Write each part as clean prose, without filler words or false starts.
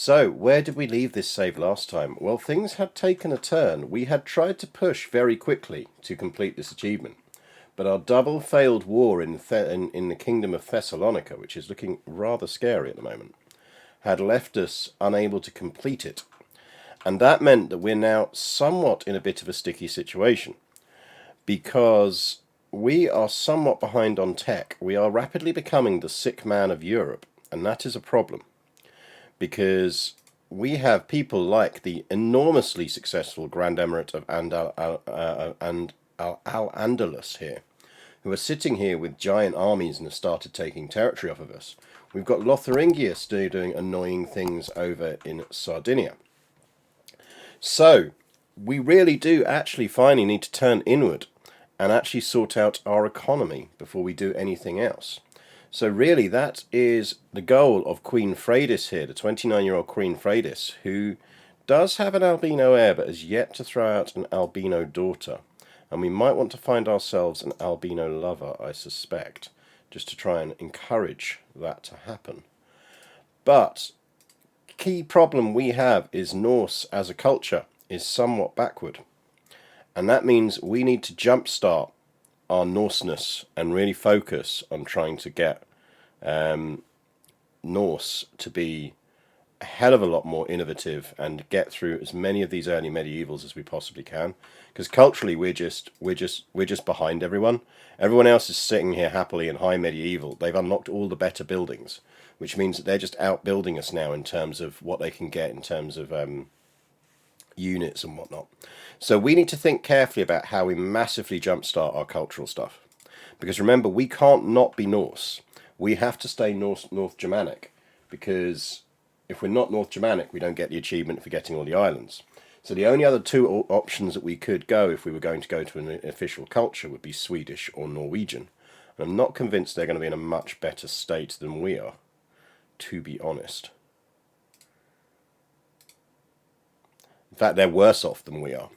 So, where did we leave this save last time? Well, things had taken a turn. We had tried to push very quickly to complete this achievement, but our double failed war in the kingdom of Thessalonica, which is looking rather scary at the moment, had left us unable to complete it. And that meant that we're now somewhat in a bit of a sticky situation, because we are somewhat behind on tech. We are rapidly becoming the sick man of Europe, and that is a problem, because we have people like the enormously successful Grand Emirate of Al-Andalus here, who are sitting here with giant armies and have started taking territory off of us. We've got Lotharingia still doing annoying things over in Sardinia. So, we really do actually finally need to turn inward and actually sort out our economy before we do anything else. So really, that is the goal of Queen Freydis here, the 29-year-old Queen Freydis, who does have an albino heir but has yet to throw out an albino daughter. And we might want to find ourselves an albino lover, I suspect, just to try and encourage that to happen. But key problem we have is Norse as a culture is somewhat backward. And that means we need to jumpstart our Norseness and really focus on trying to get Norse to be a hell of a lot more innovative and get through as many of these early medievals as we possibly can. Because culturally we're just behind everyone. Everyone else is sitting here happily in high medieval. They've unlocked all the better buildings, which means that they're just outbuilding us now in terms of what they can get in terms of units and whatnot. So we need to think carefully about how we massively jumpstart our cultural stuff. Because remember, we can't not be Norse. We have to stay North Germanic, because if we're not North Germanic, we don't get the achievement for getting all the islands. So the only other two options that we could go if we were going to go to an official culture would be Swedish or Norwegian. And I'm not convinced they're going to be in a much better state than we are, to be honest. In fact, they're worse off than we are.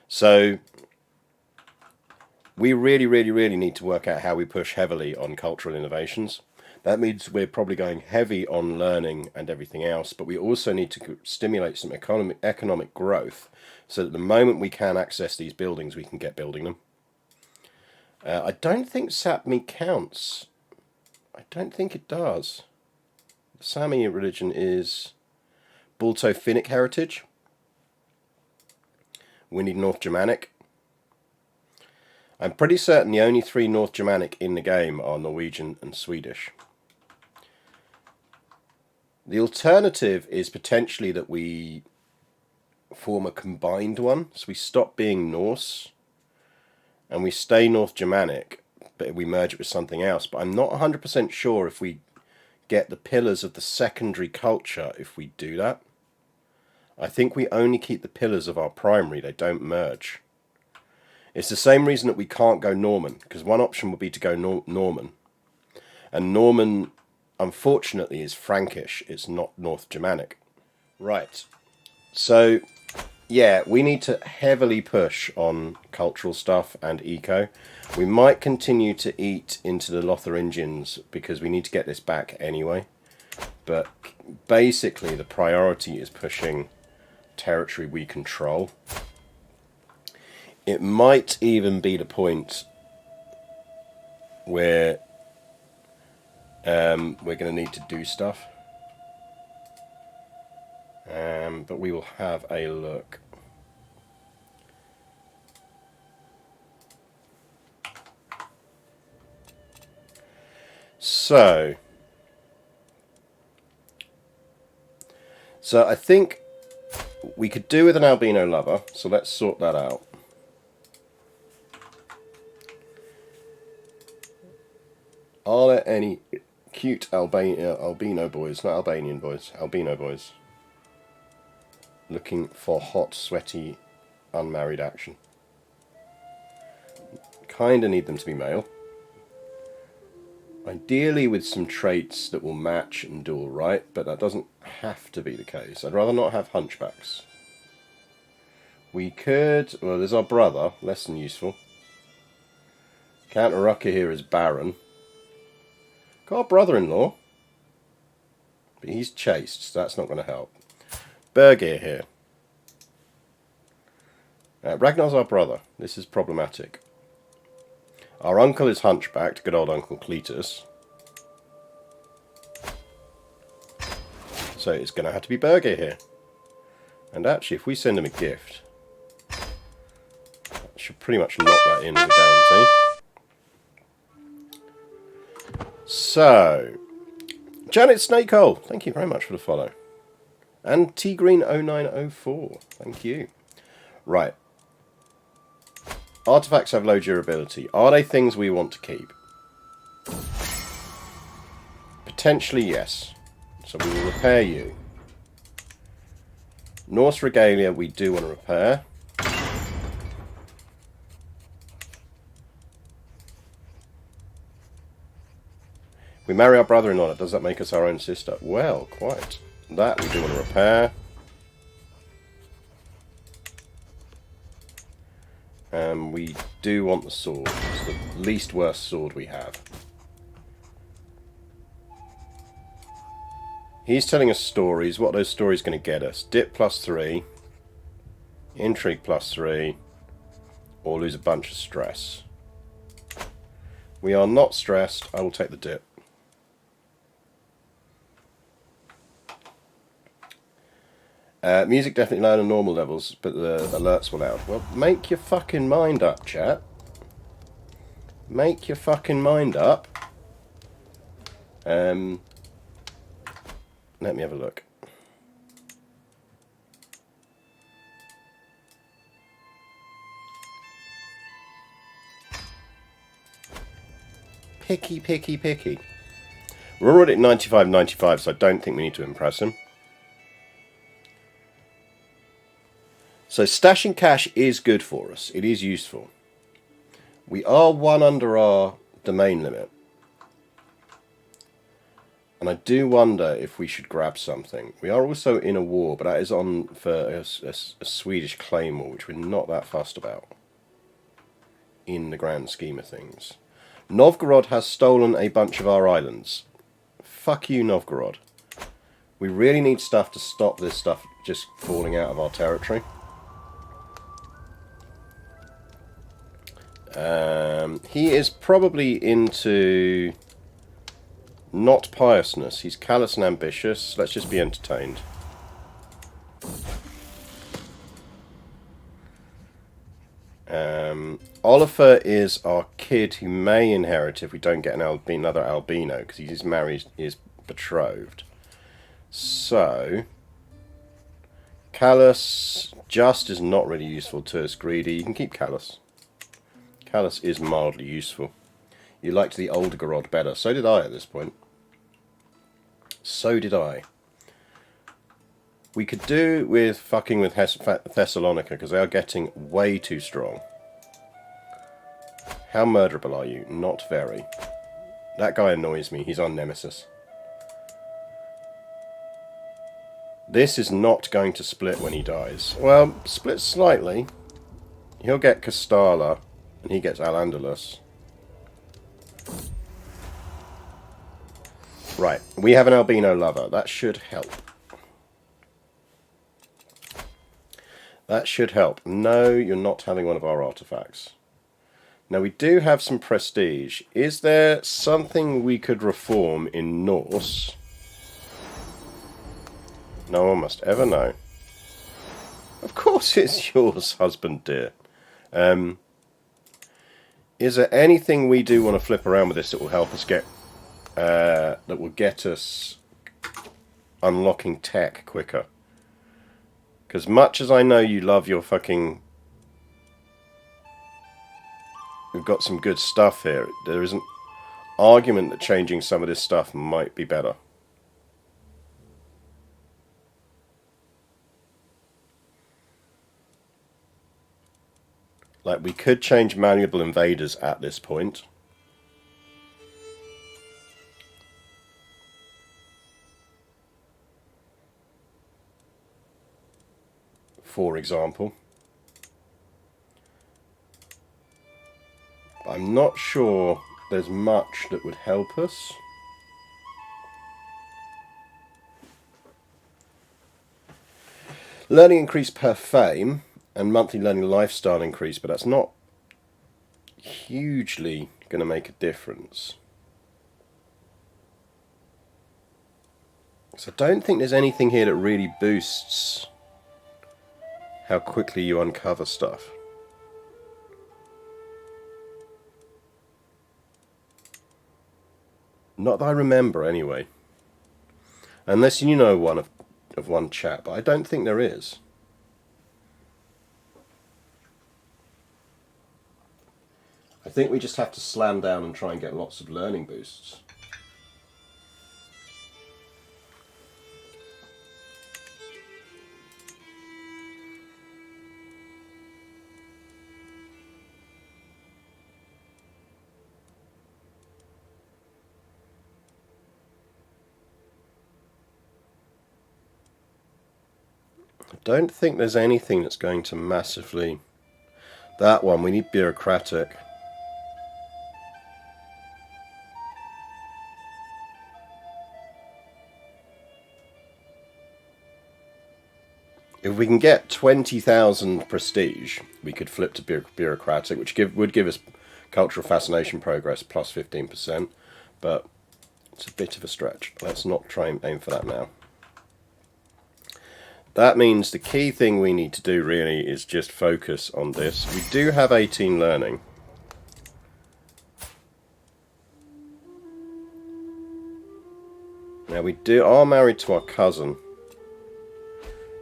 So we really need to work out how we push heavily on cultural innovations. That means we're probably going heavy on learning and everything else, but we also need to stimulate some economic growth so that the moment we can access these buildings, we can get building them. I don't think Sapmi counts. I don't think it does. The Sami religion is Balto-Finnic heritage. We need North Germanic. I'm pretty certain the only three North Germanic in the game are Norwegian and Swedish. The alternative is potentially that we form a combined one, so we stop being Norse and we stay North Germanic, but we merge it with something else. But I'm not 100% sure if we get the pillars of the secondary culture if we do that. I think we only keep the pillars of our primary, they don't merge. It's the same reason that we can't go Norman, because one option would be to go Norman. And Norman, unfortunately, is Frankish, it's not North Germanic. Right. So, yeah, we need to heavily push on cultural stuff and eco. We might continue to eat into the Lotharingians because we need to get this back anyway. But basically, the priority is pushing territory we control. It might even be the point where we're going to need to do stuff. But we will have a look. So I think we could do with an albino lover, so let's sort that out. Are there any cute albino boys, not Albanian boys, albino boys, looking for hot, sweaty, unmarried action? Kinda need them to be male. Ideally with some traits that will match and do alright, but that doesn't have to be the case. I'd rather not have hunchbacks. We could, well, there's our brother, less than useful. Count Rucker here is barren. Got a brother-in-law. But he's chased, so that's not going to help. Birgir here. Ragnar's our brother. This is problematic. Our uncle is hunchbacked, good old Uncle Cletus. So it's going to have to be Birgir here. And actually, if we send him a gift, that should pretty much lock that in as a guarantee. So, Janet Snakehole, thank you very much for the follow. And Tgreen0904, thank you. Right. Artifacts have low durability. Are they things we want to keep? Potentially, yes. So we will repair you. Norse Regalia we do want to repair. We marry our brother-in-law. Does that make us our own sister? Well, quite. That we do want to repair. We do want the sword. It's the least worst sword we have. He's telling us stories. What are those stories going to get us? Dip +3. Intrigue +3. Or lose a bunch of stress. We are not stressed. I will take the dip. Music definitely lower than normal levels, but the alerts were loud. Well, make your fucking mind up, chat. Make your fucking mind up. Let me have a look. Picky, picky, picky. We're already at 95-95, so I don't think we need to impress him. So stashing cash is good for us. It is useful. We are one under our domain limit. And I do wonder if we should grab something. We are also in a war, but that is on for a Swedish claymore, which we're not that fussed about. In the grand scheme of things. Novgorod has stolen a bunch of our islands. Fuck you, Novgorod. We really need stuff to stop this stuff just falling out of our territory. He is probably into not piousness. He's callous and ambitious. Let's just be entertained. Oliver is our kid who may inherit if we don't get another albino, because he's married, he is betrothed. So, callous just is not really useful to us. Greedy, you can keep callous. Callous is mildly useful. You liked the older Gorod better. So did I at this point. So did I. We could do with fucking with Thessalonica, because they are getting way too strong. How murderable are you? Not very. That guy annoys me. He's our nemesis. This is not going to split when he dies. Well, split slightly. He'll get Castala. And he gets Al-Andalus. Right, we have an albino lover. That should help. That should help. No, you're not having one of our artifacts. Now, we do have some prestige. Is there something we could reform in Norse? No one must ever know. Of course it's yours, husband dear. Is there anything we do want to flip around with this that will help us get, that will get us unlocking tech quicker? Because much as I know you love your fucking... We've got some good stuff here. There is an argument that changing some of this stuff might be better. Like, we could change malleable invaders at this point. For example. I'm not sure there's much that would help us. Learning increase per fame and monthly learning lifestyle increase, but that's not hugely going to make a difference. So I don't think there's anything here that really boosts how quickly you uncover stuff. Not that I remember, anyway. Unless you know one of one chat, but I don't think there is. I think we just have to slam down and try and get lots of learning boosts. I don't think there's anything that's going to massively... That one, we need bureaucratic. If we can get 20,000 prestige, we could flip to bureaucratic, which would give us cultural fascination progress plus 15%, but it's a bit of a stretch. Let's not try and aim for that now. That means the key thing we need to do really is just focus on this. We do have 18 learning. Now we are married to our cousin.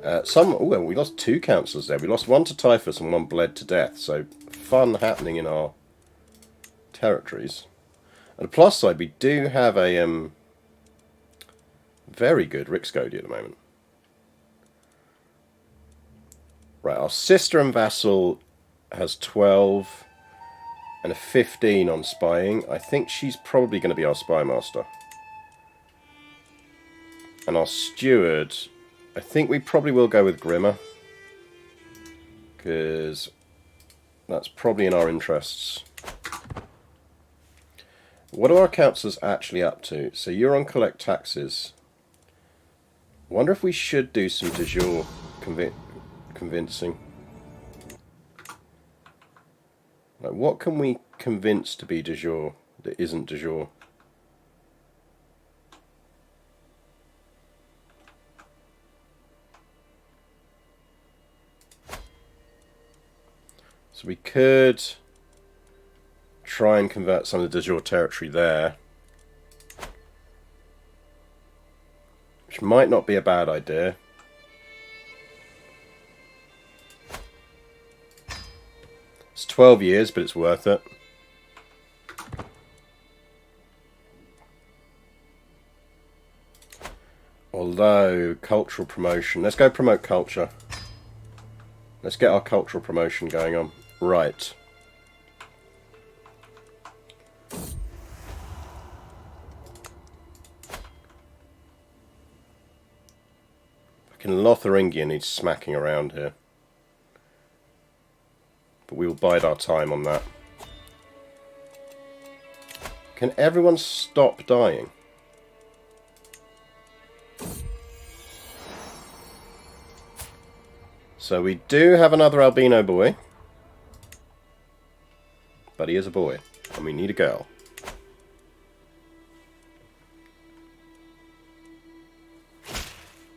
We lost 2 councillors there. We lost one to typhus and one bled to death. So fun happening in our territories. On the plus side, we do have a very good Rixgody at the moment. Right, our sister and vassal has 12 and a 15 on spying. I think she's probably going to be our spy master. And our steward, I think we probably will go with Grimmer, because that's probably in our interests. What are our councillors actually up to? So you're on collect taxes. Wonder if we should do some de jure convincing. Like, what can we convince to be de jure that isn't de jure? So we could try and convert some of the de jure territory there, which might not be a bad idea. It's 12 years, but it's worth it. Although, cultural promotion. Let's go promote culture. Let's get our cultural promotion going on. Right. Fucking Lotharingia needs smacking around here. But we will bide our time on that. Can everyone stop dying? So we do have another albino boy. But he is a boy. And we need a girl.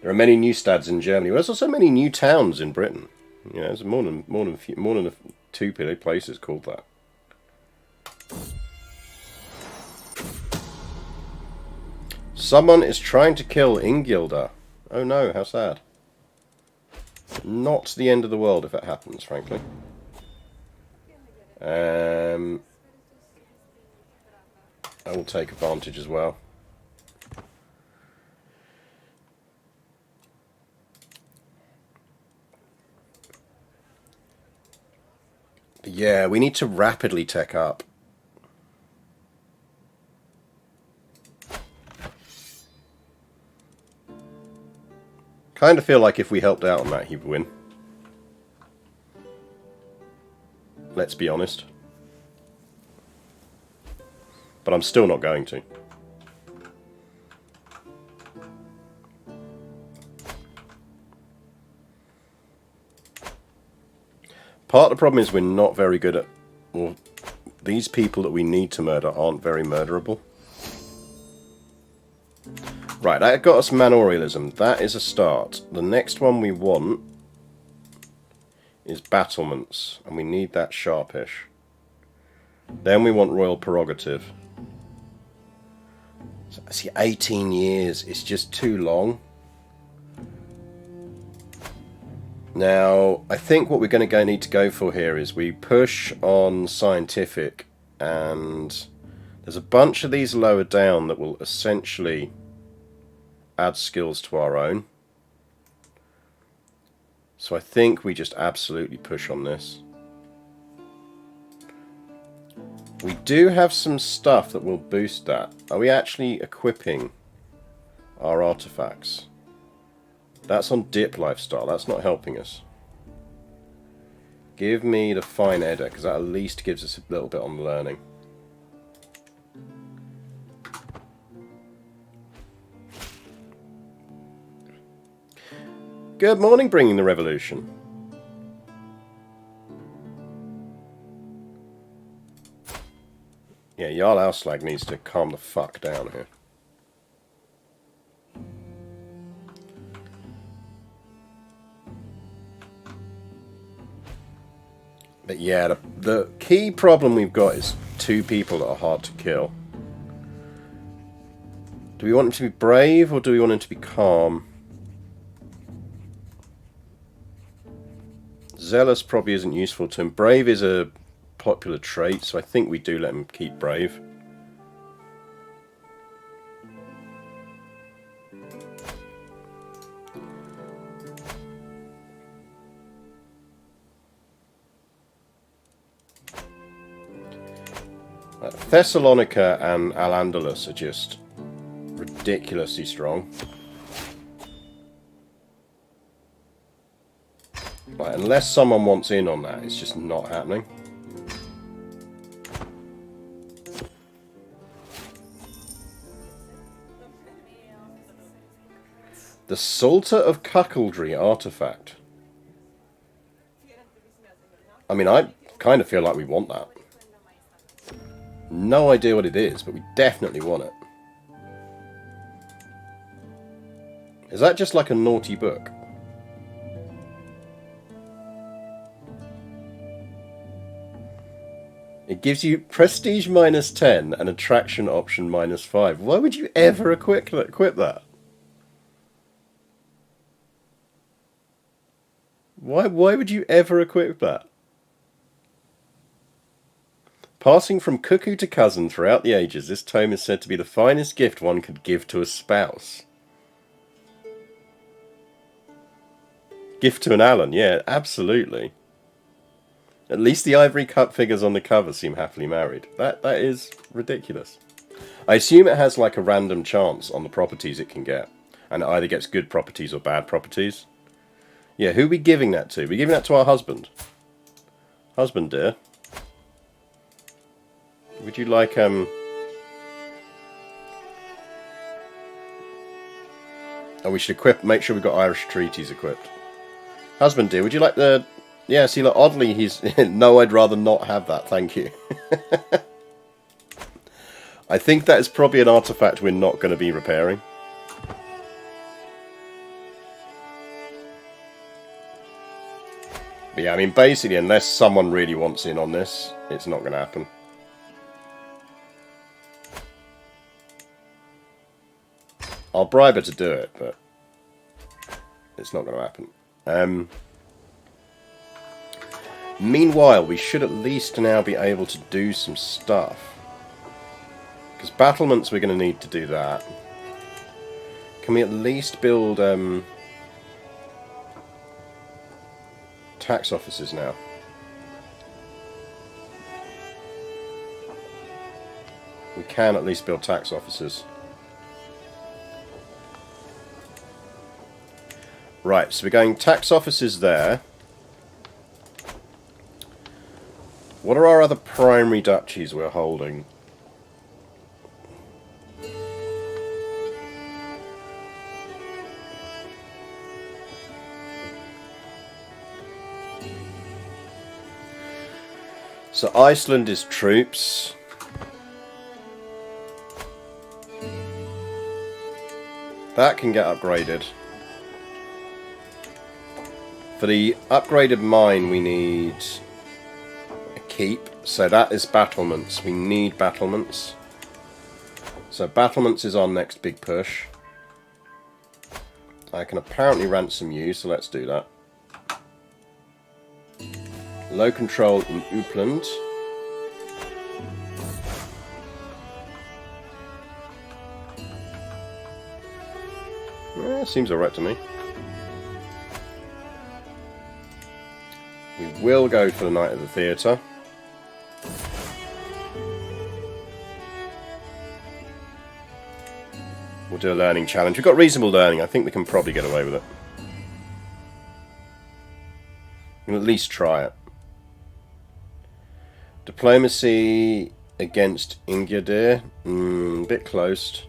There are many new stads in Germany. There's also many new towns in Britain. You know, there's more than 2 places called that. Someone is trying to kill Ingilda. Oh no, how sad. Not the end of the world if it happens, frankly. I will take advantage as well. But yeah, we need to rapidly tech up. Kind of feel like if we helped out on that, he would win. Let's be honest. But I'm still not going to. Part of the problem is we're not very good at... Well, these people that we need to murder aren't very murderable. Right, that got us manorialism. That is a start. The next one we want is battlements, and we need that sharpish. Then we want royal prerogative. So, see, 18 years, it's just too long. Now, I think what we're going to need to go for here is we push on scientific, and there's a bunch of these lower down that will essentially add skills to our own. So I think we just absolutely push on this. We do have some stuff that will boost that. Are we actually equipping our artifacts? That's on dip lifestyle. That's not helping us. Give me the fine edit, because that at least gives us a little bit on learning. Good morning, bringing the revolution. Yeah, Jarl Auslag needs to calm the fuck down here. But yeah, the key problem we've got is two people that are hard to kill. Do we want him to be brave, or do we want him to be calm? Zealous probably isn't useful to him. Brave is a popular trait, so I think we do let him keep brave. Thessalonica and Al-Andalus are just ridiculously strong. Right, unless someone wants in on that, it's just not happening. The Psalter of Cuckoldry artifact. I mean, I kind of feel like we want that. No idea what it is, but we definitely want it. Is that just like a naughty book? It gives you prestige -10 and attraction option -5. Why would you ever equip that? Why would you ever equip that? Passing from cuckoo to cousin throughout the ages, this tome is said to be the finest gift one could give to a spouse. Gift to an Alan, yeah, absolutely. At least the ivory cup figures on the cover seem happily married. That is ridiculous. I assume it has like a random chance on the properties it can get. And it either gets good properties or bad properties. Yeah, who are we giving that to? We're giving that to our husband. Husband, dear. Would you like, Oh, we should make sure we've got Irish treaties equipped. Husband, dear, would you like the... Yeah, see, look, oddly, he's... No, I'd rather not have that, thank you. I think that is probably an artifact we're not going to be repairing. But yeah, I mean, basically, unless someone really wants in on this, it's not going to happen. I'll bribe her to do it, but it's not going to happen. Meanwhile, we should at least now be able to do some stuff. Because battlements, we're going to need to do that. Can we at least build tax offices now? We can at least build tax offices. Right, so we're going tax offices there. What are our other primary duchies we're holding? So Iceland is troops. That can get upgraded. For the upgraded mine we need a keep. So that is battlements. We need battlements. So battlements is our next big push. I can apparently ransom you, so let's do that. Low control in Uppland. Yeah, seems alright to me. We will go for the Night of the Theatre. We'll do a learning challenge. We've got reasonable learning. I think we can probably get away with it. We can at least try it. Diplomacy against Ingjadir. A bit close.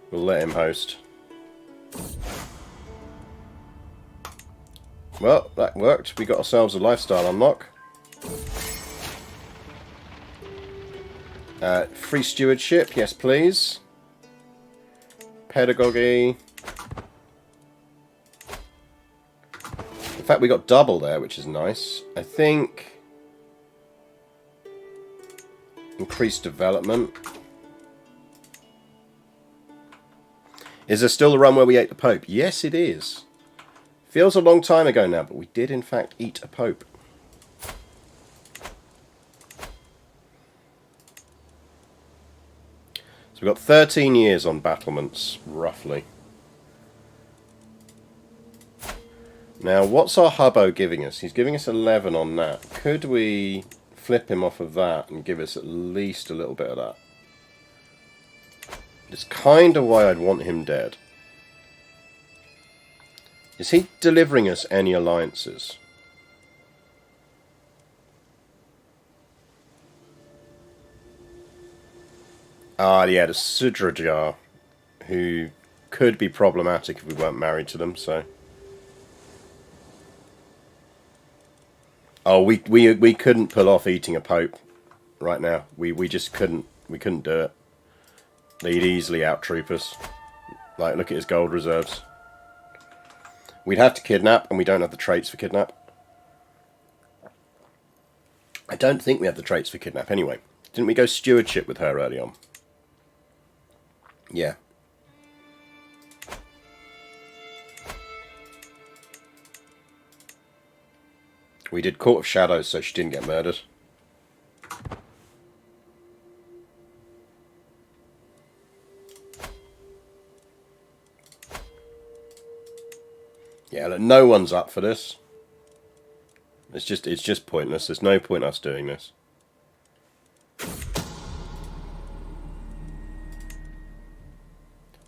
We'll let him host. Well, that worked. We got ourselves a lifestyle unlock. Free stewardship, yes please. Pedagogy. In fact, we got double there, which is nice. I think... increased development. Is there still a run where we ate the Pope? Yes, it is. Feels a long time ago now, but we did in fact eat a Pope. So we've got 13 years on battlements, roughly. Now, what's our hubbo giving us? He's giving us 11 on that. Could we flip him off of that and give us at least a little bit of that? It's kind of why I'd want him dead. Is he delivering us any alliances? Ah, yeah, the Sudrajar, who could be problematic if we weren't married to them, so... Oh, we couldn't pull off eating a Pope right now. We just couldn't. We couldn't do it. They'd easily out-troop us. Like, look at his gold reserves. We'd have to kidnap, and we don't have the traits for kidnap. I don't think we have the traits for kidnap anyway. Didn't we go stewardship with her early on? Yeah. We did Court of Shadows, so she didn't get murdered. Yeah, look, no one's up for this. It's just pointless. There's no point us doing this.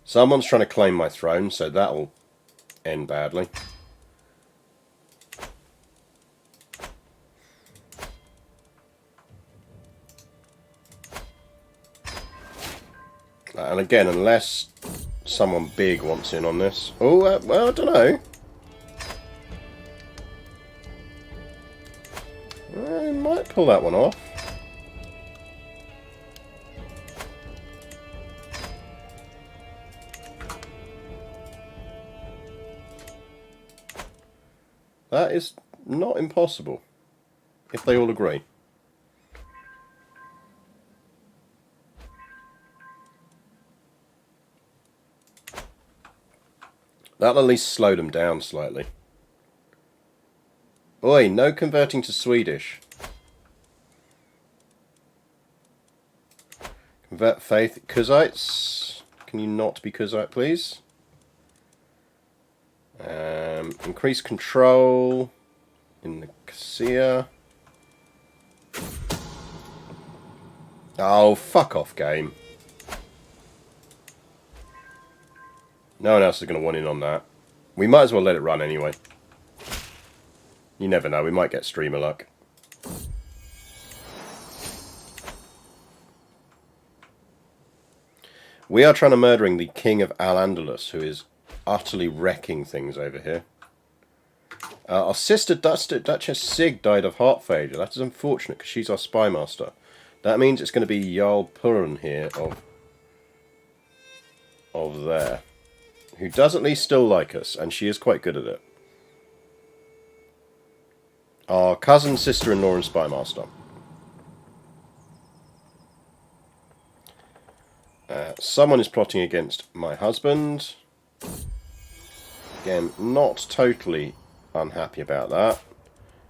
Someone's trying to claim my throne, so that'll end badly. And again, unless someone big wants in on this. Oh, well, I don't know. I might pull that one off. That is not impossible, if they all agree. That'll at least slow them down slightly. Oi, no converting to Swedish. Convert faith. Kuzites. Can you not be Kuzite, please? Increase control in the Cassia. Oh, fuck off, game. No one else is going to want in on that. We might as well let it run anyway. You never know, we might get streamer luck. We are trying to murdering the King of Al-Andalus, who is utterly wrecking things over here. Our sister Duchess Sig died of heart failure. That is unfortunate because she's our spy master. That means it's going to be Jarl Purin here of there, who does at least still like us, and she is quite good at it. Our cousin, sister-in-law, and spy master. Someone is plotting against my husband. Again, not totally unhappy about that.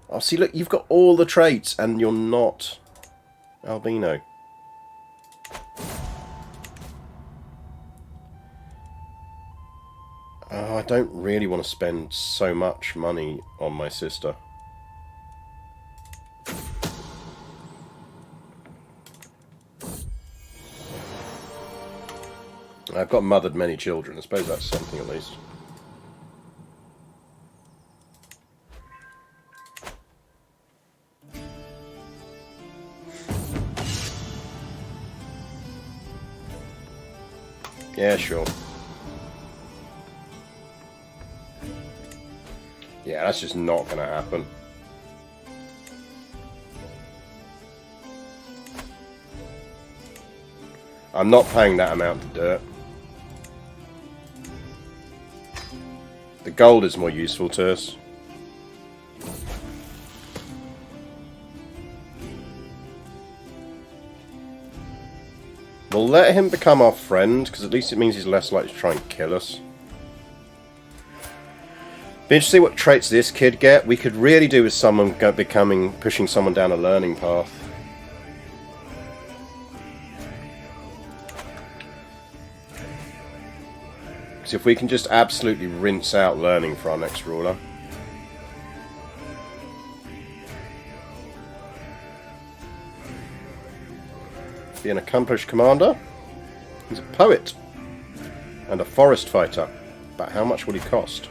Oh, see, look, you've got all the traits, and you're not albino. Oh, I don't really want to spend so much money on my sister. I've got mothered many children. I suppose that's something at least. Yeah, sure. Yeah, that's just not going to happen. I'm not paying that amount to do it. The gold is more useful to us. We'll let him become our friend, because at least it means he's less likely to try and kill us. Be interesting to see what traits this kid get. We could really do with someone pushing someone down a learning path. Because if we can just absolutely rinse out learning for our next ruler. Be an accomplished commander. He's a poet. And a forest fighter. But how much will he cost?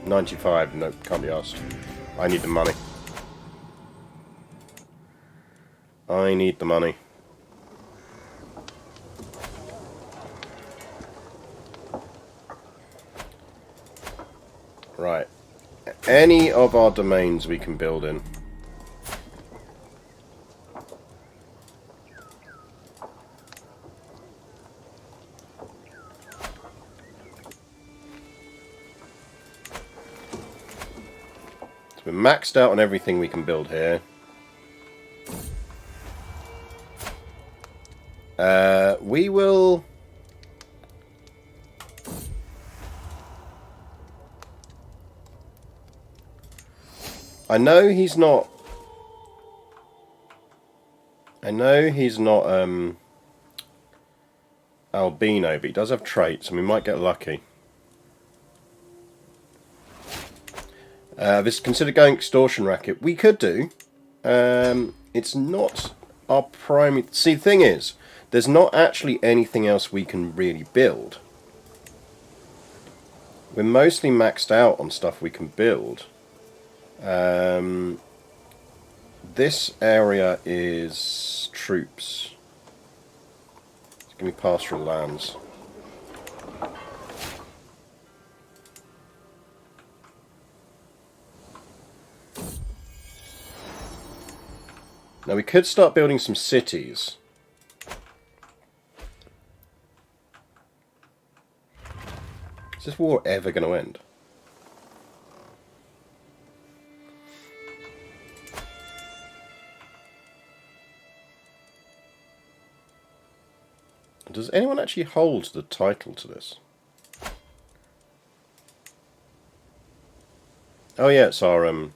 95. No, can't be asked. I need the money. I need the money. Right. Any of our domains we can build in. So we're maxed out on everything we can build here. We will... I know he's not albino, but he does have traits, and we might get lucky. This is considered going extortion racket. We could do. It's not our primary... See, the thing is, there's not actually anything else we can really build. We're mostly maxed out on stuff we can build. This area is troops. It's going to be pastoral lands. Now we could start building some cities. Is this war ever going to end? Does anyone actually hold the title to this? Oh yeah, it's our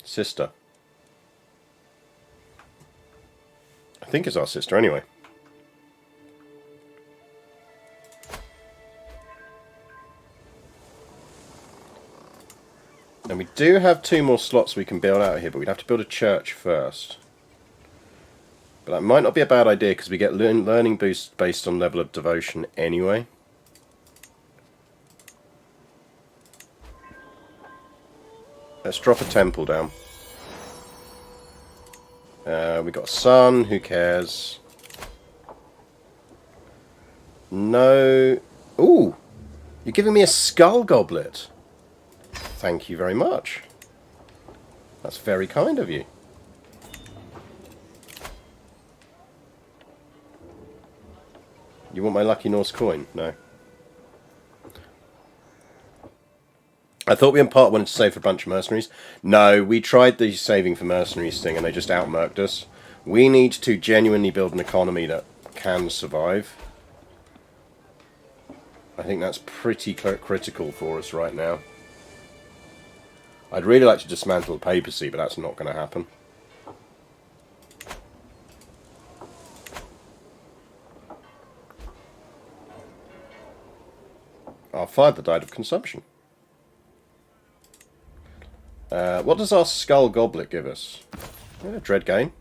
sister. I think it's our sister anyway. And we do have 2 more slots we can build out here, but we'd have to build a church first. But that might not be a bad idea because we get learning boosts based on level of devotion anyway. Let's drop a temple down. We got a son, who cares? No. Ooh! You're giving me a skull goblet. Thank you very much. That's very kind of you. You want my lucky Norse coin? No. I thought we in part wanted to save for a bunch of mercenaries. No, we tried the saving for mercenaries thing and they just outmerked us. We need to genuinely build an economy that can survive. I think that's pretty critical for us right now. I'd really like to dismantle the papacy, but that's not going to happen. Our father died of consumption. What does our skull goblet give us? Yeah, dread game.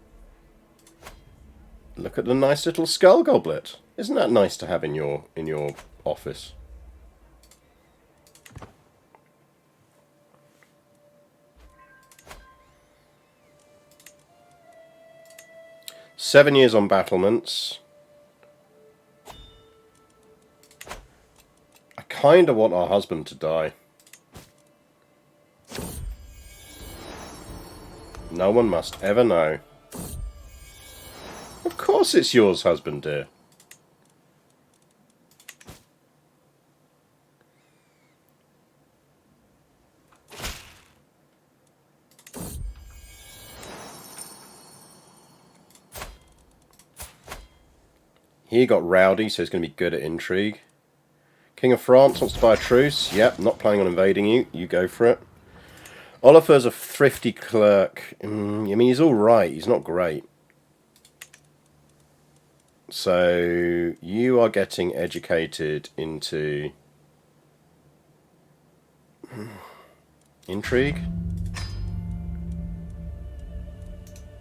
Look at the nice little skull goblet. Isn't that nice to have in your office? "7 years on battlements." I kind of want our husband to die. No one must ever know. Of course it's yours, husband dear. He got rowdy, so he's going to be good at intrigue. King of France wants to buy a truce. Yep, not planning on invading you. You go for it. Oliver's a thrifty clerk. I mean, he's alright. He's not great. So, you are getting educated into intrigue.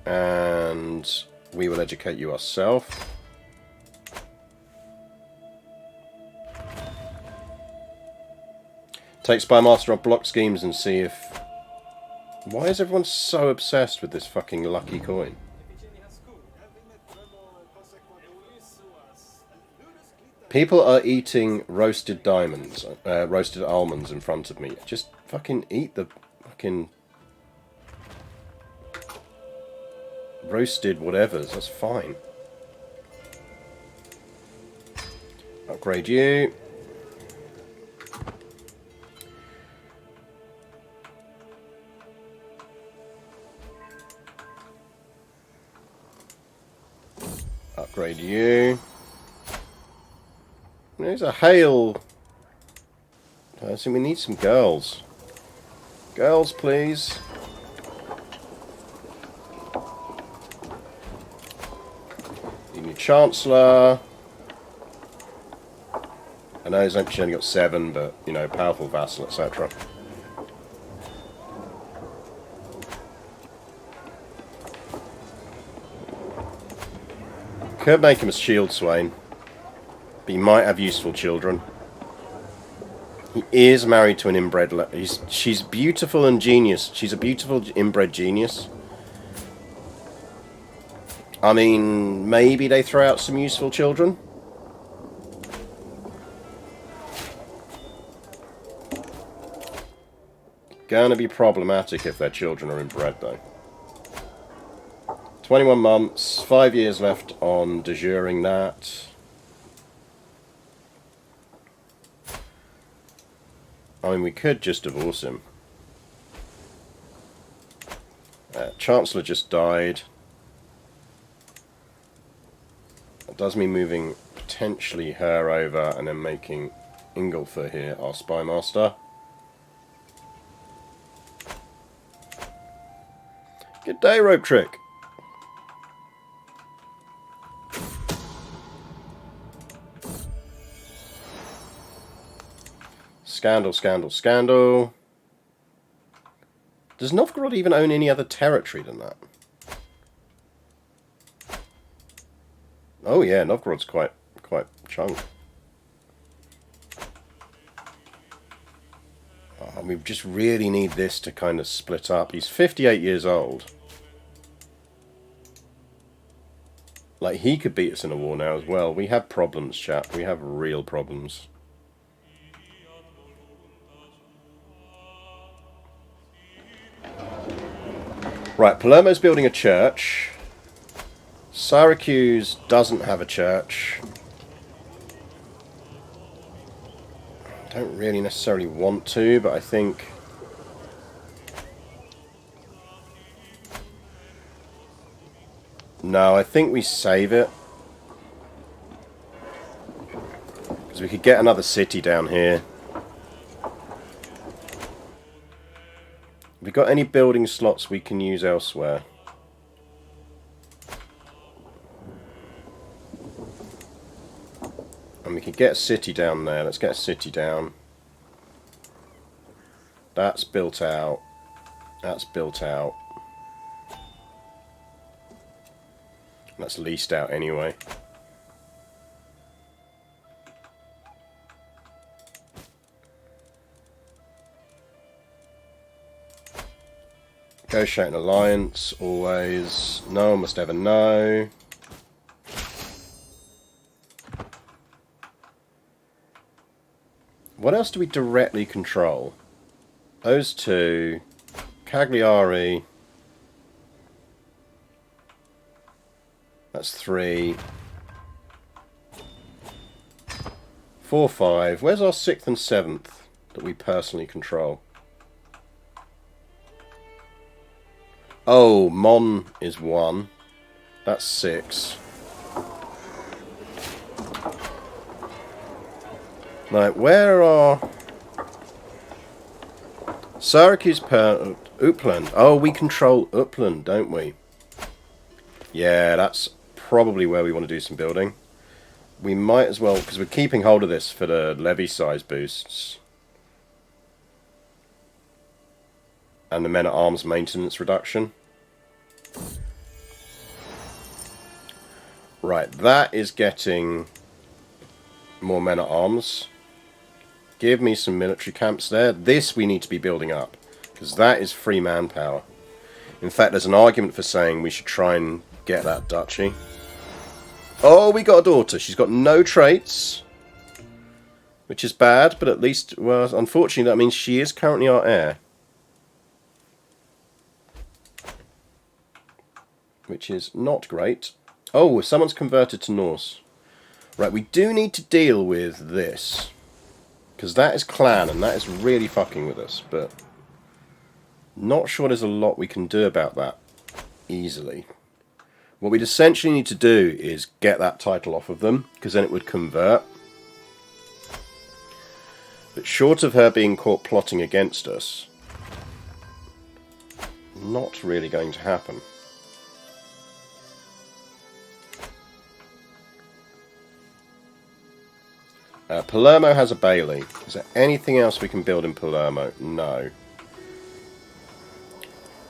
And we will educate you ourselves. Take Spy Master on block schemes and see if... Why is everyone so obsessed with this fucking lucky coin? People are eating roasted diamonds, roasted almonds in front of me. Just fucking eat the fucking roasted whatevers. That's fine. Upgrade you. Upgrade you. There's a hail person. We need some girls. Girls, please. You need Chancellor. I know he's actually only got 7, but, you know, powerful vassal, etc. Could make him a shield swain. But he might have useful children. He is married to an inbred... She's beautiful and genius. She's a beautiful inbred genius. I mean, maybe they throw out some useful children. Gonna be problematic if their children are inbred, though. 21 months, 5 years left on de juring that. I mean, we could just divorce him. Chancellor just died. That does mean moving potentially her over and then making Ingolfer here our spy master. Good day, rope trick. Scandal, scandal, scandal. Does Novgorod even own any other territory than that? Oh yeah, Novgorod's quite chunk. Oh, we just really need this to kind of split up. He's 58 years old. Like, he could beat us in a war now as well. We have problems, chap. We have real problems. Right, Palermo's building a church. Syracuse doesn't have a church. Don't really necessarily want to, but I think... No, I think we save it. Because we could get another city down here. Have we got any building slots we can use elsewhere? And we could get a city down there. Let's get a city down. That's built out. That's built out. That's leased out anyway. Negotiate an alliance, always. No one must ever know. What else do we directly control? Those two. Cagliari. That's 3. 4, 5. Where's our 6th and 7th that we personally control? Oh, Mon is 1. That's 6. Right, where are... Syracuse per... Uppland. Oh, we control Uppland, don't we? Yeah, that's probably where we want to do some building. We might as well, because we're keeping hold of this for the levy size boosts. And the men-at-arms maintenance reduction. Right, that is getting more men-at-arms. Give me some military camps there. This we need to be building up, because that is free manpower. In fact, there's an argument for saying we should try and get that duchy. Oh, we got a daughter. She's got no traits, which is bad, but at least, well, unfortunately, that means she is currently our heir. Which is not great. Oh, someone's converted to Norse. Right, we do need to deal with this. Because that is clan, and that is really fucking with us, but... Not sure there's a lot we can do about that easily. What we'd essentially need to do is get that title off of them, because then it would convert. But short of her being caught plotting against us, not really going to happen. Palermo has a bailey. Is there anything else we can build in Palermo? No.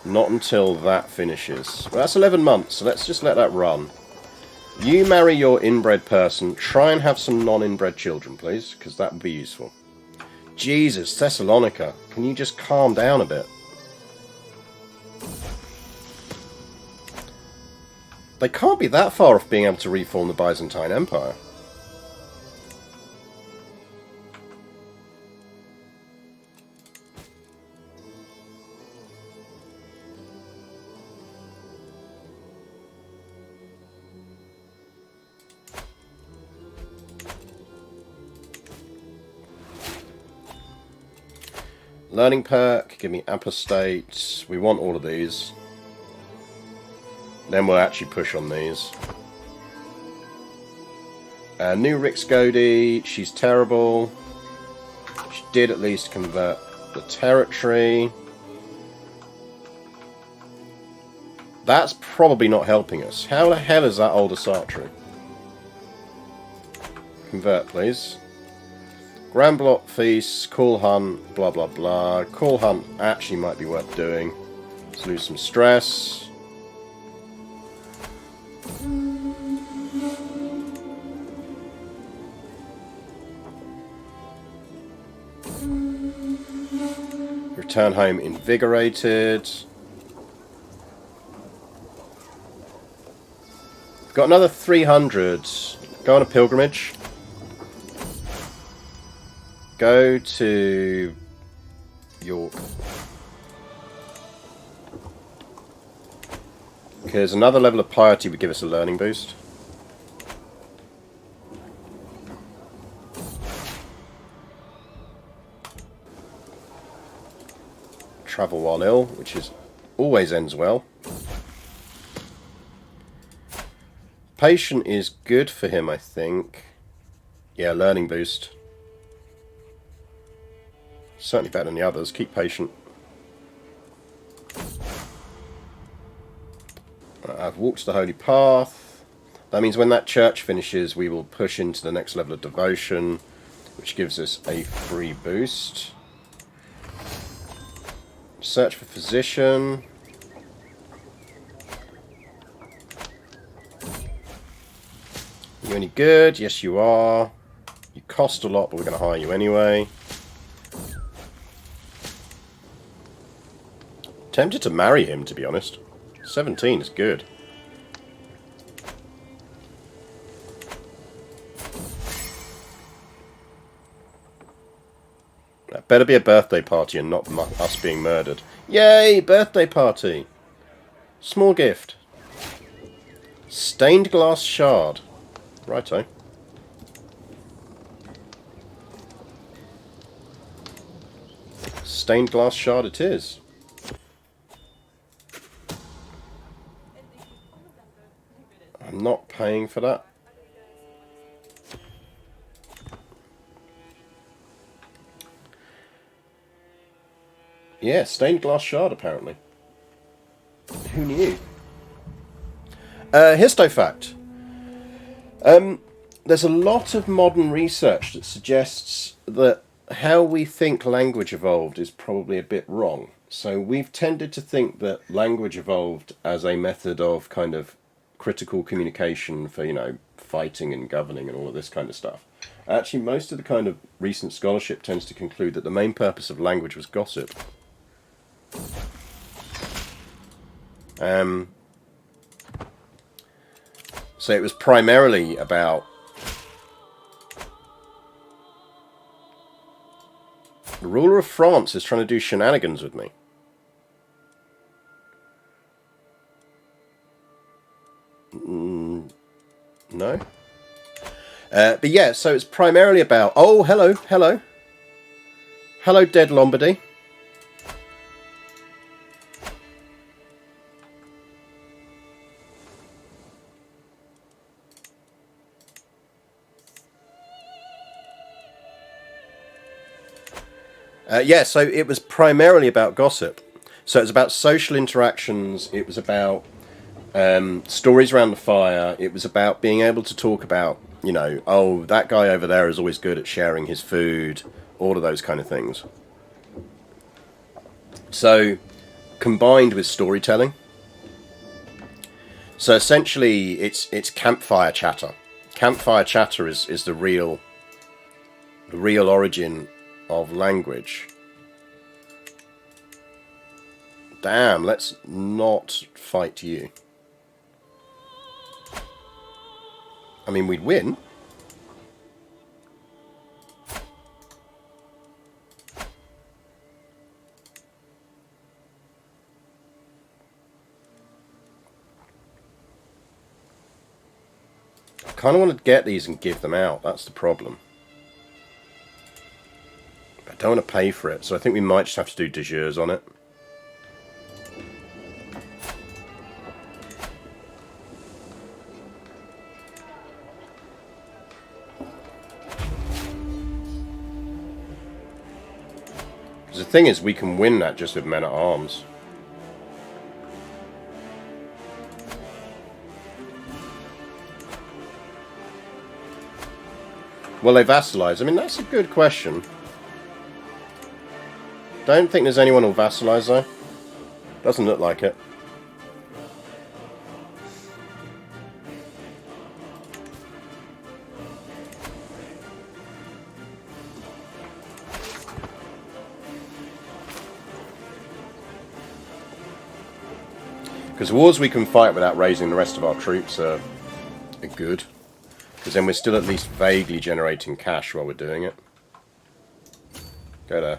Not until that finishes. Well, that's 11 months, so let's just let that run. You marry your inbred person. Try and have some non-inbred children, please, because that would be useful. Jesus, Thessalonica. Can you just calm down a bit? They can't be that far off being able to reform the Byzantine Empire. Learning perk, give me apostate. We want all of these. Then we'll actually push on these. New Rixgodi, she's terrible. She did at least convert the territory. That's probably not helping us. How the hell is that older Sartre? Convert, please. Grand Block Feast, Call Hunt, blah blah blah. Call Hunt actually might be worth doing. Let's lose some stress. Return home invigorated. Got another 300. Go on a pilgrimage. Go to York. Because another level of piety would give us a learning boost. Travel while ill, which is always ends well. Patient is good for him, I think. Yeah, learning boost. Certainly better than the others. Keep patient. I've walked the holy path. That means when that church finishes, we will push into the next level of devotion, which gives us a free boost. Search for physician. You any good? Yes, you are. You cost a lot, but we're going to hire you anyway. Tempted to marry him, to be honest. 17 is good. That better be a birthday party and not us being murdered. Yay! Birthday party! Small gift. Stained glass shard. Righto. Stained glass shard it is. I'm not paying for that. Yeah, stained glass shard apparently. Who knew? Histofact. There's a lot of modern research that suggests that how we think language evolved is probably a bit wrong. So we've tended to think that language evolved as a method of kind of critical communication for, you know, fighting and governing and all of this kind of stuff. Actually, most of the kind of recent scholarship tends to conclude that the main purpose of language was gossip. So it was primarily about the ruler of France is trying to do shenanigans with me. No? But yeah, so it's primarily about... Oh, hello, hello. Hello, dead Lombardy. Yeah, so it was primarily about gossip. So it was about social interactions. It was about stories around the fire. It was about being able to talk about, you know, oh, that guy over there is always good at sharing his food. All of those kind of things. So, combined with storytelling. So essentially, it's campfire chatter. Campfire chatter is the real origin of language. Damn, let's not fight you. I mean, we'd win. I kind of want to get these and give them out. That's the problem. I don't want to pay for it, so I think we might just have to do de jures on it. Because the thing is, we can win that just with men at arms. Well, they vassalize. I mean, that's a good question. Don't think there's anyone who'll vassalize, though. Doesn't look like it. Because wars we can fight without raising the rest of our troops are good. Because then we're still at least vaguely generating cash while we're doing it. Go there.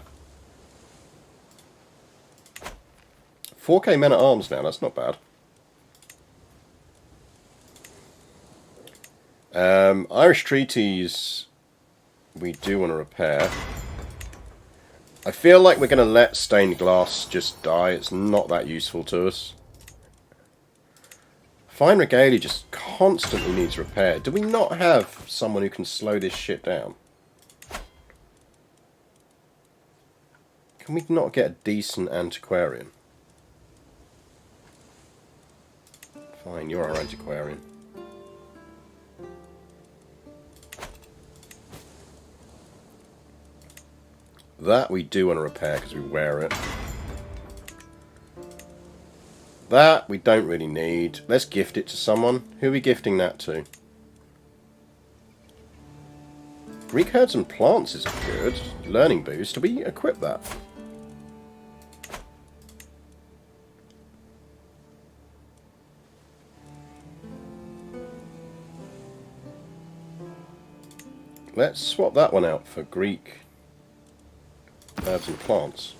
4k men at arms now, that's not bad. Irish treaties we do want to repair. I feel like we're going to let stained glass just die. It's not that useful to us. Fine regalia just constantly needs repair. Do we not have someone who can slow this shit down? Can we not get a decent antiquarian? Fine, you're our antiquarian. That we do want to repair because we wear it. That we don't really need. Let's gift it to someone. Who are we gifting that to? Greek herbs and plants is good. Learning boost. Do we equip that? Let's swap that one out for Greek herbs and plants.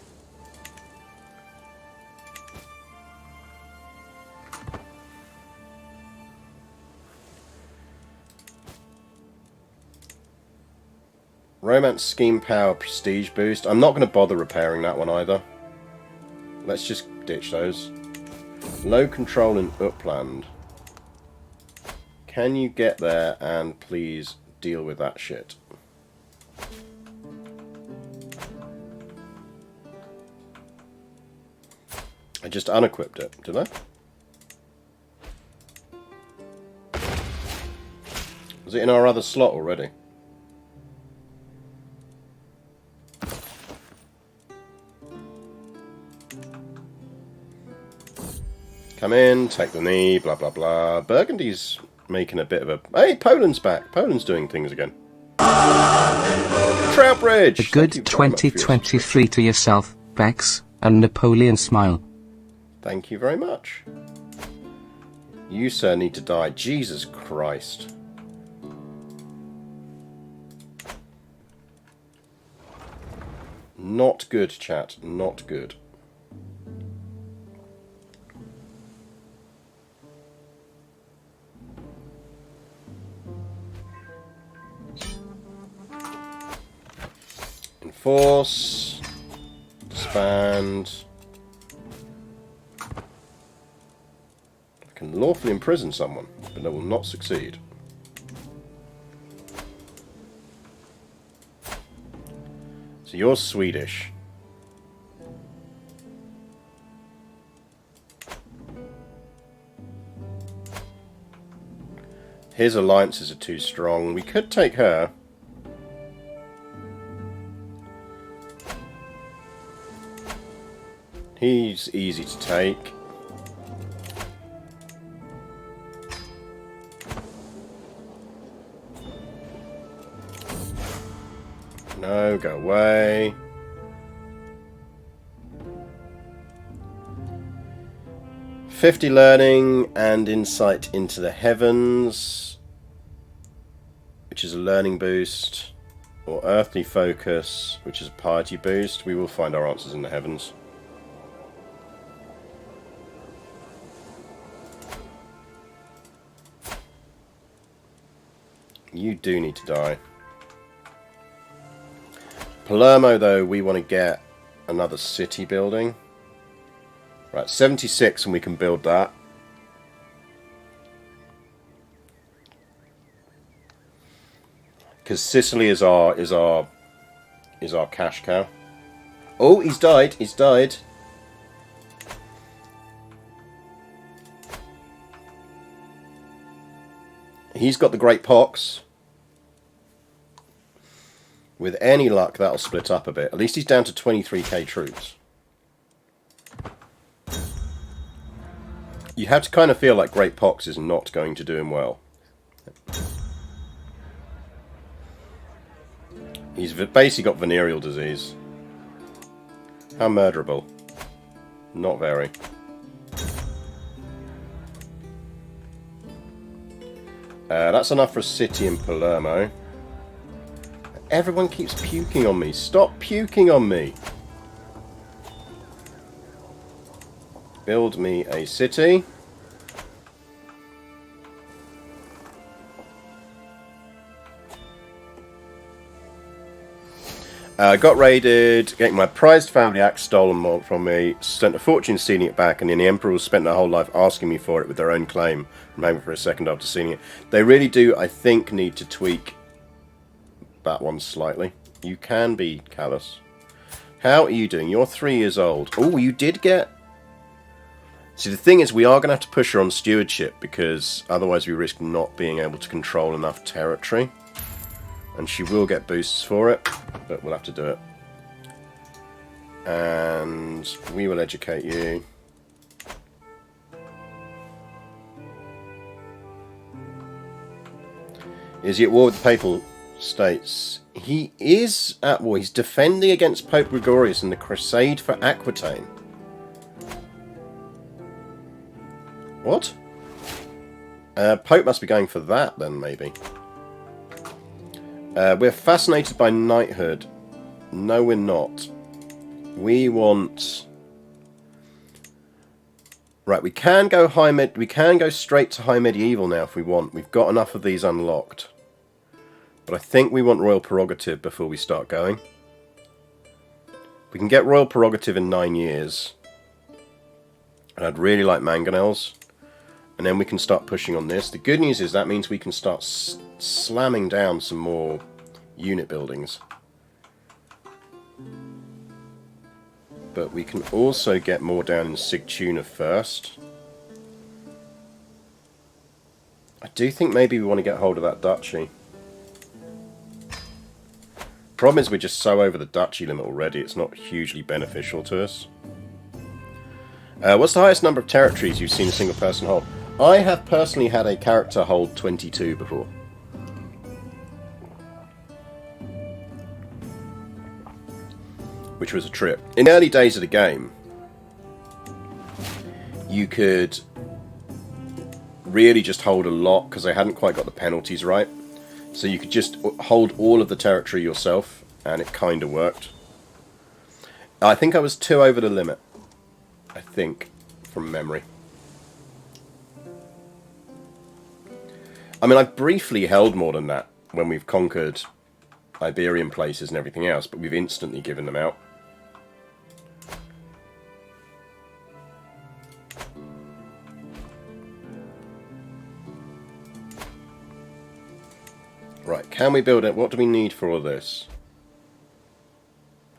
Romance, scheme, power, prestige boost. I'm not going to bother repairing that one either. Let's just ditch those. Low control in Upland. Can you get there and please deal with that shit? I just unequipped it, did I? Was it in our other slot already? Come in, take the knee, blah blah blah. Burgundy's making a bit of a... Hey, Poland's back. Poland's doing things again. Troutbridge! A good 2023 to yourself, Bex, and Napoleon smile. Thank you very much. You, sir, need to die. Jesus Christ. Not good, chat. Not good. Enforce. Disband. I can lawfully imprison someone, but they will not succeed. So you're Swedish. His alliances are too strong. We could take her. He's easy to take. No, go away. $50 learning and insight into the heavens, which is a learning boost, or earthly focus, which is a piety boost. We will find our answers in the heavens. You do need to die. Palermo, though, we want to get another city building. Right, 76, and we can build that. Because Sicily is our cash cow. Oh, he's died. He's died. He's got the Great Pox. With any luck, that'll split up a bit. At least he's down to 23k troops. You have to kind of feel like Great Pox is not going to do him well. He's basically got venereal disease. How murderable? Not very. That's enough for a city in Palermo. Everyone keeps puking on me. Stop puking on me. Build me a city. I got raided, getting my prized family axe stolen from me, spent a fortune seeing it back, and then the Emperors spent their whole life asking me for it with their own claim, maybe for a second after seeing it. They really do, I think, need to tweak that one slightly. You can be callous. How are you doing? You're 3 years old. Oh, you did get... See, the thing is, we are going to have to push her on stewardship, because otherwise we risk not being able to control enough territory. And she will get boosts for it, but we'll have to do it. And we will educate you. Is he at war with the Papal States? He is at war. He's defending against Pope Gregorius in the Crusade for Aquitaine. What? Pope must be going for that then, maybe. We're fascinated by knighthood. No, we're not. We want... Right, we can go we can go straight to high medieval now if we want. We've got enough of these unlocked. But I think we want royal prerogative before we start going. We can get royal prerogative in 9 years. And I'd really like mangonels. And then we can start pushing on this. The good news is that means we can start slamming down some more unit buildings. But we can also get more down in Sigtuna first. I do think maybe we want to get hold of that duchy. Problem is we're just so over the duchy limit already, it's not hugely beneficial to us. What's the highest number of territories you've seen a single person hold? I have personally had a character hold 22 before. Which was a trip. In the early days of the game, you could really just hold a lot because they hadn't quite got the penalties right. So you could just hold all of the territory yourself, and it kind of worked. I think I was 2 over the limit. I think, from memory. I mean, I've briefly held more than that when we've conquered Iberian places and everything else, but we've instantly given them out. Right, can we build it? What do we need for all this?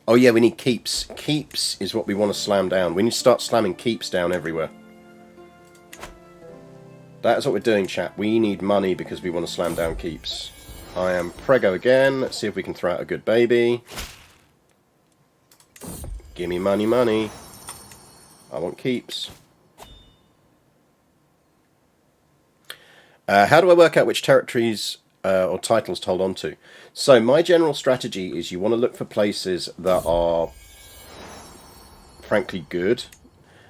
Oh yeah, we need keeps. Keeps is what we want to slam down. We need to start slamming keeps down everywhere. That is what we're doing, chat. We need money because we want to slam down keeps. I am prego again. Let's see if we can throw out a good baby. Give me money, money. I want keeps. How do I work out which territories or titles to hold on to? So my general strategy is you want to look for places that are frankly good.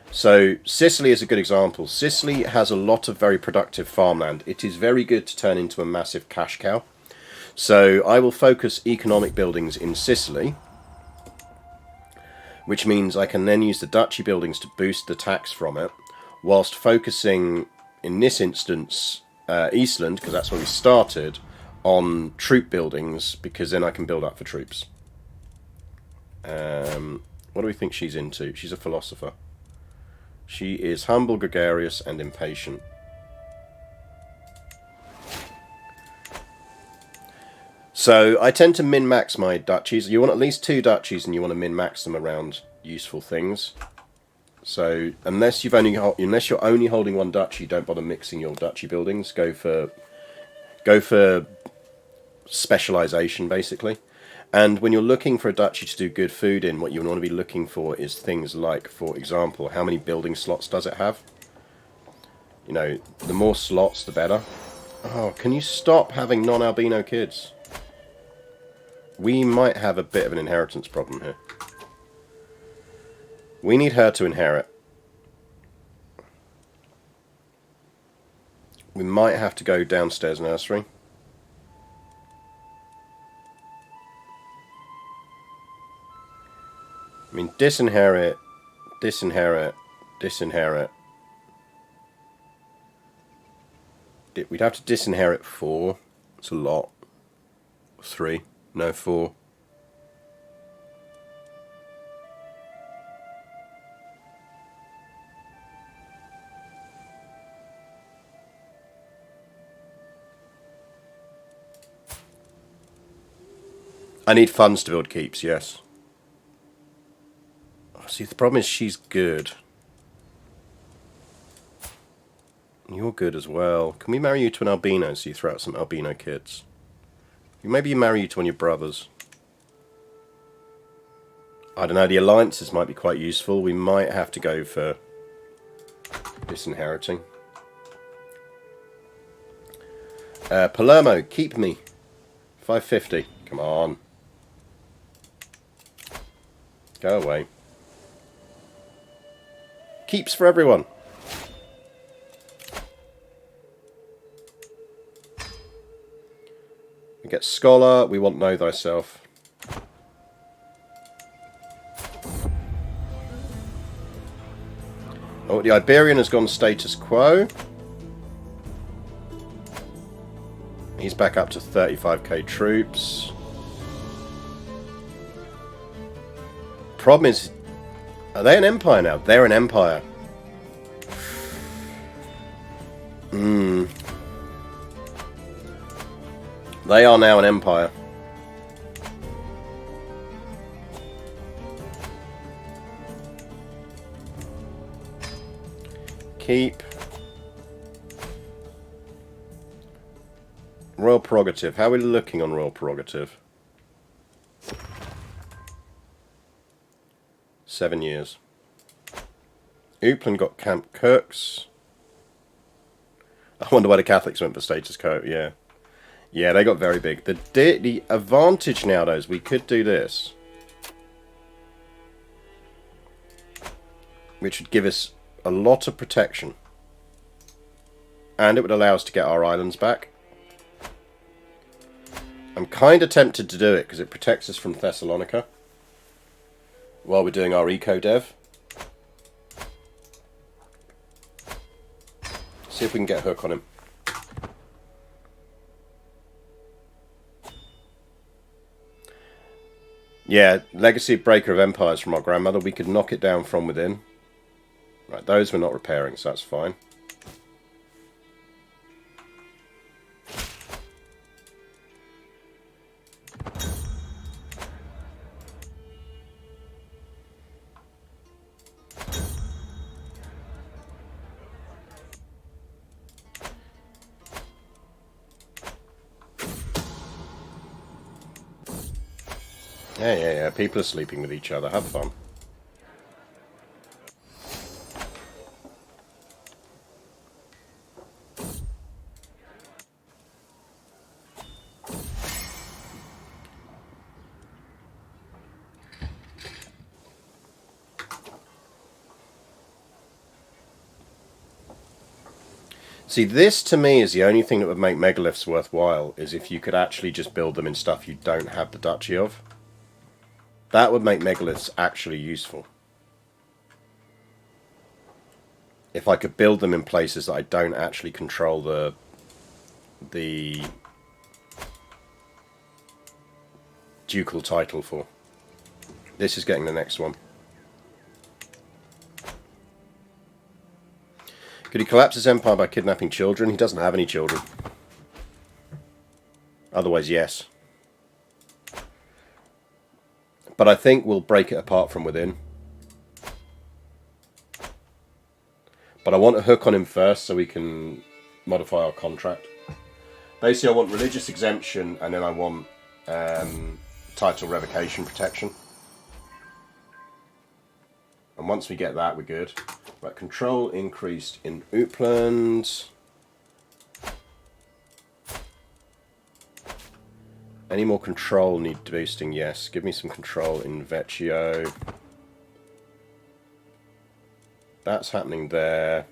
So Sicily is a good example. Sicily has a lot of very productive farmland. It is very good to turn into a massive cash cow. So I will focus economic buildings in Sicily, which means I can then use the duchy buildings to boost the tax from it, whilst focusing, in this instance, Eastland, because that's where we started, on troop buildings, because then I can build up for troops. What do we think she's into? She's a philosopher. She is humble, gregarious, and impatient. So I tend to min-max my duchies. You want at least 2 duchies, and you want to min-max them around useful things. So unless you're only holding 1 duchy, don't bother mixing your duchy buildings. Go for specialization, basically. And when you're looking for a duchy to do good food in, what you want to be looking for is things like, for example, how many building slots does it have? You know, the more slots, the better. Oh, can you stop having non-albino kids? We might have a bit of an inheritance problem here. We need her to inherit. We might have to go downstairs nursery. I mean, disinherit, disinherit, disinherit. We'd have to disinherit 4. It's a lot. 3. No, 4. I need funds to build keeps, yes. See, the problem is she's good. You're good as well. Can we marry you to an albino so you throw out some albino kids? Maybe you marry you to one of your brothers. I don't know, the alliances might be quite useful. We might have to go for disinheriting. Palermo, keep me. 550. Come on. Go away. Keeps for everyone. We get scholar. We want know thyself. Oh, the Iberian has gone status quo. He's back up to 35k troops. Problem is, are they an empire now? They're an empire. They are now an empire. Keep. Royal prerogative. How are we looking on royal prerogative? 7 years. Uppland got Camp Kirks. I wonder why the Catholics went for status quo. Yeah. Yeah, they got very big. The advantage now, though, is we could do this. Which would give us a lot of protection. And it would allow us to get our islands back. I'm kind of tempted to do it because it protects us from Thessalonica. While we're doing our eco-dev. See if we can get a hook on him. Yeah, legacy breaker of empires from our grandmother. We could knock it down from within. Right, those we're not repairing, so that's fine. Yeah. People are sleeping with each other. Have fun. See, this to me is the only thing that would make megaliths worthwhile, is if you could actually just build them in stuff you don't have the duchy of. That would make megaliths actually useful. If I could build them in places that I don't actually control the ducal title for. This is getting the next one. Could he collapse his empire by kidnapping children? He doesn't have any children. Otherwise, yes. But I think we'll break it apart from within. But I want a hook on him first so we can modify our contract. Basically, I want religious exemption and then I want title revocation protection. And once we get that, we're good. Right, control increased in Uppland. Any more control need boosting? Yes. Give me some control in Vecchio. That's happening there.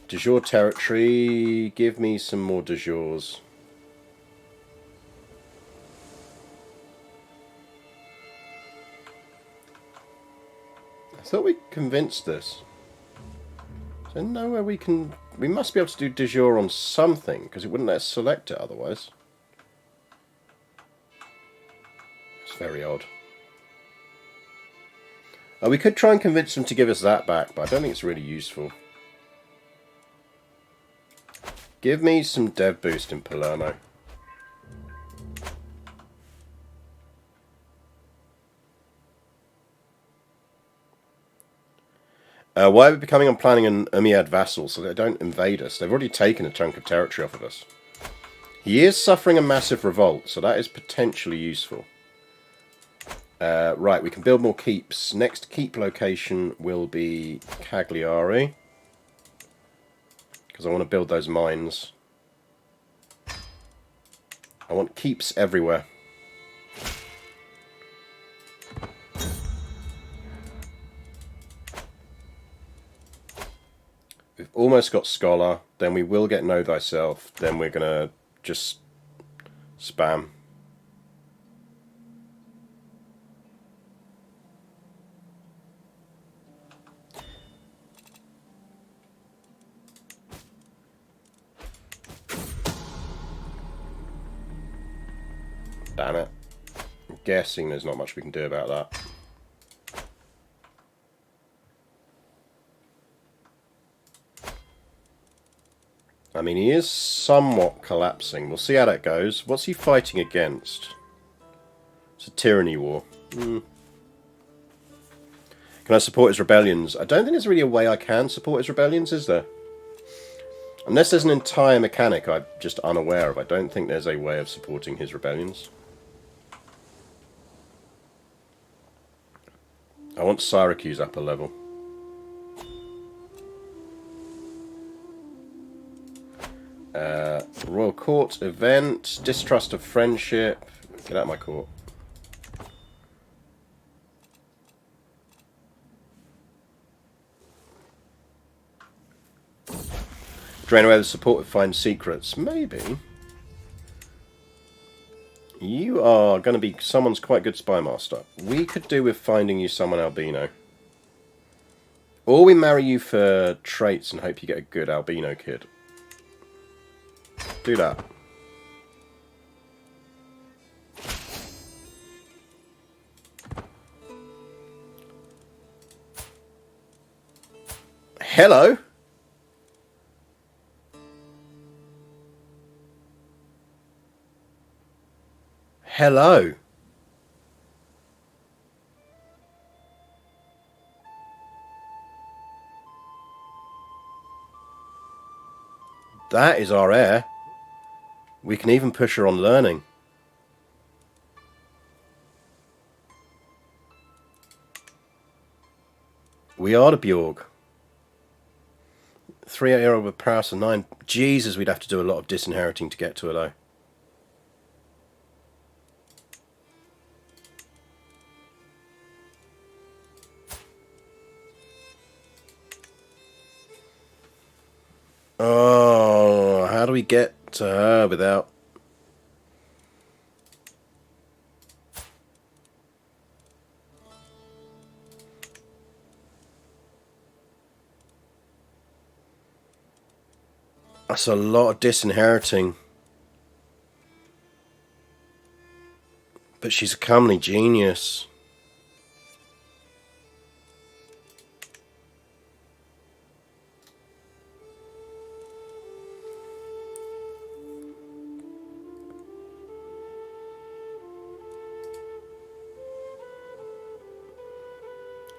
De jure territory. Give me some more de jures. I thought we convinced this. Is there nowhere we can... We must be able to do de jure on something, because it wouldn't let us select it otherwise. It's very odd. We could try and convince them to give us that back, but I don't think it's really useful. Give me some dev boost in Palermo. Why are we becoming and planning an Umayyad vassal so they don't invade us? They've already taken a chunk of territory off of us. He is suffering a massive revolt, so that is potentially useful. Right, we can build more keeps. Next keep location will be Cagliari, because I want to build those mines. I want keeps everywhere. We've almost got Scholar, then we will get Know Thyself, then we're going to just spam. Damn it. I'm guessing there's not much we can do about that. I mean, he is somewhat collapsing. We'll see how that goes. What's he fighting against? It's a tyranny war. Can I support his rebellions? I don't think there's really a way I can support his rebellions, is there? Unless there's an entire mechanic I'm just unaware of, I don't think there's a way of supporting his rebellions. I want Syracuse up a level. Royal Court event, distrust of friendship. Get out of my court. Drain away the support of find secrets. Maybe. You are going to be someone's quite good spy master. We could do with finding you someone albino. Or we marry you for traits and hope you get a good albino kid. Do that. Hello? Hello? That is our heir. We can even push her on learning. We are the Bjorg. 3 era with prowess and 9. Jesus, we'd have to do a lot of disinheriting to get to her though. Oh, how do we get to her without... That's a lot of disinheriting. But she's a comely genius.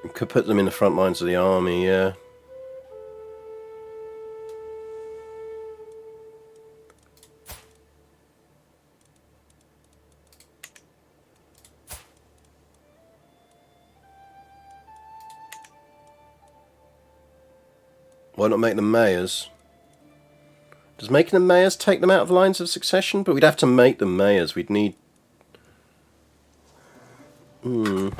We could put them in the front lines of the army, yeah. Why not make them mayors? Does making them mayors take them out of the lines of succession? But we'd have to make them mayors. We'd need... Would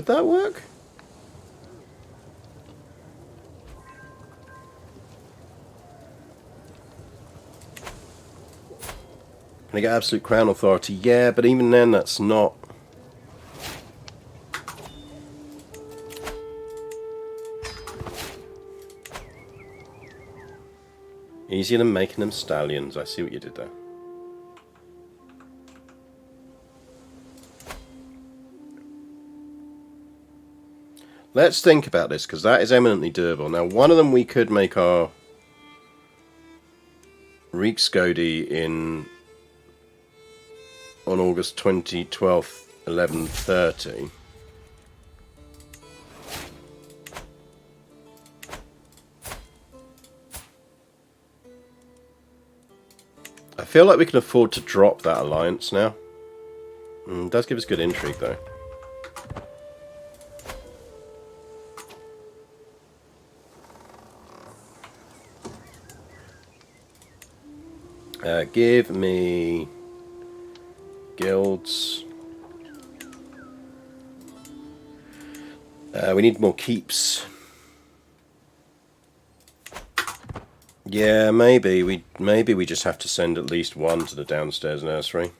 that work? Can I get absolute crown authority? Yeah, but even then that's not... Easier than making them stallions. I see what you did there. Let's think about this, because that is eminently doable. Now, one of them we could make our Riksgodi in on August 2012, 11:30. I feel like we can afford to drop that alliance now. It does give us good intrigue, though. Give me guilds. We need more keeps. Yeah, maybe we just have to send at least one to the downstairs nursery.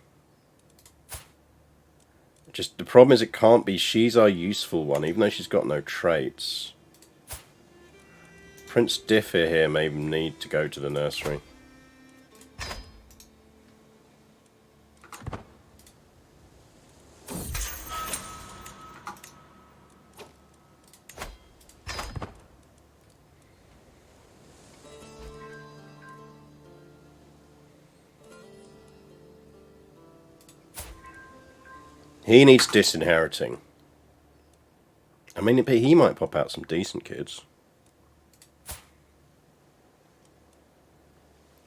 Just the problem is it can't be. She's our useful one, even though she's got no traits. Prince Diffir here may need to go to the nursery. He needs disinheriting. I mean, he might pop out some decent kids.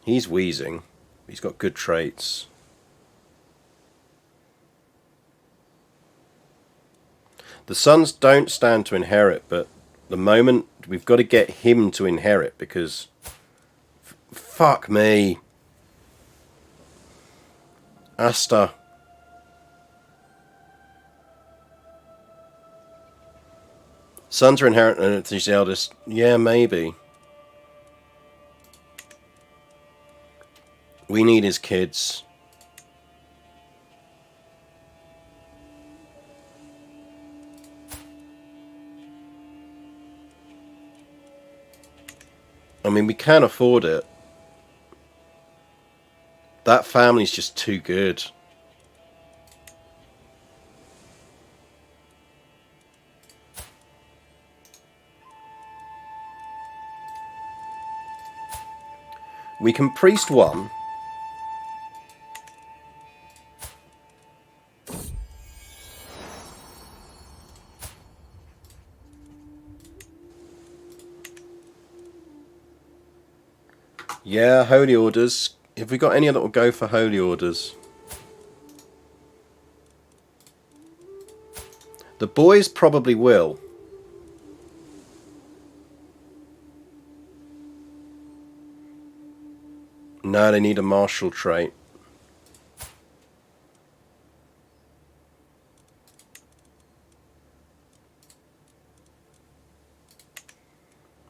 He's wheezing. He's got good traits. The sons don't stand to inherit, but the moment we've got to get him to inherit because... Fuck me. Asta. Sons are inheriting and he's the eldest. Yeah, maybe. We need his kids. I mean, we can afford it. That family's just too good. We can priest one. Yeah, holy orders. Have we got any that will go for holy orders? The boys probably will. No, they need a martial trait.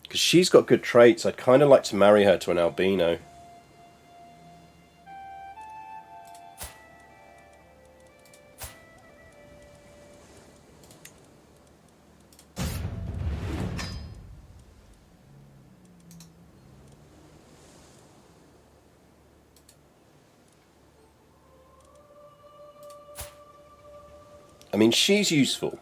Because she's got good traits. I'd kind of like to marry her to an albino. I mean, she's useful.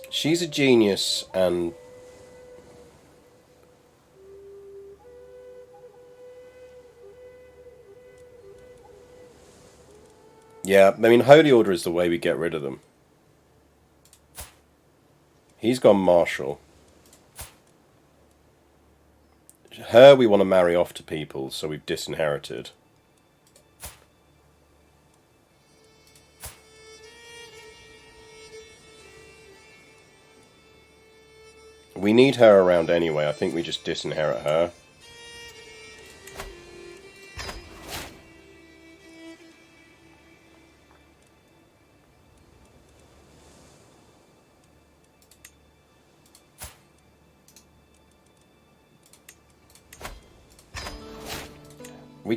She's a genius and... Yeah, I mean, holy order is the way we get rid of them. He's gone martial. Her we want to marry off to people, so we've disinherited. We need her around anyway. I think we just disinherit her.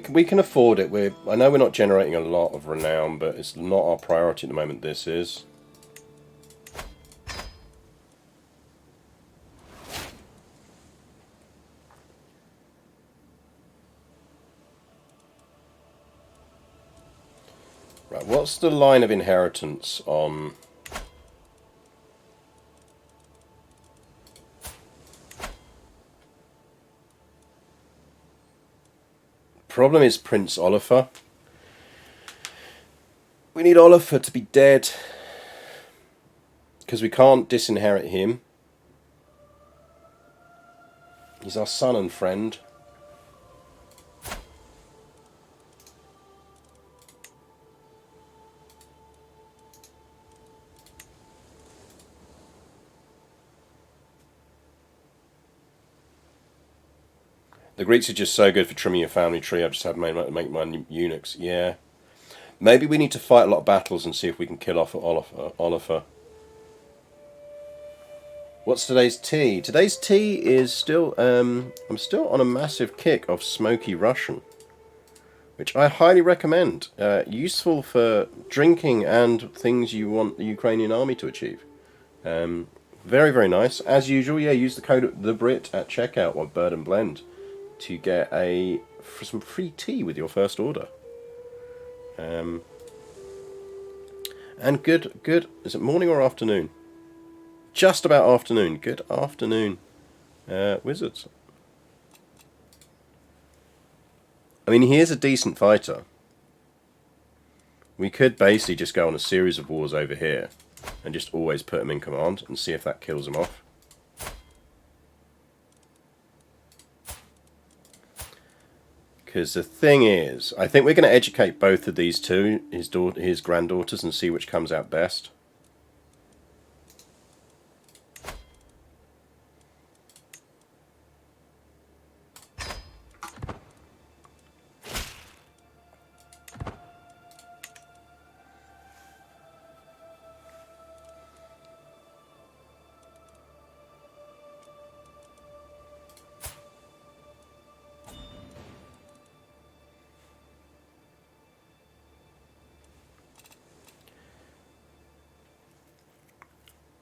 We can afford it. I know we're not generating a lot of renown, but it's not our priority at the moment. This is. Right, what's the line of inheritance on... Problem is Prince Oliver. We need Oliver to be dead. Because we can't disinherit him. He's our son and friend. The Greeks are just so good for trimming your family tree. I just had to make my eunuchs. Yeah. Maybe we need to fight a lot of battles and see if we can kill off Oliver. What's today's tea? Today's tea is still... I'm still on a massive kick of smoky Russian, which I highly recommend. Useful for drinking and things you want the Ukrainian army to achieve. Very, very nice. As usual, yeah, use the code the Brit at checkout or Bird and Blend to get some free tea with your first order. And good. Is it morning or afternoon? Just about afternoon. Good afternoon, wizards. I mean, he is a decent fighter. We could basically just go on a series of wars over here and just always put him in command and see if that kills him off. Because the thing is, I think we're going to educate both of these two, his granddaughters, and see which comes out best.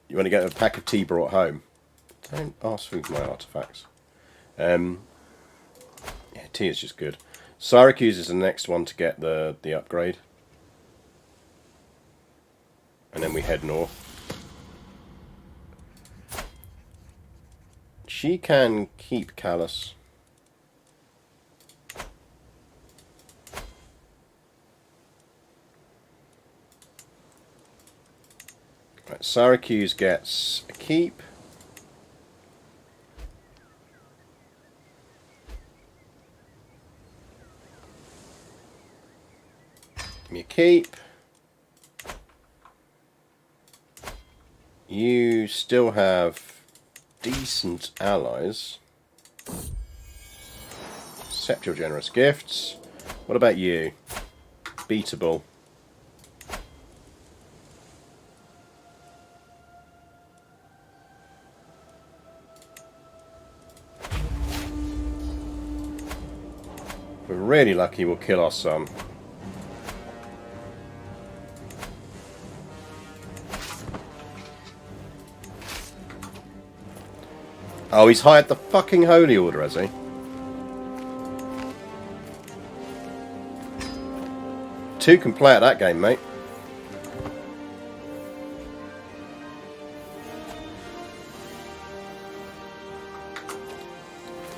You want to get a pack of tea brought home? Don't ask for my artifacts. Yeah, tea is just good. Syracuse is the next one to get the upgrade. And then we head north. She can keep Callus. Right, Syracuse gets a keep. Give me a keep. You still have decent allies. Accept your generous gifts. What about you? Beatable. We're really lucky we'll kill our son. Oh, he's hired the fucking Holy Order, has he? Two can play at that game, mate.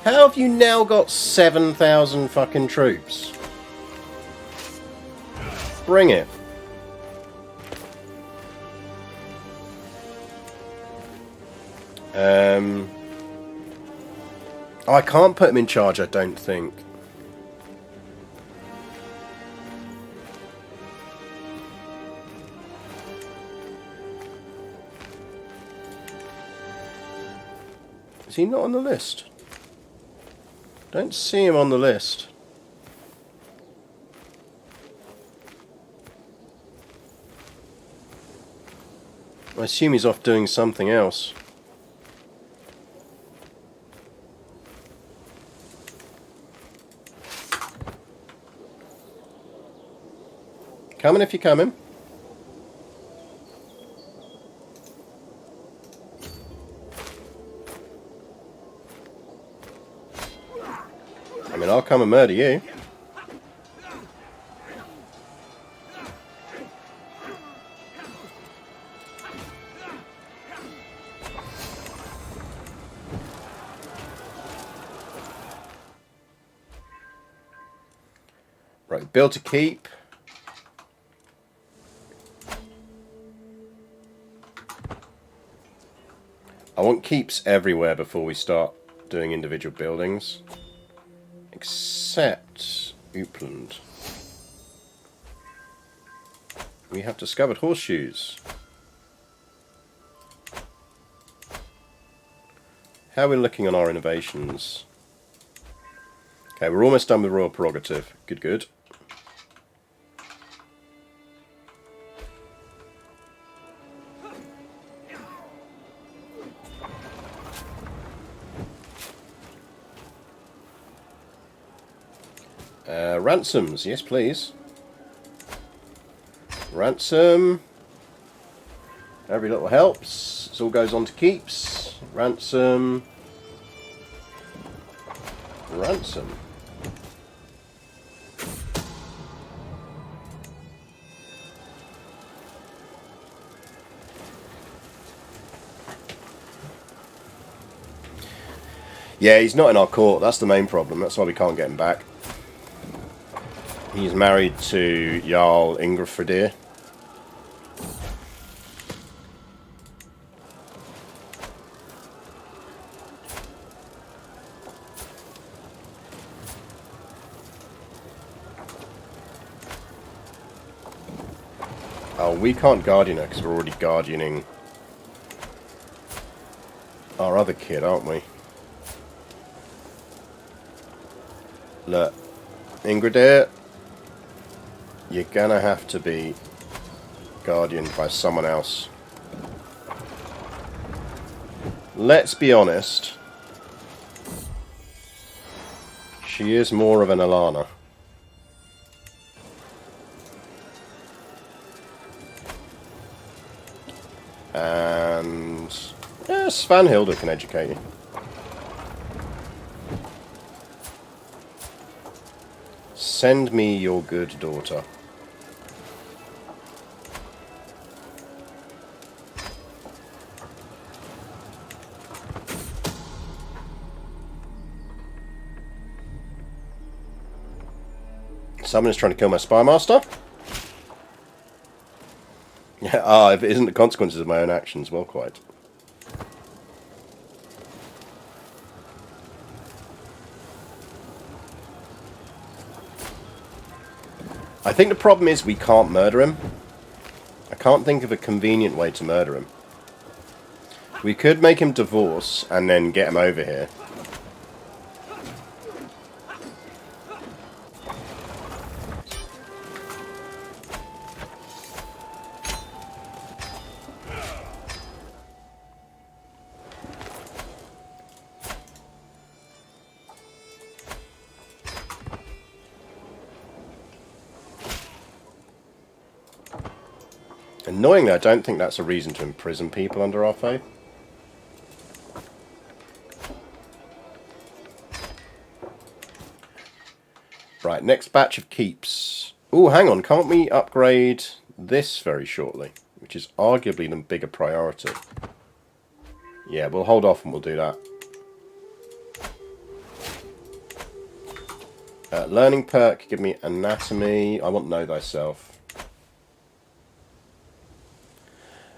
How have you now got 7,000 fucking troops? Bring it. Oh, I can't put him in charge, I don't think. Is he not on the list? Don't see him on the list. I assume he's off doing something else. Coming if you're coming. I mean, I'll come and murder you. Right, built a keep. I want keeps everywhere before we start doing individual buildings. Except Upland. We have discovered horseshoes. How are we looking on our innovations? Okay, we're almost done with royal prerogative. Good, good. Ransoms, yes please. Ransom. Every little helps. It all goes on to keeps. Ransom. Ransom. Yeah, he's not in our court. That's the main problem. That's why we can't get him back. He's married to Jarl Ingrid. Oh, we can't guardian her because we're already guardianing our other kid, aren't we? Look, Ingrid, you're gonna have to be guardianed by someone else. Let's be honest. She is more of an Alana. And Svanhilda can educate you. Send me your good daughter. Someone is trying to kill my spy master. Yeah, if it isn't the consequences of my own actions, well, quite. I think the problem is we can't murder him. I can't think of a convenient way to murder him. We could make him divorce and then get him over here. Annoyingly, I don't think that's a reason to imprison people under our faith. Right, next batch of keeps. Oh, hang on, can't we upgrade this very shortly? Which is arguably the bigger priority. Yeah, we'll hold off and we'll do that. Learning perk, give me anatomy. I want know thyself.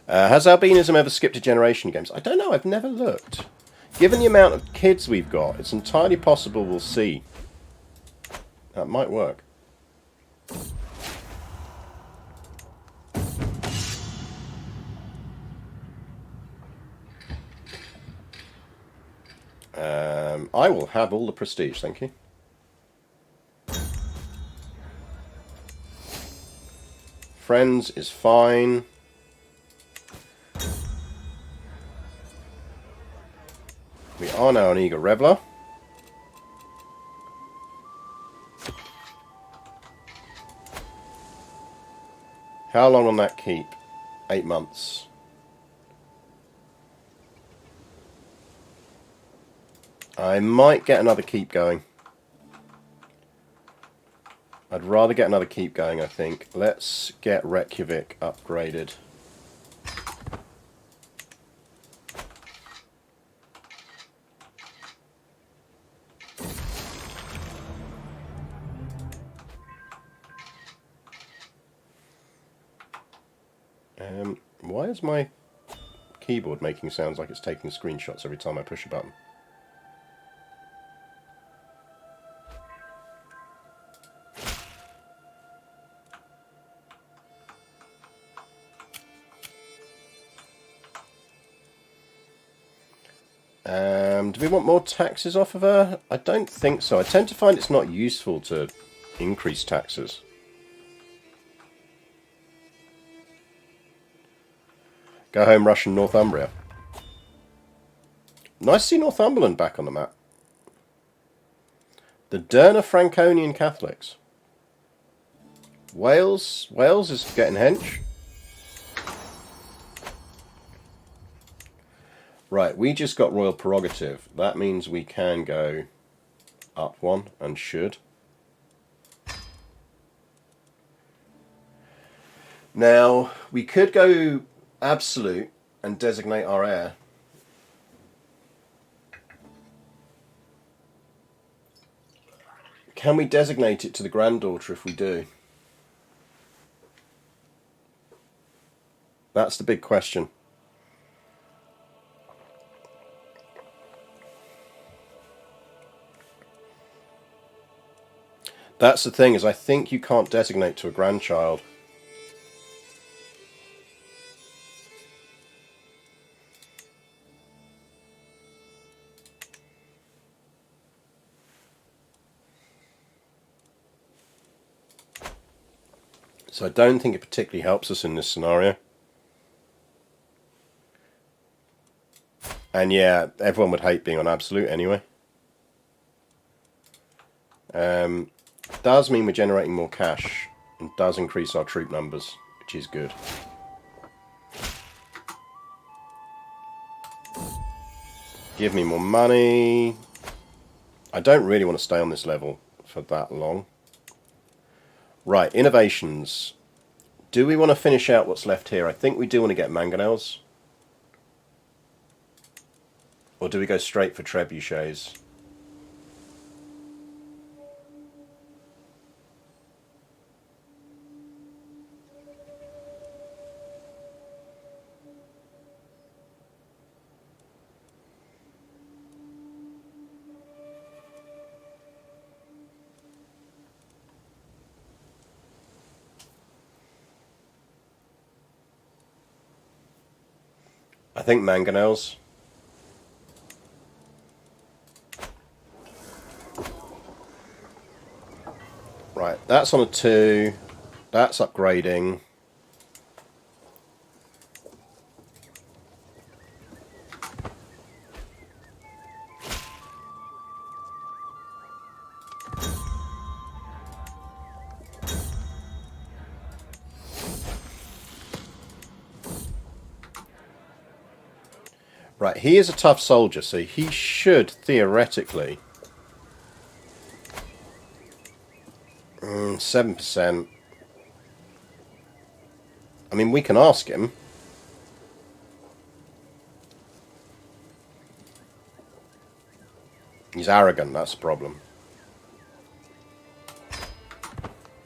Has albinism ever skipped a generation games? I don't know, I've never looked. Given the amount of kids we've got, it's entirely possible we'll see. That might work. I will have all the prestige, thank you. Friends is fine. We are now an eager reveller. How long on that keep? 8 months. I might get another keep going. I'd rather get another keep going, I think. Let's get Reykjavik upgraded. Why is my keyboard making sounds like it's taking screenshots every time I push a button? Do we want more taxes off of her? I don't think so. I tend to find it's not useful to increase taxes. Go home, Russian Northumbria. Nice to see Northumberland back on the map. The Derna Franconian Catholics. Wales is getting hench. Right, we just got royal prerogative. That means we can go up one, and should. Now, we could go absolute and designate our heir. Can we designate it to the granddaughter if we do? That's the big question. That's the thing, is I think you can't designate to a grandchild. So I don't think it particularly helps us in this scenario. And yeah, everyone would hate being on absolute anyway. Does mean we're generating more cash and does increase our troop numbers, which is good. Give me more money. I don't really want to stay on this level for that long. Right, innovations. Do we want to finish out what's left here? I think we do want to get mangonels. Or do we go straight for trebuchets? I think mangonels. Right, that's on a 2. That's upgrading. Right, he is a tough soldier, so he should theoretically 7%. I mean, we can ask him. He's arrogant, that's the problem.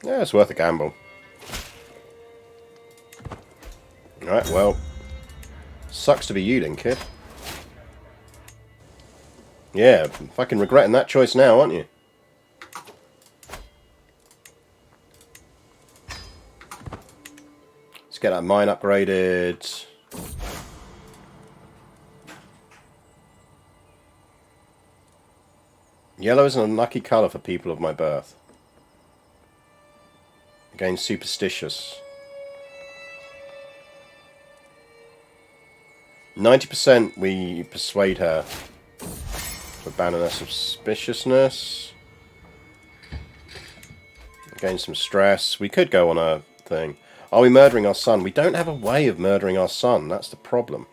Yeah, it's worth a gamble. Alright, well. Sucks to be you then, kid. Yeah, fucking regretting that choice now, aren't you? Let's get that mine upgraded. Yellow is an unlucky colour for people of my birth. Again, superstitious. 90% we persuade her to abandon her suspiciousness. Gain some stress. We could go on a thing. Are we murdering our son? We don't have a way of murdering our son. That's the problem.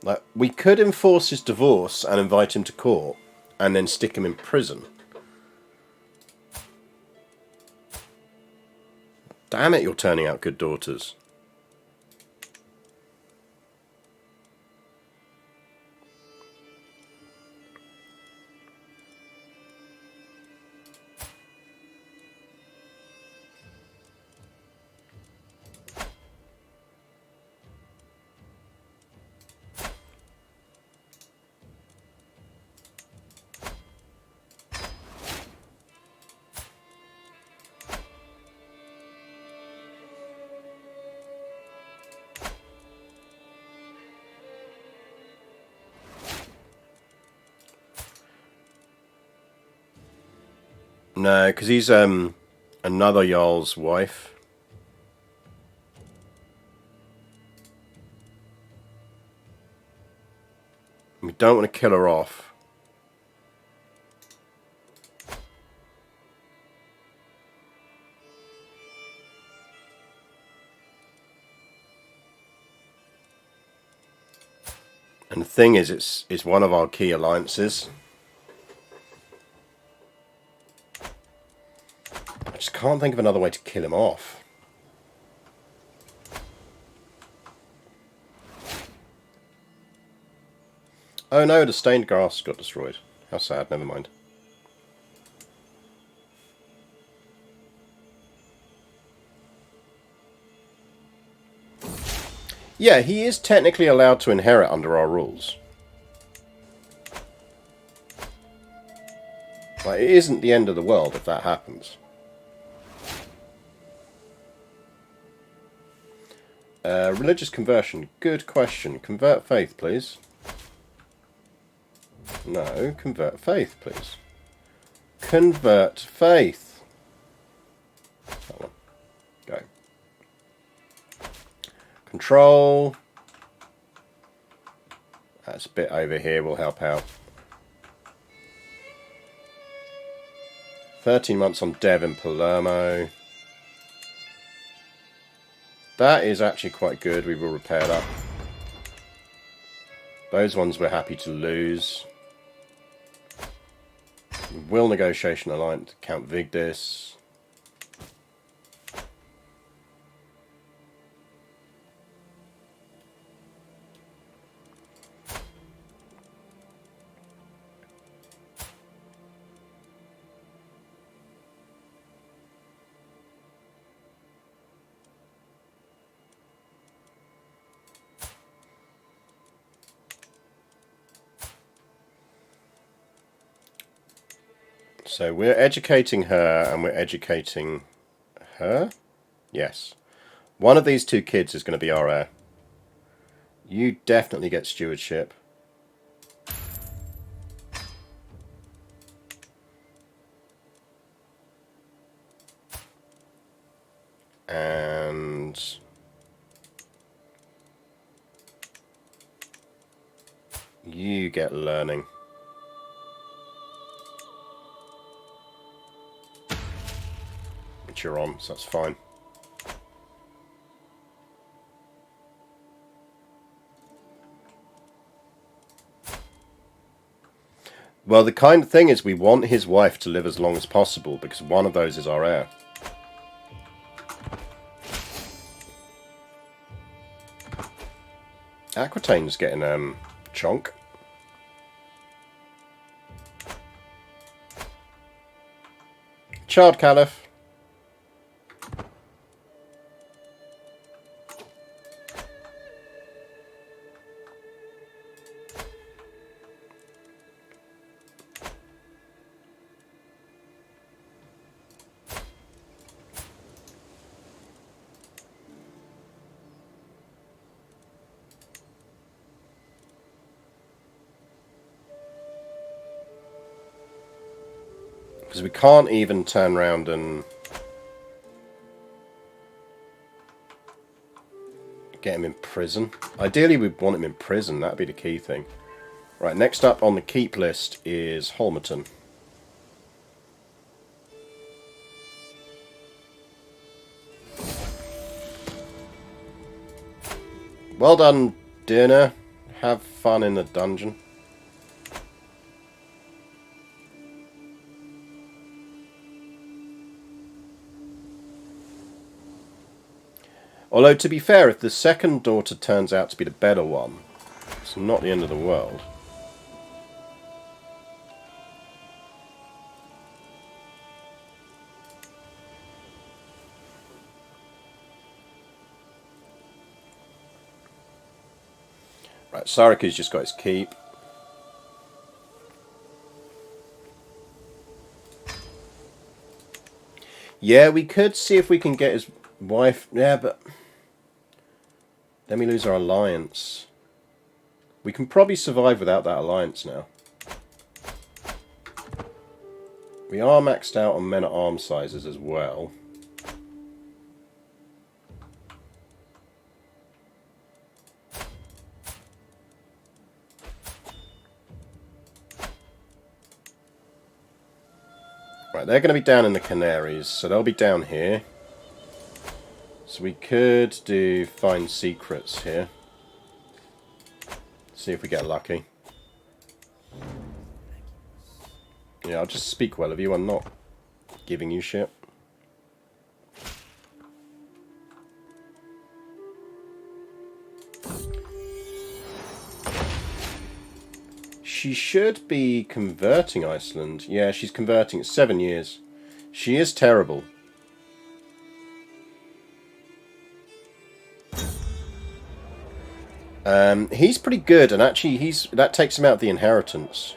Like, we could enforce his divorce and invite him to court and then stick him in prison. Damn it, you're turning out good daughters. No, because he's another Jarl's wife. We don't want to kill her off. And the thing is, it's one of our key alliances. I just can't think of another way to kill him off. Oh no, the stained grass got destroyed. How sad, never mind. Yeah, he is technically allowed to inherit under our rules. Like, it isn't the end of the world if that happens. Religious conversion. Good question. Convert faith, please. No, convert faith, please. Convert faith. That one. Go. Control. That's a bit over here, will help out. 13 months on Dev in Palermo. That is actually quite good. We will repair that. Those ones we're happy to lose. Will negotiation alliance Count Vigdis. So we're educating her and we're educating her? Yes. One of these two kids is going to be our heir. You definitely get stewardship. And you get learning. Which you're on, so that's fine. Well, the kind of thing is we want his wife to live as long as possible because one of those is our heir. Aquitaine's getting chonk. Child Caliph. Because we can't even turn around and get him in prison. Ideally, we'd want him in prison. That'd be the key thing. Right, next up on the keep list is Holmerton. Well done, Dirna. Have fun in the dungeon. Although, to be fair, if the second daughter turns out to be the better one, it's not the end of the world. Right, Sarika's just got his keep. Yeah, we could see if we can get his wife... Yeah, but... then we lose our alliance. We can probably survive without that alliance now. We are maxed out on men-at-arms sizes as well. Right, they're going to be down in the Canaries, so they'll be down here. So we could do find secrets here. See if we get lucky. Yeah, I'll just speak well of you. I'm not giving you shit. She should be converting Iceland. Yeah, she's converting. It's 7 years. She is terrible. He's pretty good, and actually that takes him out of the inheritance.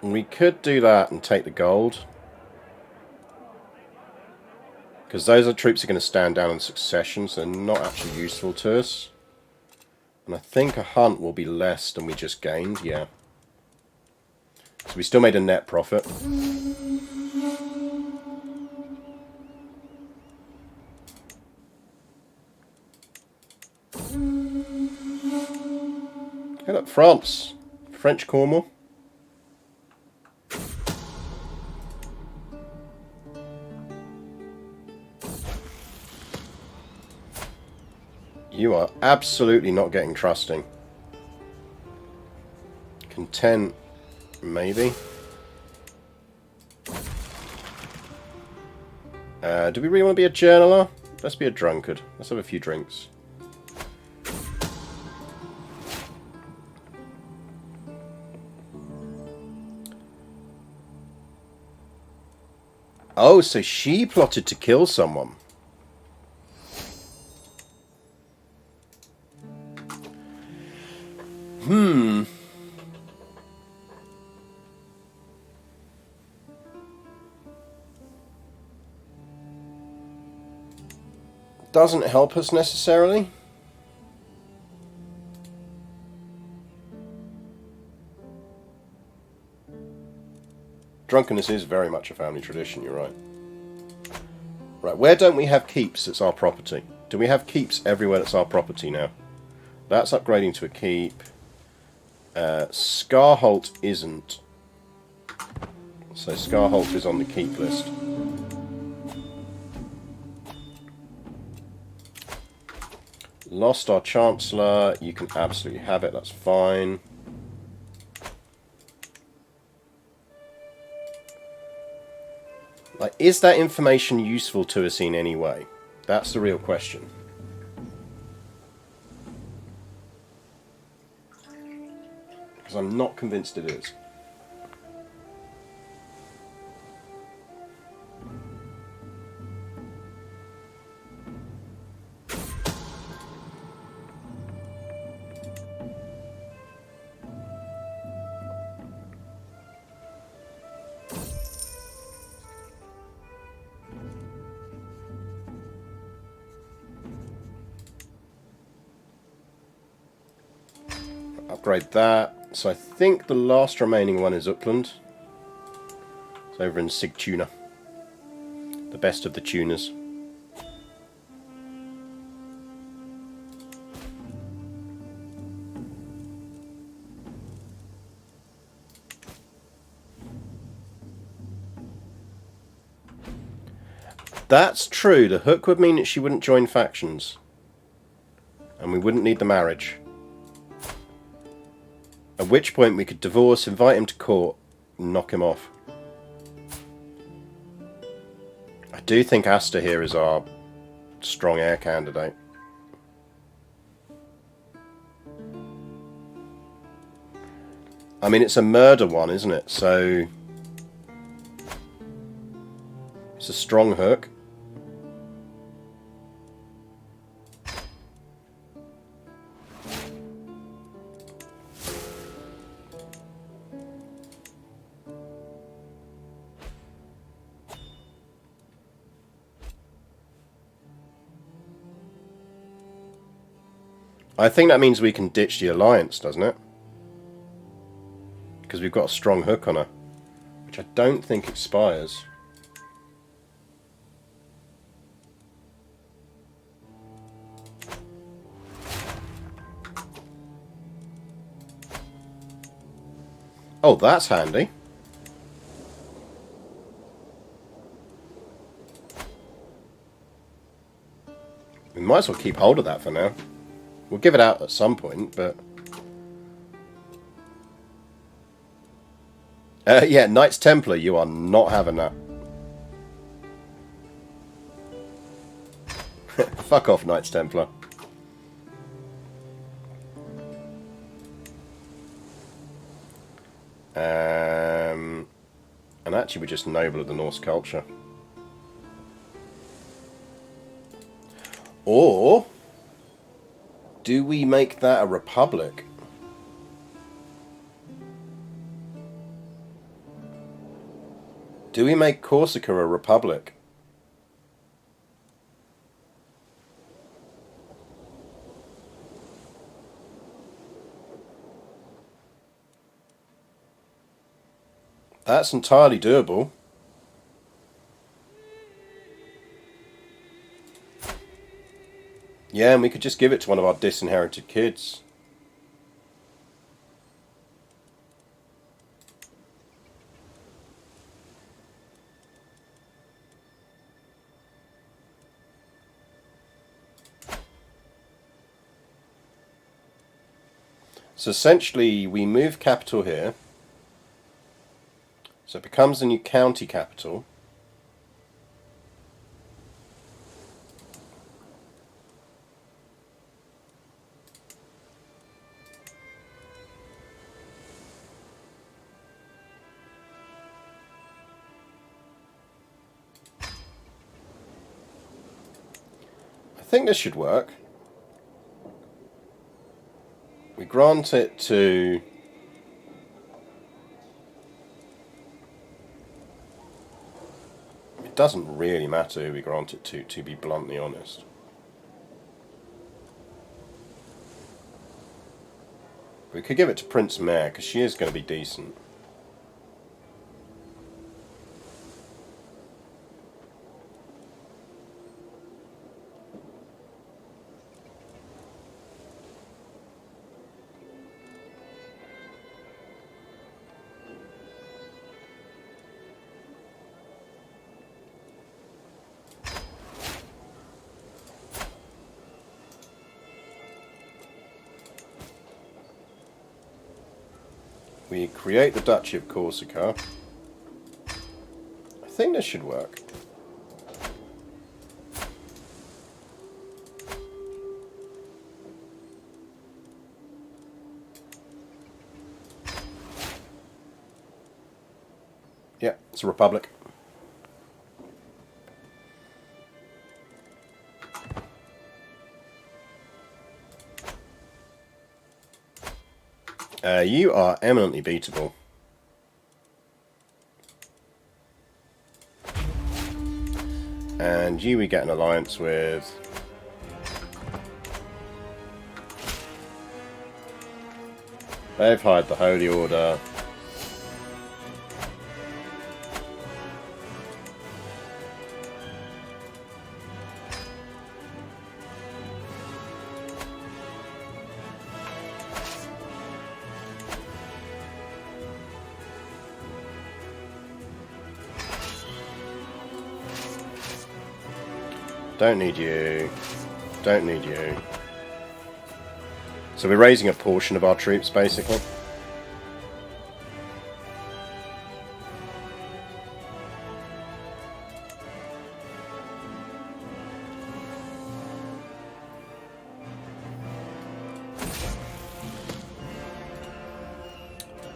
We could do that and take the gold. Because those are troops are going to stand down in succession, so they're not actually useful to us. And I think a hunt will be less than we just gained, yeah. So we still made a net profit. Hey, look, France. French Cornwall. You are absolutely not getting trusting. Content, maybe. Do we really want to be a journaler? Let's be a drunkard. Let's have a few drinks. Oh, so she plotted to kill someone. Doesn't help us necessarily. Drunkenness is very much a family tradition, you're right. Right, where don't we have keeps that's our property? Do we have keeps everywhere that's our property now? That's upgrading to a keep. Scarholt isn't. So Scarholt is on the keep list. Lost our Chancellor. You can absolutely have it, that's fine. Like, is that information useful to us in any way? That's the real question. Because I'm not convinced it is. Upgrade that. So I think the last remaining one is Upland. It's over in Sigtuna. The best of the tuners. That's true. The hook would mean that she wouldn't join factions. And we wouldn't need the marriage. At which point we could divorce, invite him to court, and knock him off. I do think Asta here is our strong heir candidate. I mean, it's a murder one, isn't it? So it's a strong hook. I think that means we can ditch the alliance, doesn't it? Because we've got a strong hook on her, which I don't think expires. Oh, that's handy. We might as well keep hold of that for now. We'll give it out at some point, but... yeah, Knights Templar, you are not having that. Fuck off, Knights Templar. And actually we're just noble of the Norse culture. Or do we make that a republic? Do we make Corsica a republic? That's entirely doable. Yeah, and we could just give it to one of our disinherited kids. So essentially, we move capital here. So it becomes a new county capital. I think this should work. We grant it to... It doesn't really matter who we grant it to be bluntly honest. We could give it to Prince Mare, because she is going to be decent. We create the Duchy of Corsica. I think this should work. Yeah, it's a republic. You are eminently beatable. And you we get an alliance with. They've hired the Holy Order. Don't need you. Don't need you. So we're raising a portion of our troops, basically.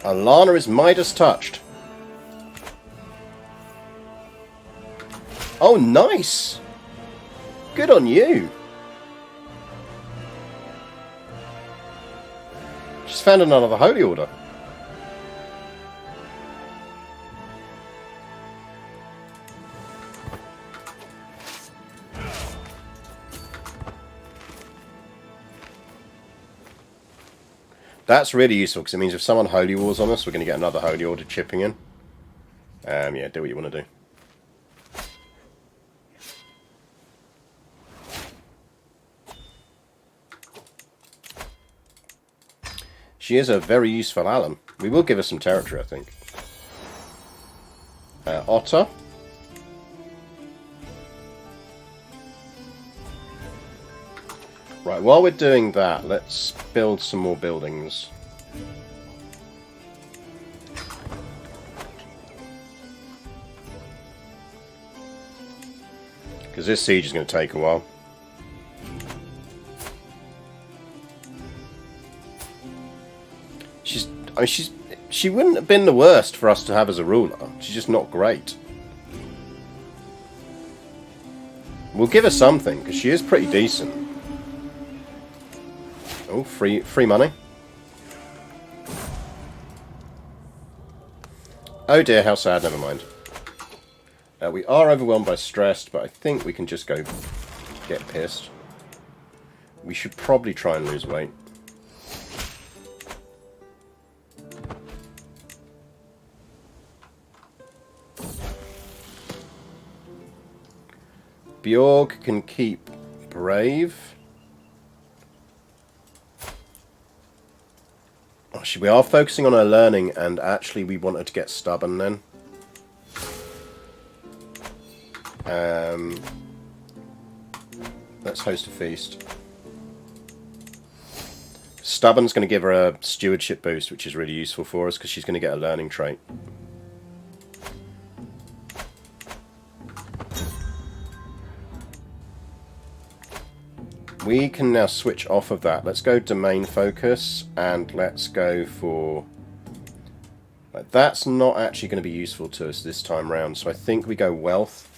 Alana is Midas touched. Oh, nice! Good on you! She's found another Holy Order. That's really useful because it means if someone holy wars on us, we're going to get another holy order chipping in. Yeah, do what you want to do. She is a very useful ally. We will give her some territory, I think. Otter. Right, while we're doing that, let's build some more buildings. Because this siege is going to take a while. She wouldn't have been the worst for us to have as a ruler. She's just not great. We'll give her something, because she is pretty decent. Oh, free money. Oh dear, how sad, never mind. We are overwhelmed by stress, but I think we can just go get pissed. We should probably try and lose weight. Bjorg can keep brave. Actually, we are focusing on her learning, and actually we want her to get stubborn then. Let's host a feast. Stubborn's going to give her a stewardship boost, which is really useful for us because she's going to get a learning trait. We can now switch off of that. Let's go domain focus and let's go for... That's not actually going to be useful to us this time round, so I think we go wealth.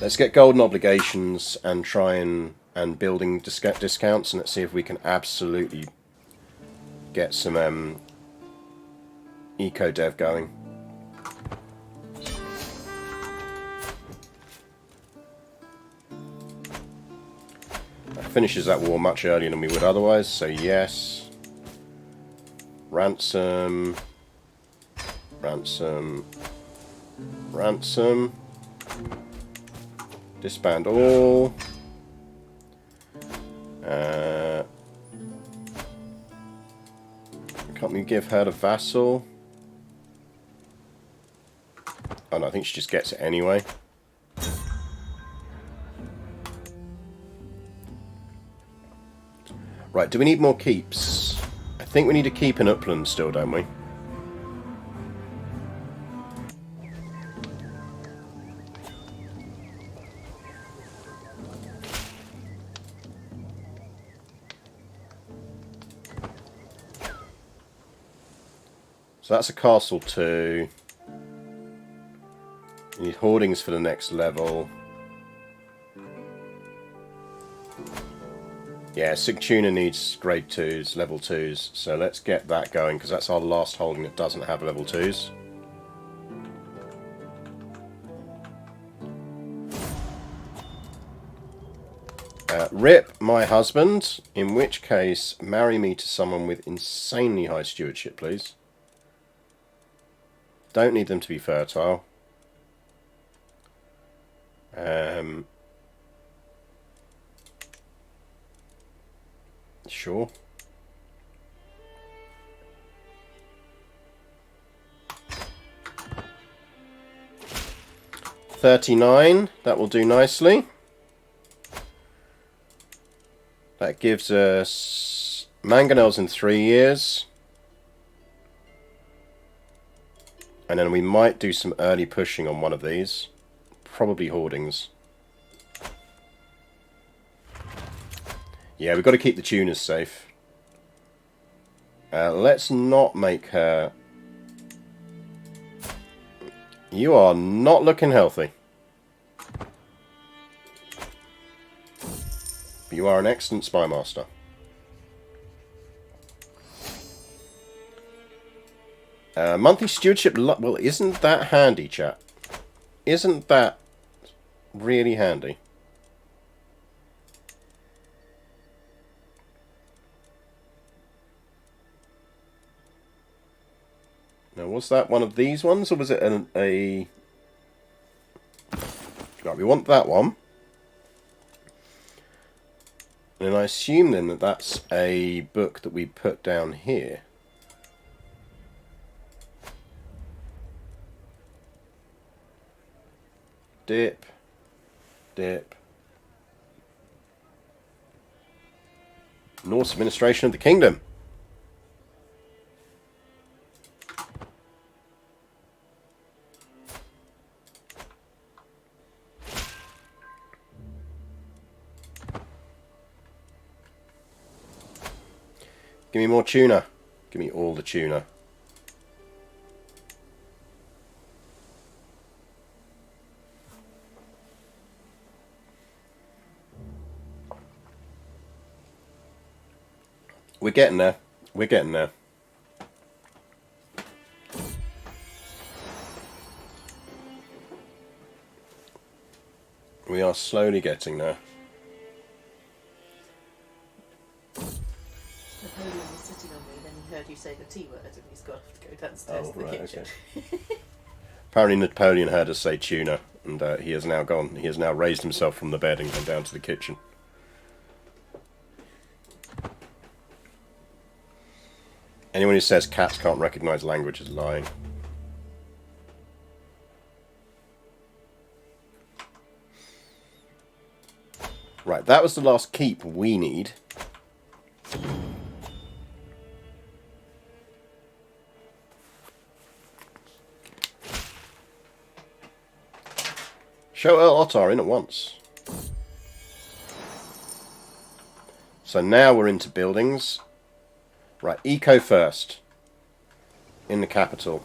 Let's get golden obligations and try and building discounts, and let's see if we can absolutely get some eco dev going. That finishes that war much earlier than we would otherwise, so yes. Ransom. Ransom. Ransom. Disband all. Can't we give her the vassal? Oh no, I think she just gets it anyway. Right, do we need more keeps? I think we need a keep in Upland still, don't we? So that's a castle 2. You need hoardings for the next level. Yeah, Sigtuna needs grade 2s, level 2s. So let's get that going, because that's our last holding that doesn't have level 2s. Rip my husband, in which case marry me to someone with insanely high stewardship, please. Don't need them to be fertile. Sure. $39, that will do nicely. That gives us mangonels in 3 years. And then we might do some early pushing on one of these. Probably hoardings. Yeah, we've got to keep the tuners safe. Let's not make her... You are not looking healthy. But you are an excellent spy master. Monthly stewardship... Well, isn't that handy, chat? Isn't that really handy? Now, was that one of these ones, or was it a... Right, we want that one. And I assume then that that's a book that we put down here. Dip. Dip. Norse Administration of the Kingdom. Give me more tuna. Give me all the tuna. We're getting there. We're getting there. We are slowly getting there. Napoleon was sitting on me, then he heard you say the T word and he's got to go downstairs to the kitchen. Okay. Apparently Napoleon heard us say tuna, and he has now gone. He has now raised himself from the bed and gone down to the kitchen. Anyone who says cats can't recognise language is lying. Right, that was the last keep we need. Show Earl Ottar in at once. So now we're into buildings. Right, eco first. In the capital.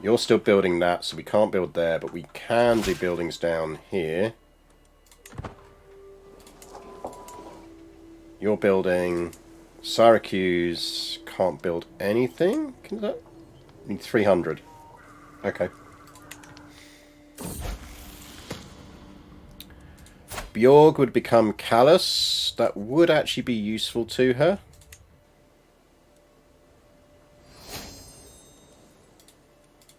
You're still building that, so we can't build there, but we can do buildings down here. You're building Syracuse. Can't build anything. Can that? Need 300. Okay. Bjorg would become callous. That would actually be useful to her.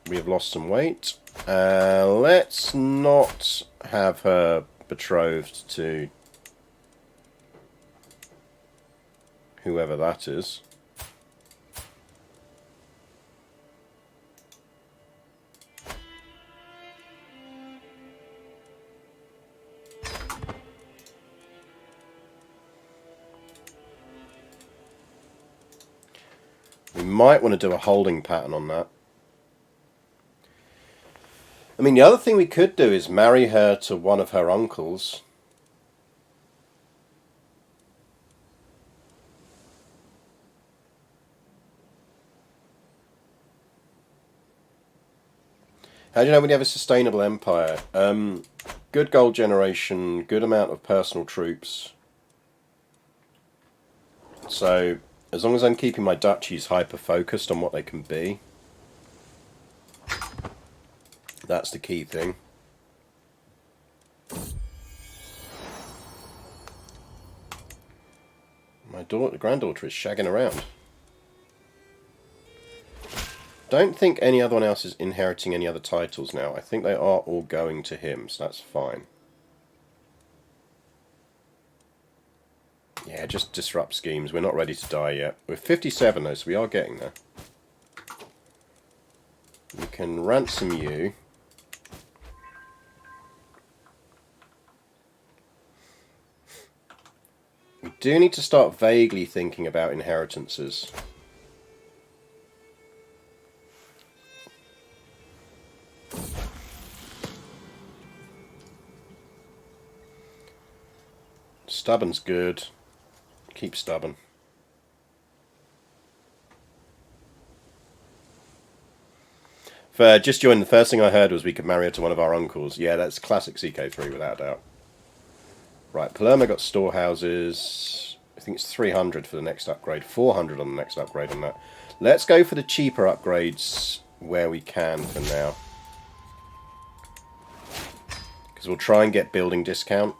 We have lost some weight. Let's not have her betrothed to whoever that is. We might want to do a holding pattern on that. I mean, the other thing we could do is marry her to one of her uncles. How do you know when you have a sustainable empire? Good gold generation, good amount of personal troops. So, as long as I'm keeping my duchies hyper-focused on what they can be, that's the key thing. My granddaughter is shagging around. Don't think any other one else is inheriting any other titles now. I think they are all going to him, so that's fine. Yeah, just disrupt schemes. We're not ready to die yet. We're 57 though, so we are getting there. We can ransom you. We do need to start vaguely thinking about inheritances. Stubborn's good. Keep stubborn. Just joined, the first thing I heard was we could marry her to one of our uncles. Yeah, that's classic CK3 without a doubt. Right, Palermo got storehouses. I think it's 300 for the next upgrade. 400 on the next upgrade on that. Let's go for the cheaper upgrades where we can for now. Because we'll try and get building discount.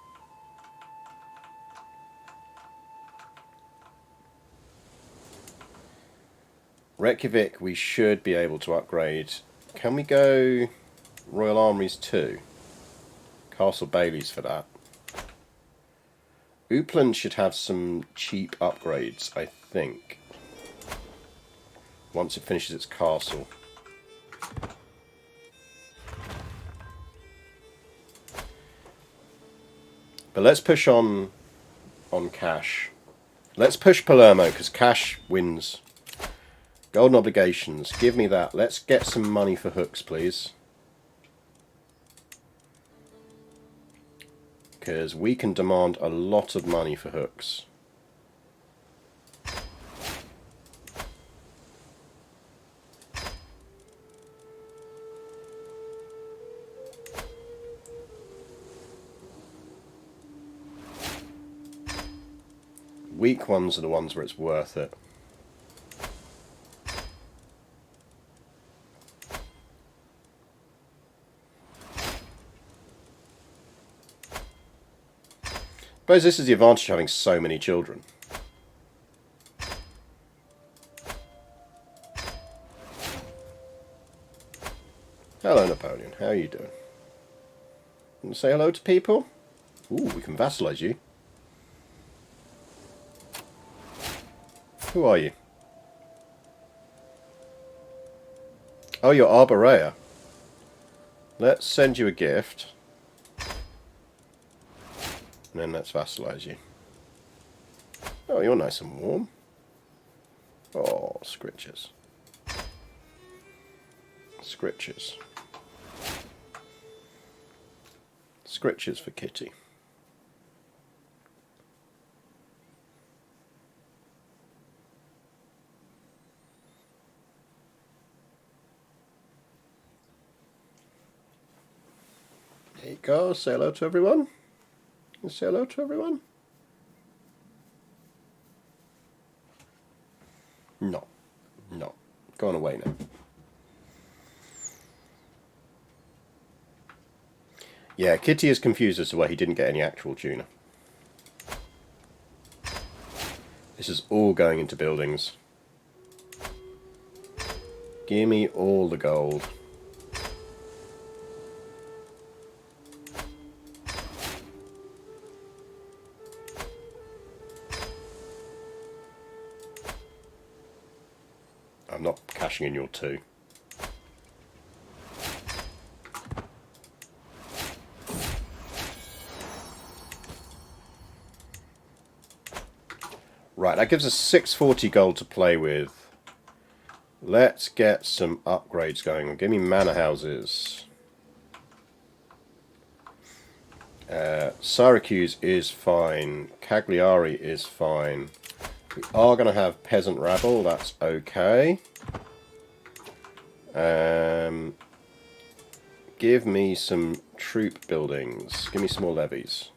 Reykjavik we should be able to upgrade. Can we go Royal Armories 2? Castle Baileys for that. Uppland should have some cheap upgrades, I think, once it finishes its castle. But let's push on cash. Let's push Palermo, because cash wins. Golden obligations, give me that. Let's get some money for hooks, please. Because we can demand a lot of money for hooks. Weak ones are the ones where it's worth it. I suppose this is the advantage of having so many children. Hello, Napoleon. How are you doing? Want to say hello to people? Ooh, we can vassalize you. Who are you? Oh, you're Arborea. Let's send you a gift. And then let's vassalize you. Oh, you're nice and warm. Oh, scritches. Scritches. Scritches for Kitty. There you go. Say hello to everyone. Say hello to everyone. No. No. Going away now. Yeah, Kitty is confused as to why he didn't get any actual tuna. This is all going into buildings. Give me all the gold. I'm not cashing in your 2. Right, that gives us 640 gold to play with. Let's get some upgrades going on. Give me manor houses. Syracuse is fine. Cagliari is fine. We are going to have peasant rabble, that's okay. Give me some troop buildings. Give me some more levies.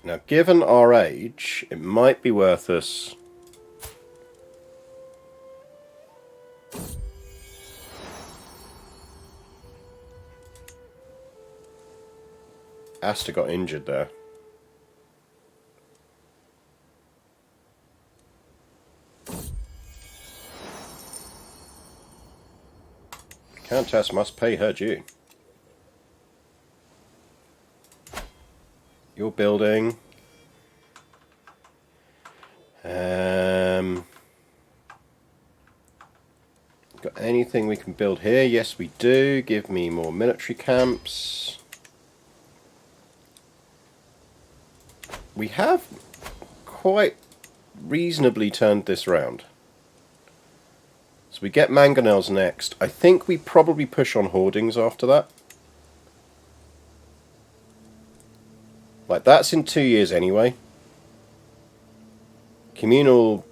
Now, given our age, it might be worth us... Asta got injured there. Countess must pay her due. You're building. Got anything we can build here? Yes, we do. Give me more military camps. We have quite reasonably turned this round. So we get mangonels next. I think we probably push on hoardings after that. Like, that's in 2 years anyway. Communal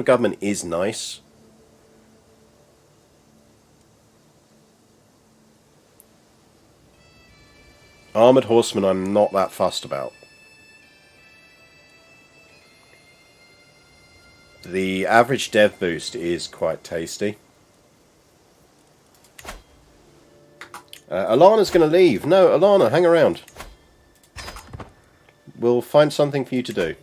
government is nice. Armoured horsemen I'm not that fussed about. The average dev boost is quite tasty. Alana's going to leave. No, Alana, hang around. We'll find something for you to do.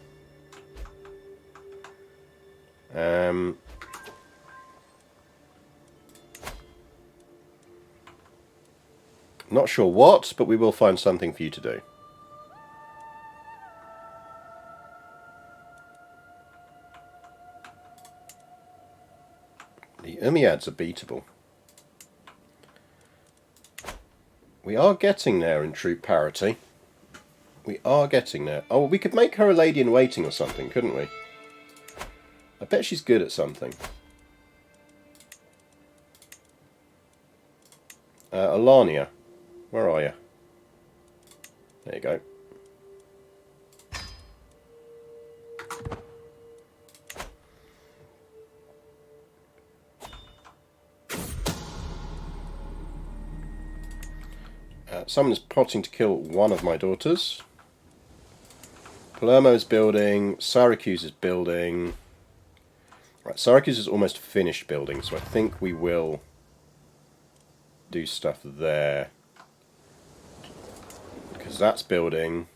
Not sure what, but we will find something for you to do. The Umayyads are beatable. We are getting there in troop parity. We are getting there. Oh, we could make her a lady in waiting or something, couldn't we? I bet she's good at something. Alania, where are you? There you go. Someone is plotting to kill one of my daughters. Palermo is building. Syracuse is building. Right, Syracuse is almost finished building, so I think we will do stuff there. Because that's building.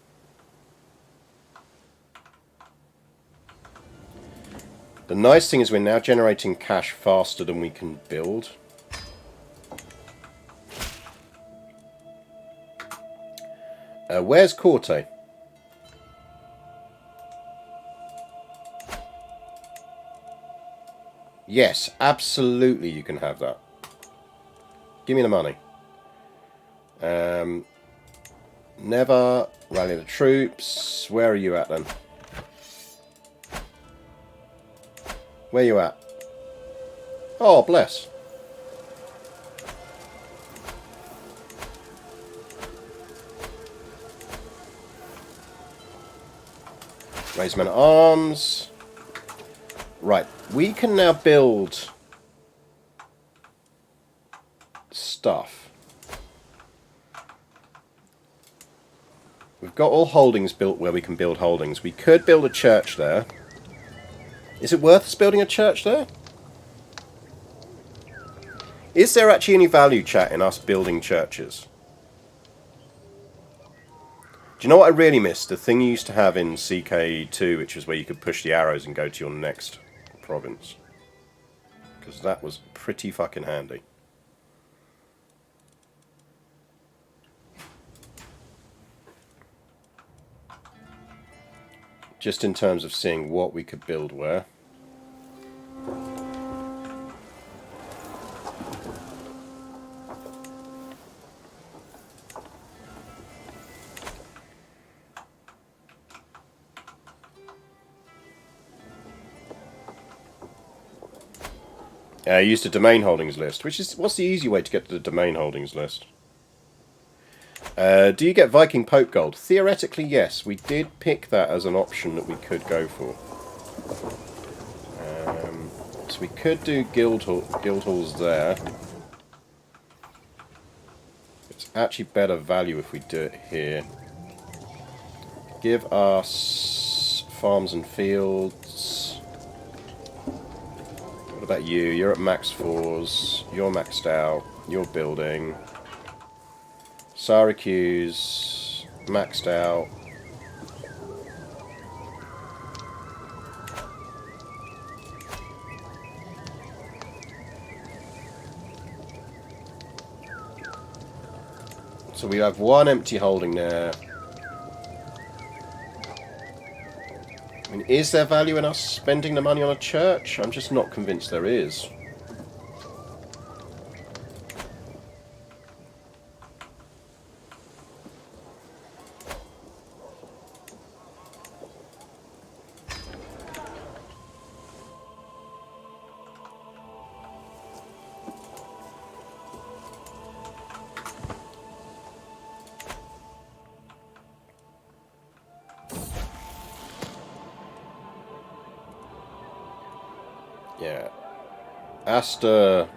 The nice thing is we're now generating cash faster than we can build. Where's Corte? Yes, absolutely you can have that. Give me the money. Never rally the troops. Where are you at then? Where you at? Oh, bless. Raise men at arms. Right, we can now build stuff. We've got all holdings built where we can build holdings. We could build a church there. Is it worth us building a church there? Is there actually any value, chat, in us building churches? Do you know what I really miss? The thing you used to have in CK2, which is where you could push the arrows and go to your next province. Because that was pretty fucking handy. Just in terms of seeing what we could build where. I used a domain holdings list, which is, what's the easy way to get to the domain holdings list? Do you get Viking Pope Gold? Theoretically, yes. We did pick that as an option that we could go for. So we could do guild halls there. It's actually better value if we do it here. Give us farms and fields. What about you? You're at max 4s. You're maxed out. You're building. Syracuse, maxed out. So we have one empty holding there. I mean, is there value in us spending the money on a church? I'm just not convinced there is. Yeah. Asta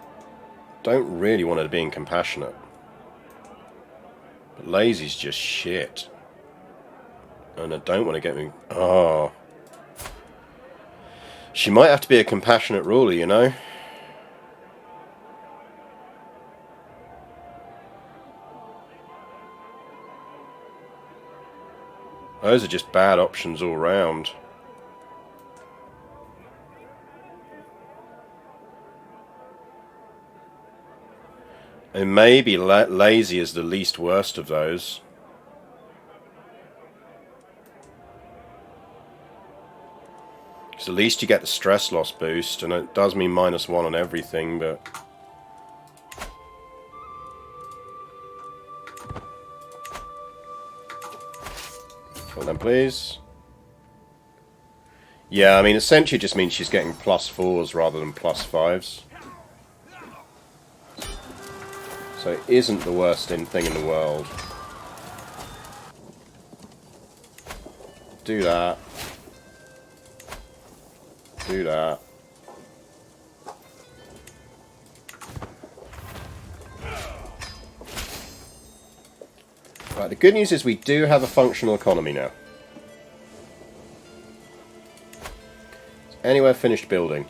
don't really want to be compassionate. But lazy's just shit. And I don't want to get me... Oh. She might have to be a compassionate ruler, you know? Those are just bad options all round. And maybe lazy is the least worst of those. Because at least you get the stress loss boost, and it does mean -1 on everything, but... Well then, please. Yeah, I mean, essentially it just means she's getting +4s rather than +5s. So it isn't the worst thing in the world. Do that. Do that. Right, the good news is we do have a functional economy now. Anywhere finished building?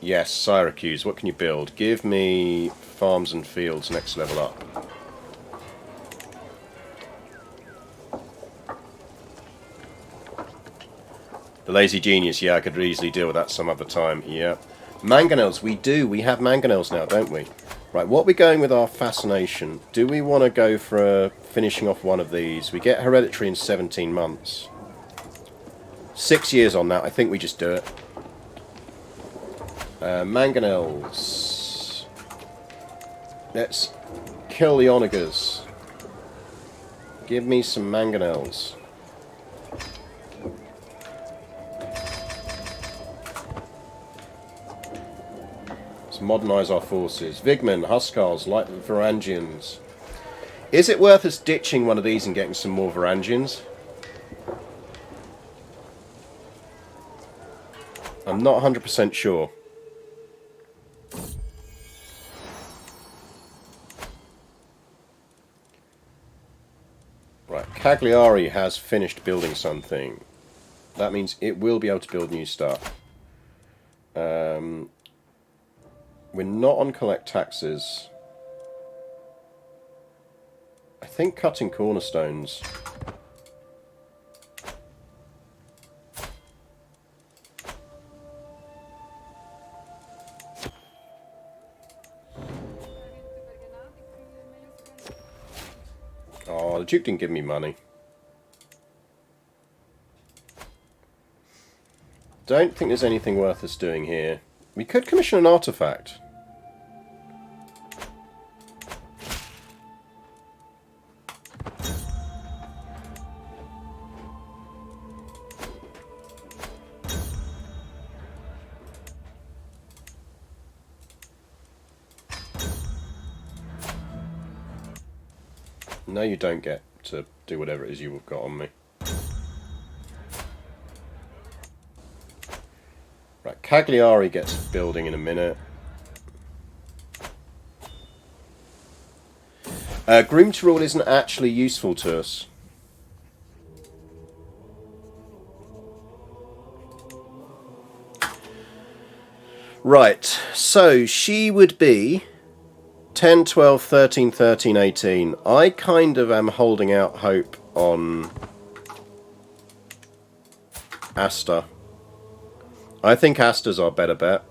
Yes, Syracuse. What can you build? Give me farms and fields next level up. The lazy genius. Yeah, I could easily deal with that some other time. Yeah. Mangonels. We do. We have mangonels now, don't we? Right, what are we going with our fascination? Do we want to go for finishing off one of these? We get hereditary in 17 months. 6 years on that. I think we just do it. Mangonels. Let's kill the onagers. Give me some mangonels. Let's modernise our forces. Vigmen, Huskars, like the Varangians. Is it worth us ditching one of these and getting some more Varangians? I'm not 100% sure. Right, Cagliari has finished building something. That means it will be able to build new stuff. We're not on collect taxes. I think cutting cornerstones. Oh, the Duke didn't give me money. Don't think there's anything worth us doing here. We could commission an artifact. No, you don't get to do whatever it is you've got on me. Right, Cagliari gets building in a minute. Groom to rule isn't actually useful to us. Right, so she would be 10, 12, 13, 13, 18. I kind of am holding out hope on Asta. I think Asta's our better bet.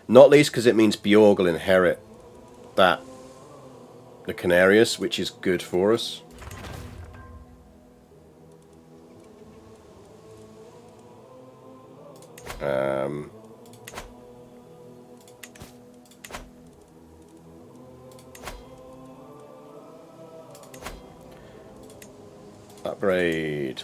Not least because it means Bjorg will inherit that, the Canarius, which is good for us. Upgrade.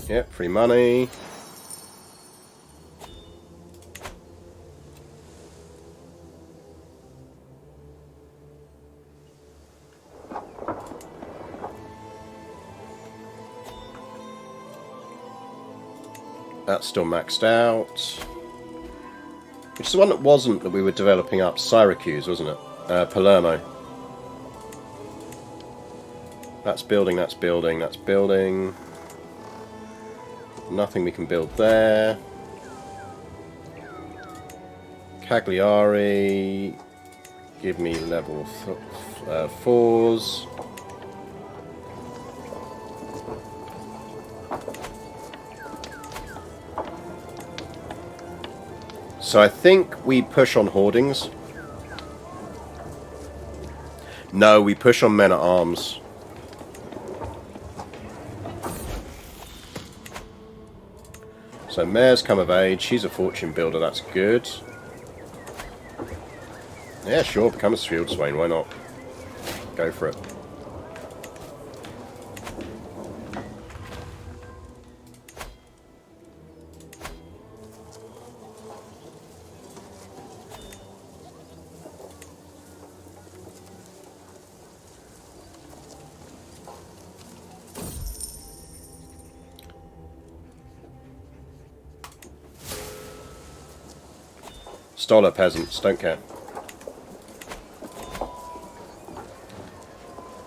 Yep, free money. That's still maxed out. Which is the one that wasn't that we were developing up. Syracuse, wasn't it? Palermo. That's building, that's building, that's building. Nothing we can build there. Cagliari, give me level 4s. So I think we push on hoardings. No, we push on men at arms. So Mare's come of age. She's a fortune builder. That's good. Yeah, sure. Become a field swain. Why not? Go for it. Stoller peasants. Don't care.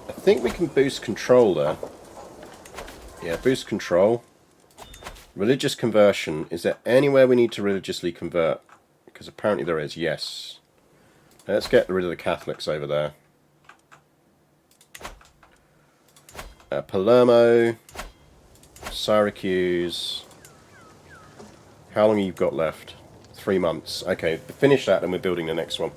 I think we can boost control there. Yeah, boost control. Religious conversion. Is there anywhere we need to religiously convert? Because apparently there is, yes. Let's get rid of the Catholics over there. Palermo. Syracuse. How long have you got left? 3 months. Okay, finish that and we're building the next one.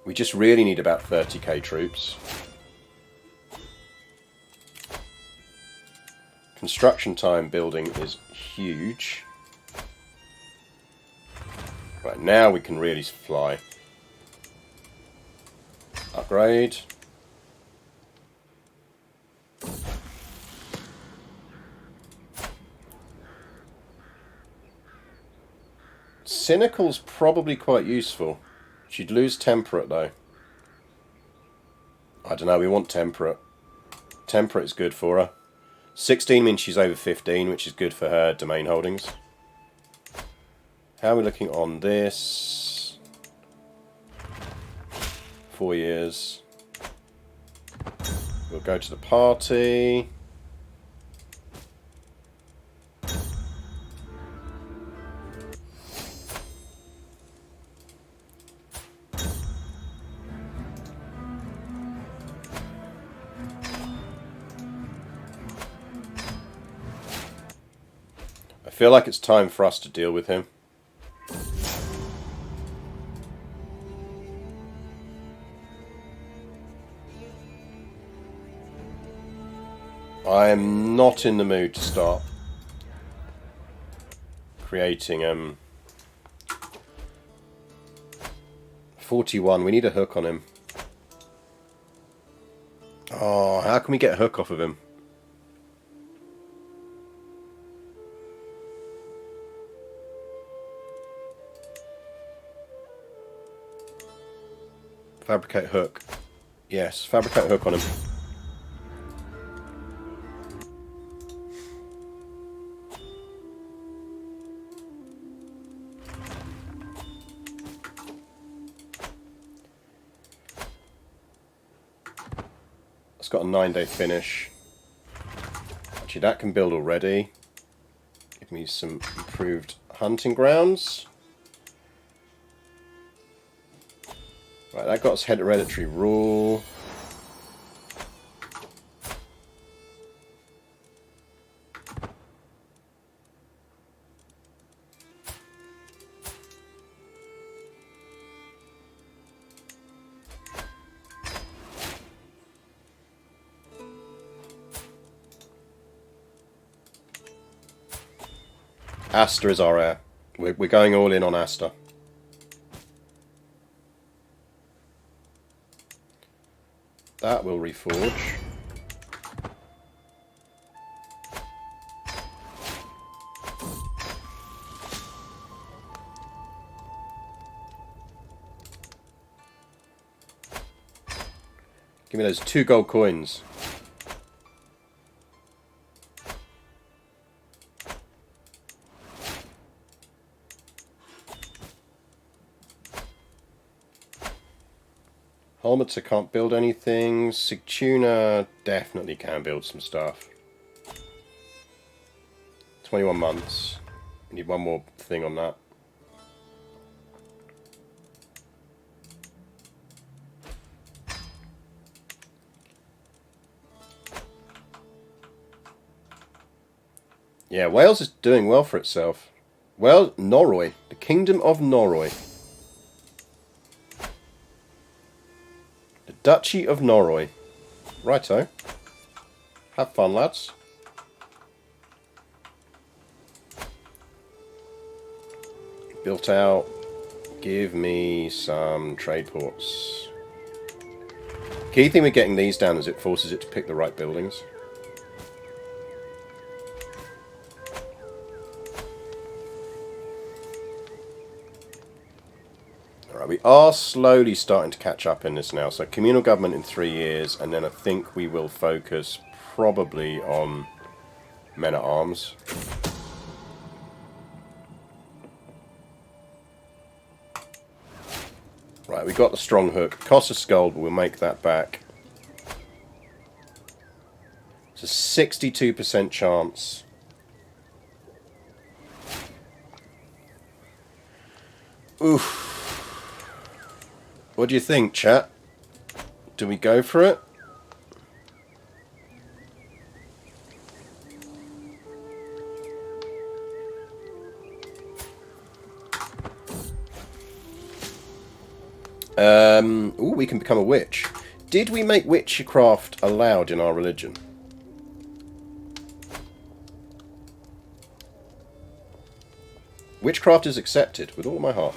We just really need about 30k troops. Construction time building is huge. Right, now we can really fly. Upgrade. Cynical's probably quite useful. She'd lose temperate though. I don't know, we want temperate. Temperate is good for her. 16 means she's over 15, which is good for her domain holdings. How are we looking on this? 4 years. We'll go to the party. I feel like it's time for us to deal with him. I am not in the mood to start creating 41. We need a hook on him. Oh, how can we get a hook off of him? Fabricate hook. Yes, fabricate hook on him. It's got a 9-day finish. Actually, that can build already. Give me some improved hunting grounds. Right, that got us hereditary rule. Asta is our heir. We're going all in on Asta. That will reforge. Give me those 2 gold coins. Almater can't build anything. Sigtuna definitely can build some stuff. 21 months. We need one more thing on that. Yeah, Wales is doing well for itself. Well, Norroy. The Kingdom of Norroy. The Duchy of Norroy. Righto. Have fun, lads. Built out. Give me some trade ports. Key thing with getting these down is it forces it to pick the right buildings. Alright, we are slowly starting to catch up in this now. So communal government in 3 years, and then I think we will focus probably on men-at-arms. Right, we got the strong hook. Cost us gold, but we'll make that back. It's a 62% chance. Oof. What do you think, chat? Do we go for it? Ooh, we can become a witch. Did we make witchcraft allowed in our religion? Witchcraft is accepted with all my heart.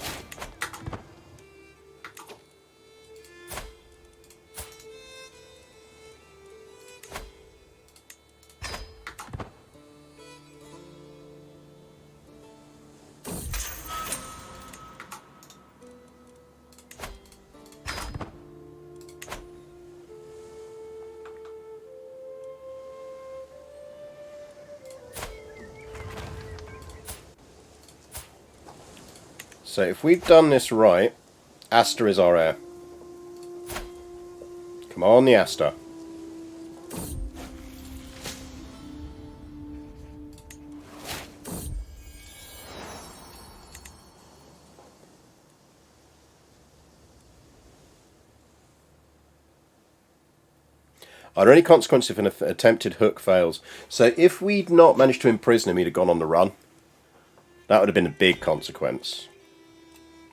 So if we've done this right, Asta is our heir. Come on, the Asta. Are there any consequences if an attempted hook fails? So if we'd not managed to imprison him, he'd have gone on the run. That would have been a big consequence.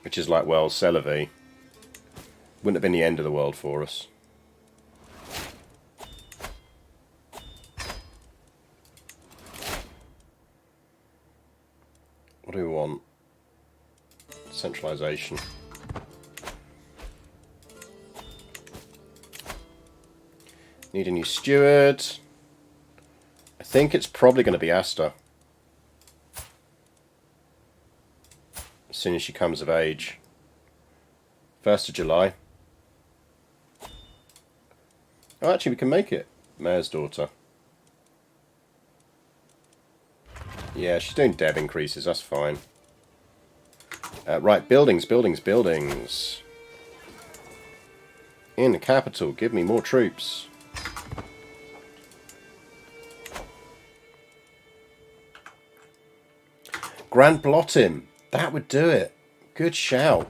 Which is like, well, Celavi. Wouldn't have been the end of the world for us. What do we want? Centralization. Need a new steward. I think it's probably going to be Asta. As soon as she comes of age. 1st of July. Oh, actually, we can make it. Mayor's daughter. Yeah, she's doing dev increases. That's fine. Right, buildings, buildings, buildings. In the capital, give me more troops. Grand blot him. That would do it. Good shout.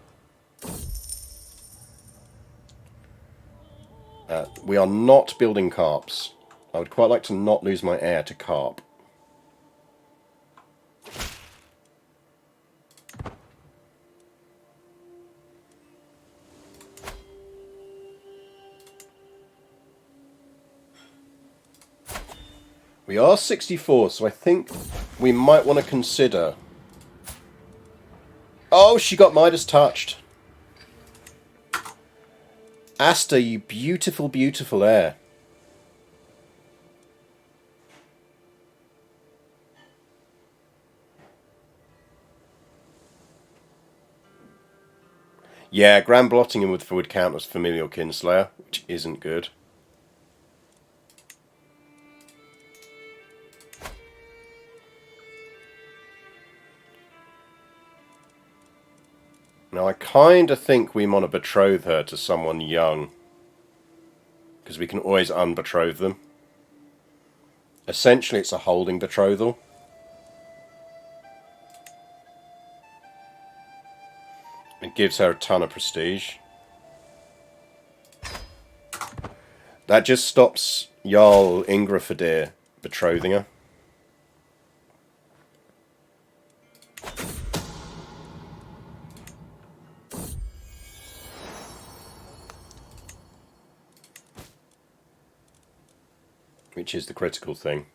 We are not building carps. I would quite like to not lose my heir to carp. We are 64, so I think we might want to consider... Oh, she got Midas touched. Asta, you beautiful, beautiful heir. Yeah, Grand Blottingham would count as familial kinslayer, which isn't good. Now, I kind of think we want to betroth her to someone young. because we can always unbetroth them. Essentially, it's a holding betrothal. It gives her a ton of prestige. That just stops Jarl Ingrafadir betrothing her. Which is the critical thing.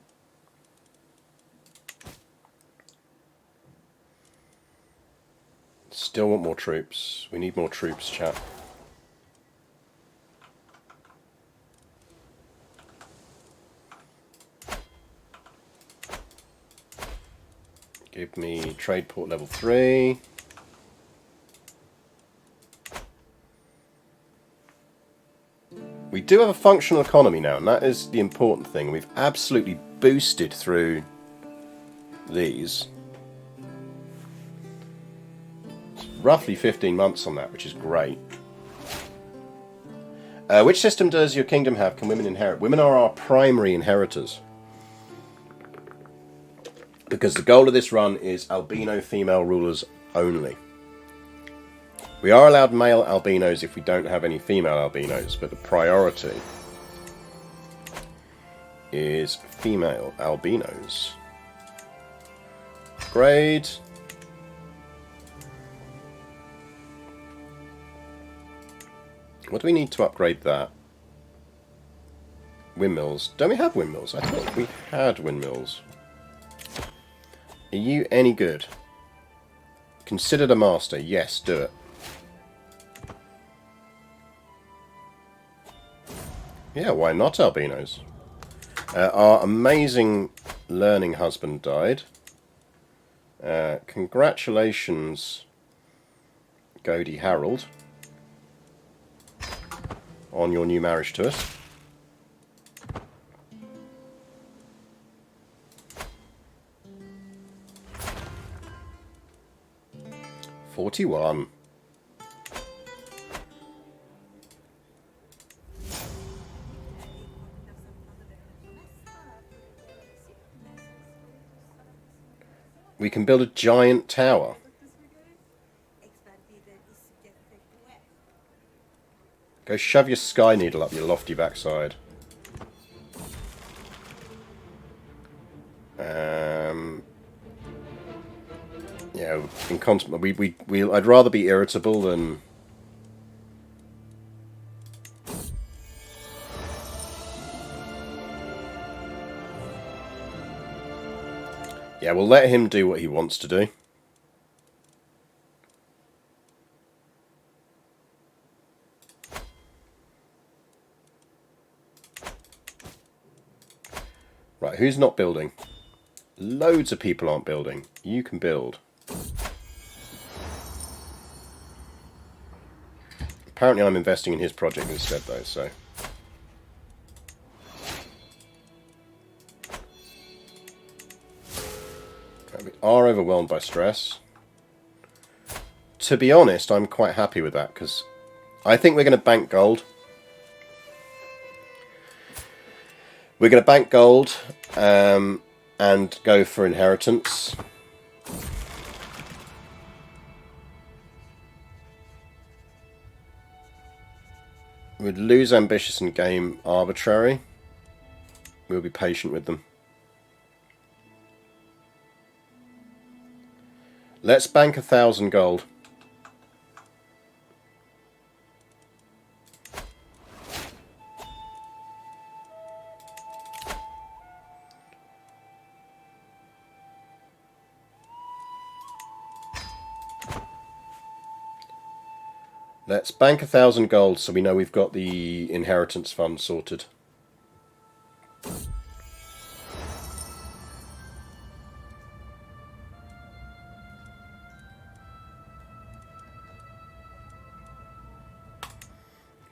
Still want more troops. We need more troops, chat. Give me trade port level 3. We do have a functional economy now, and that is the important thing. We've absolutely boosted through these. It's roughly 15 months on that, which is great. Which system does your kingdom have? Can women inherit? Women are our primary inheritors. Because the goal of this run is albino female rulers only. We are allowed male albinos if we don't have any female albinos, but the priority is female albinos. Grade. What do we need to upgrade that? Windmills. Don't we have windmills? I thought we had windmills. Are you any good? Considered a master. Yes, do it. Yeah, why not albinos? Our amazing learning husband died. Congratulations, Gody Harold, on your new marriage to us. $41. We can build a giant tower. Go shove your sky needle up your lofty backside. Yeah, I'd rather be irritable than. Yeah, we'll let him do what he wants to do. Right, who's not building? Loads of people aren't building. You can build. Apparently I'm investing in his project instead though, so. We are overwhelmed by stress. To be honest, I'm quite happy with that, because I think we're going to bank gold. We're going to bank gold and go for inheritance. We'd lose ambitious and game arbitrary. We'll be patient with them. Let's bank 1,000 gold. Let's bank 1,000 gold so we know we've got the inheritance fund sorted.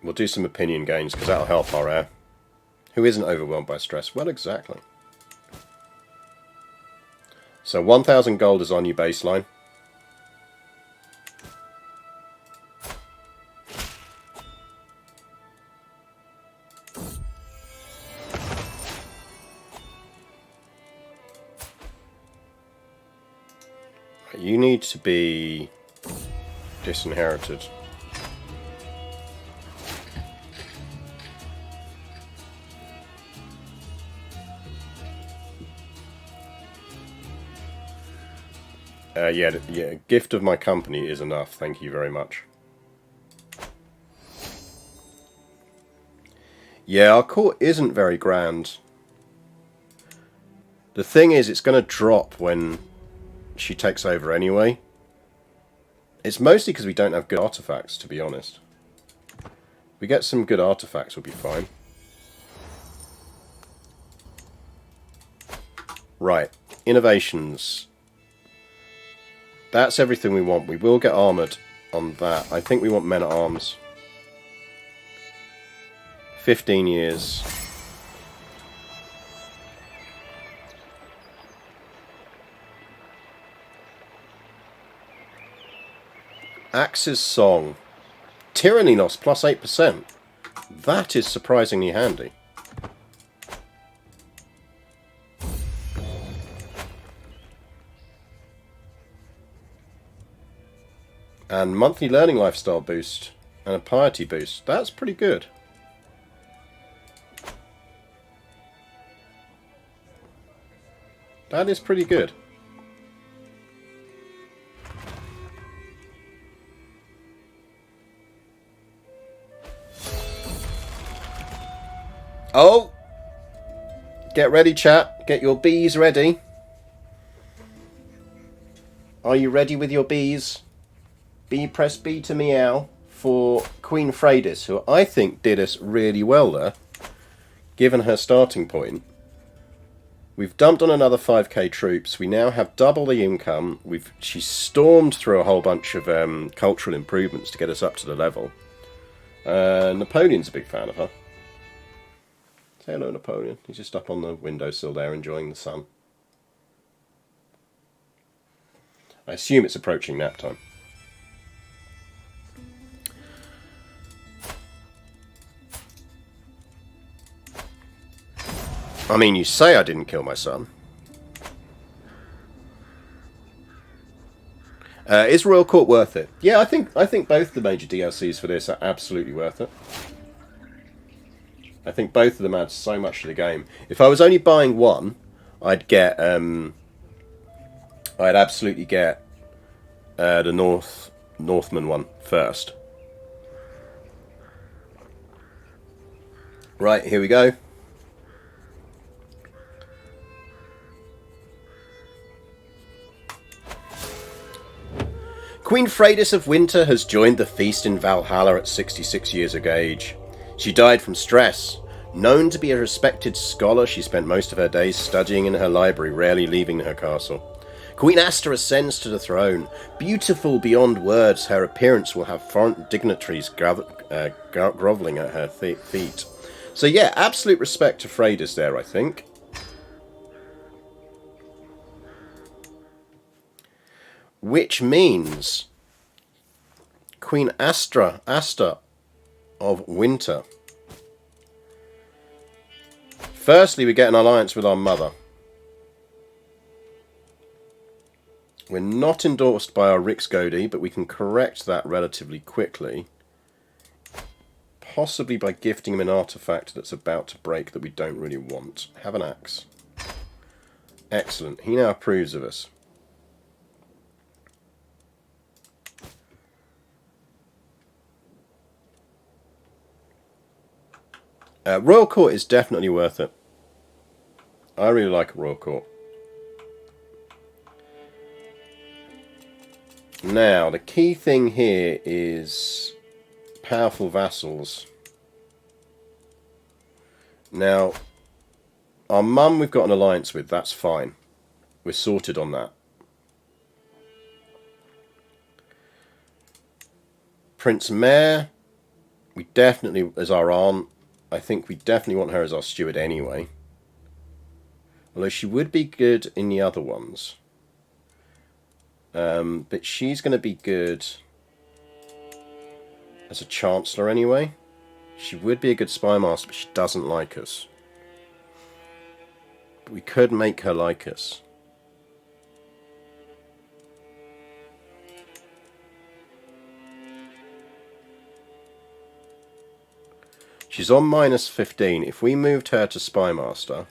We'll do some opinion gains because that'll help our heir. Who isn't overwhelmed by stress? Well, exactly. So 1,000 gold is our new baseline. You need to be disinherited. Yeah, gift of my company is enough, thank you very much. Yeah, our court isn't very grand. The thing is, it's going to drop when she takes over anyway. It's mostly because we don't have good artifacts, to be honest. If we get some good artifacts, we'll be fine. Right, innovations. That's everything we want. We will get armoured on that. I think we want men at arms. 15 years. Axe's Song. Tyranninos plus 8%. That is surprisingly handy. And monthly learning lifestyle boost. And a piety boost. That's pretty good. That is pretty good. Oh! Get ready, chat. Get your bees ready. Are you ready with your bees? Press B to meow for Queen Freydis, who I think did us really well there, given her starting point. We've dumped on another 5k troops. We now have double the income. She stormed through a whole bunch of cultural improvements to get us up to the level. Napoleon's a big fan of her. Say hello, Napoleon. He's just up on the windowsill there enjoying the sun. I assume it's approaching nap time. I mean, you say I didn't kill my son. Is Royal Court worth it? Yeah, I think both the major DLCs for this are absolutely worth it. I think both of them add so much to the game. If I was only buying one, I'd get I'd absolutely get the Northman one first. Right, here we go. Queen Freydis of Winter has joined the feast in Valhalla at 66 years of age. She died from stress. Known to be a respected scholar, she spent most of her days studying in her library, rarely leaving her castle. Queen Asta ascends to the throne. Beautiful beyond words, her appearance will have foreign dignitaries grovelling at her feet. So yeah, absolute respect to Freydis there, I think. Which means Queen Asta of Winter. Firstly, we get an alliance with our mother. We're not endorsed by our Riksgodi, but we can correct that relatively quickly. Possibly by gifting him an artifact that's about to break that we don't really want. Have an axe. Excellent. He now approves of us. Royal Court is definitely worth it. I really like Royal Court. Now, the key thing here is powerful vassals. Now, our mum we've got an alliance with, that's fine. We're sorted on that. Prince Mare, we definitely, as our aunt, I think we definitely want her as our steward anyway. Although she would be good in the other ones. But she's going to be good as a chancellor anyway. She would be a good spy master, but she doesn't like us. But we could make her like us. She's on -15. If we moved her to spy master,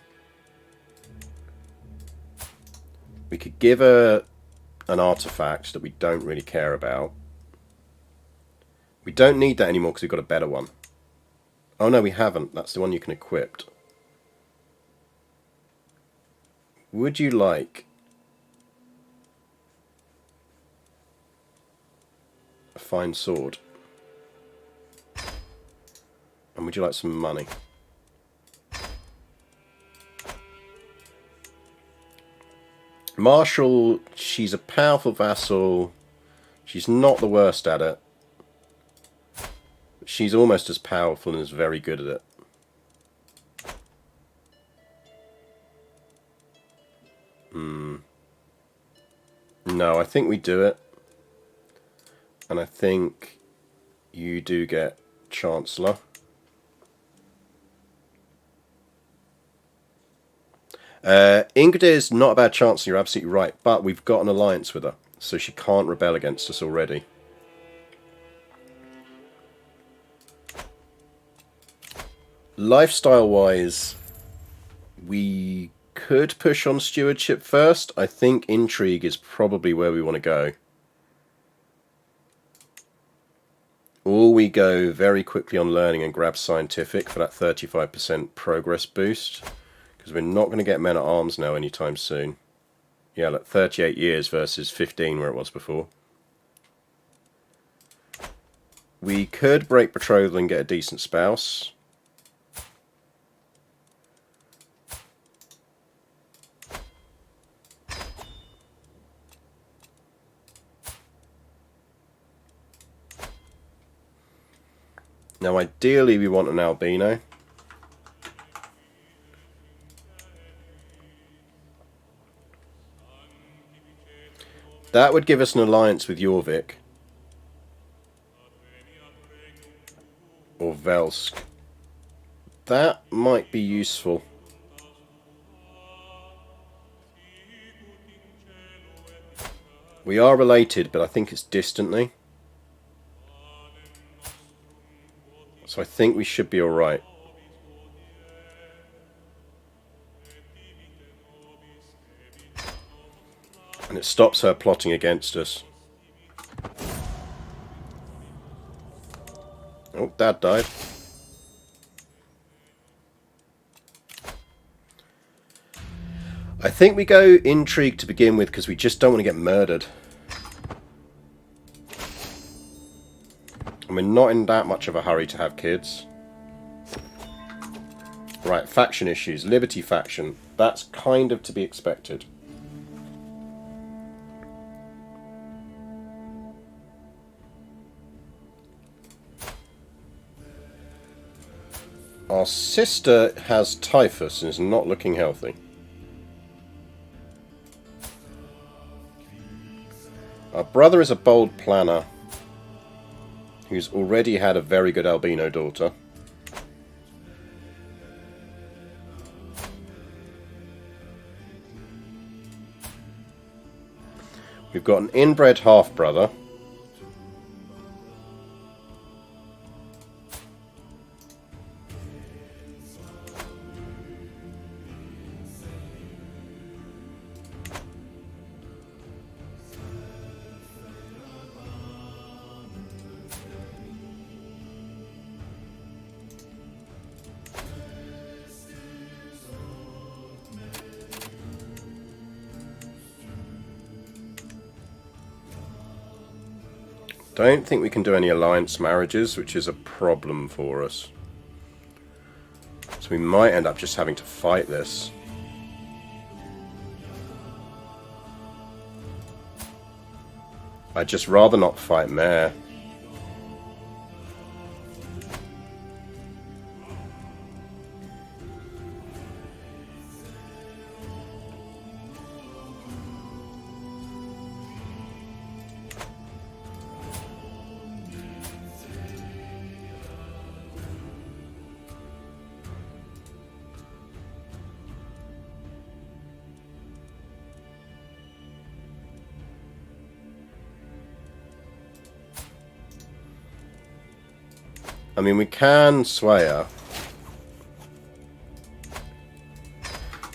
we could give her an artifact that we don't really care about. We don't need that anymore because we've got a better one. Oh no, we haven't. That's the one you can equip. Would you like a fine sword? And would you like some money? Marshal, she's a powerful vassal. She's not the worst at it. She's almost as powerful and is very good at it. No, I think we do it. And I think you do get Chancellor. Ingrid not a bad Chancellor, you're absolutely right. But we've got an alliance with her. So she can't rebel against us already. Lifestyle-wise, we could push on stewardship first. I think intrigue is probably where we want to go. Or we go very quickly on learning and grab scientific for that 35% progress boost. Because we're not going to get men at arms now anytime soon. Yeah, like 38 years versus 15 where it was before. We could break betrothal and get a decent spouse. Now ideally we want an albino. That would give us an alliance with Jorvik. Or Velsk. That might be useful. We are related, but I think it's distantly. So I think we should be alright. And it stops her plotting against us. Oh, Dad died. I think we go intrigue to begin with because we just don't want to get murdered. And we're not in that much of a hurry to have kids. Right, faction issues. Liberty faction. That's kind of to be expected. Our sister has typhus and is not looking healthy. Our brother is a bold planner who's already had a very good albino daughter. We've got an inbred half-brother. Don't think we can do any alliance marriages, which is a problem for us. So we might end up just having to fight this. I'd just rather not fight Mare. I mean, we can sway her.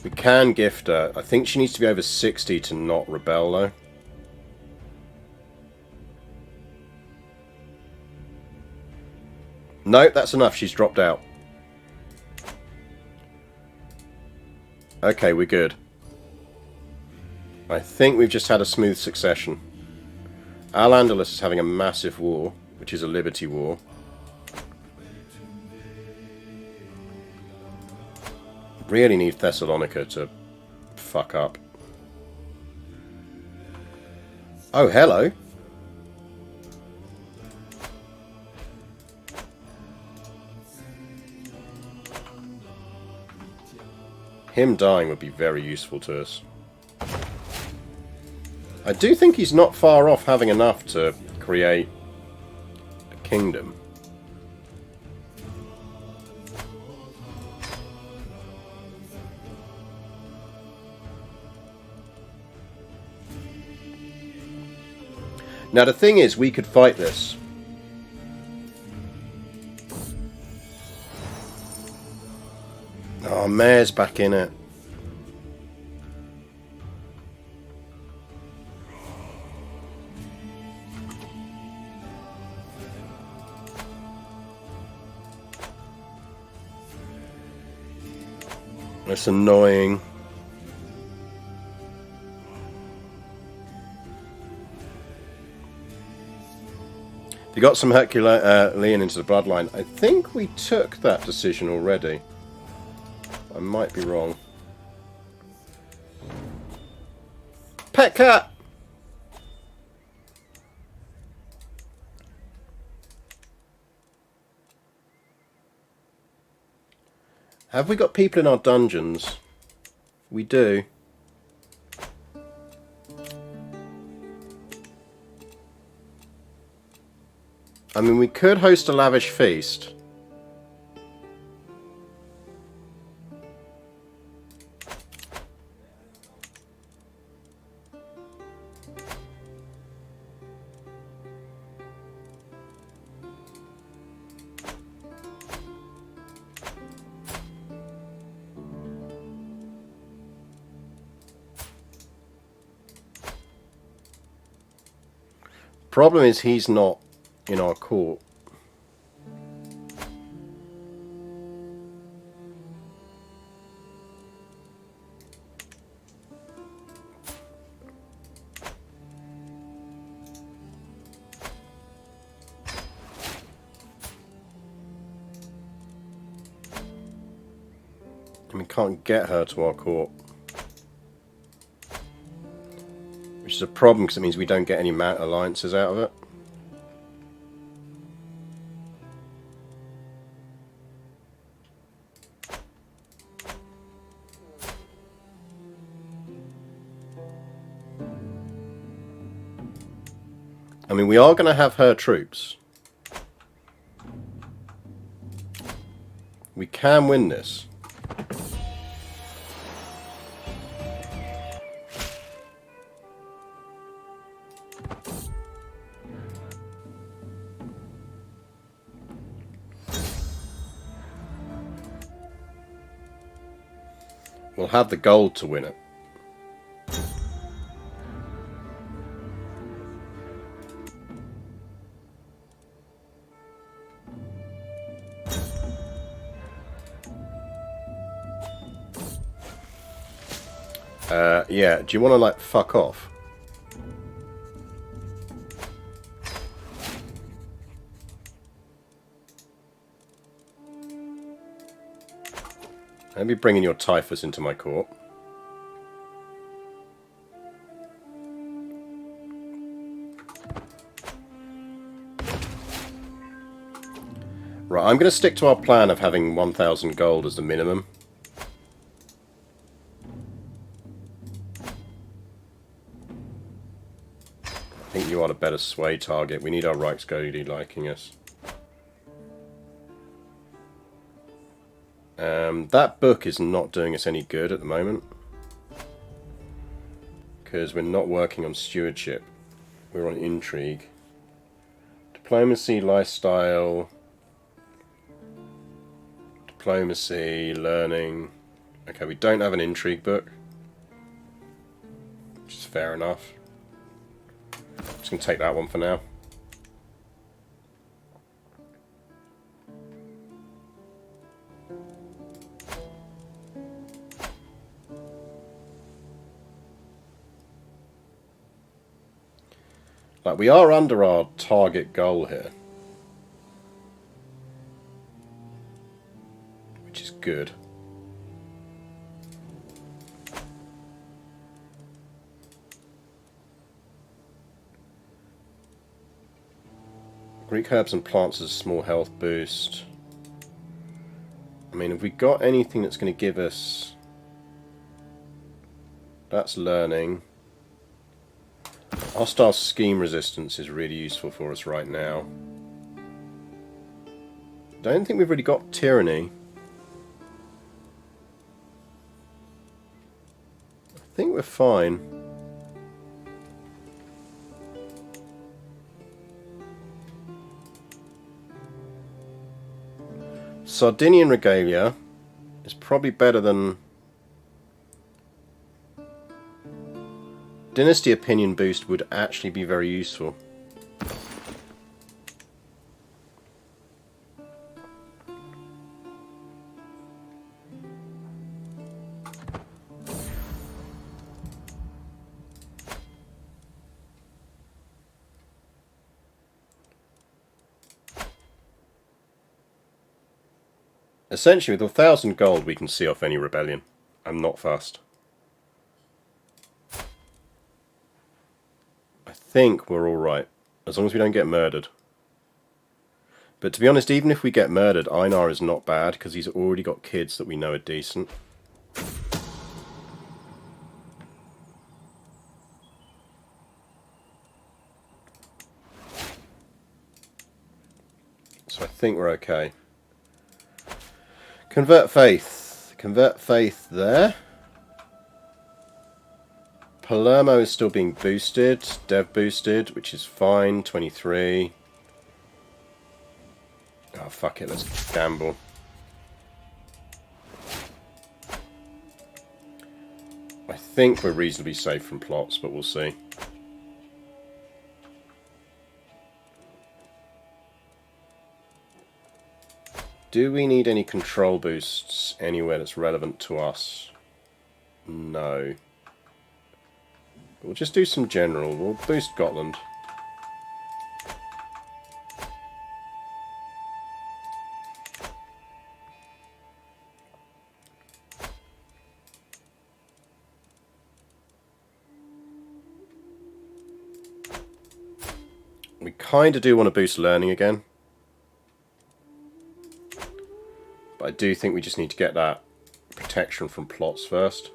We can gift her. I think she needs to be over 60 to not rebel, though. Nope, that's enough. She's dropped out. Okay, we're good. I think we've just had a smooth succession. Al-Andalus is having a massive war, which is a liberty war. Really need Thessalonica to fuck up. Oh, hello. Him dying would be very useful to us. I do think he's not far off having enough to create a kingdom. Now the thing is, we could fight this. Oh, Mayor's back in it. That's annoying. If you got some Herculean into the bloodline, I think we took that decision already. I might be wrong. Pet cat! Have we got people in our dungeons? We do. I mean, we could host a lavish feast. Problem is, he's not in our court. And we can't get her to our court. Which is a problem because it means we don't get any alliances out of it. I mean, we are going to have her troops. We can win this. We'll have the gold to win it. Yeah, do you want to, like, fuck off? Maybe bringing your typhus into my court. Right, I'm going to stick to our plan of having 1,000 gold as the minimum. I think you are the better sway target. We need our Reichsgodi liking us. That book is not doing us any good at the moment. Because we're not working on stewardship. We're on intrigue. Diplomacy, lifestyle. Diplomacy, learning. Okay, we don't have an intrigue book, which is fair enough. Just going to take that one for now. Like, we are under our target goal here, which is good. Greek herbs and plants as a small health boost. I mean, have we got anything that's going to give us... That's learning. Hostile scheme resistance is really useful for us right now. Don't think we've really got tyranny. I think we're fine. Sardinian regalia is probably better than... Dynasty opinion boost would actually be very useful. Essentially, with 1,000 gold, we can see off any rebellion. I'm not fussed. I think we're alright, as long as we don't get murdered. But to be honest, even if we get murdered, Einar is not bad, because he's already got kids that we know are decent. So I think we're okay. Convert faith. Convert faith there. Palermo is still being boosted. Dev boosted, which is fine. 23. Oh, fuck it. Let's gamble. I think we're reasonably safe from plots, but we'll see. Do we need any control boosts anywhere that's relevant to us? No. We'll just do some general. We'll boost Gotland. We kind of do want to boost learning again. But I do think we just need to get that protection from plots first.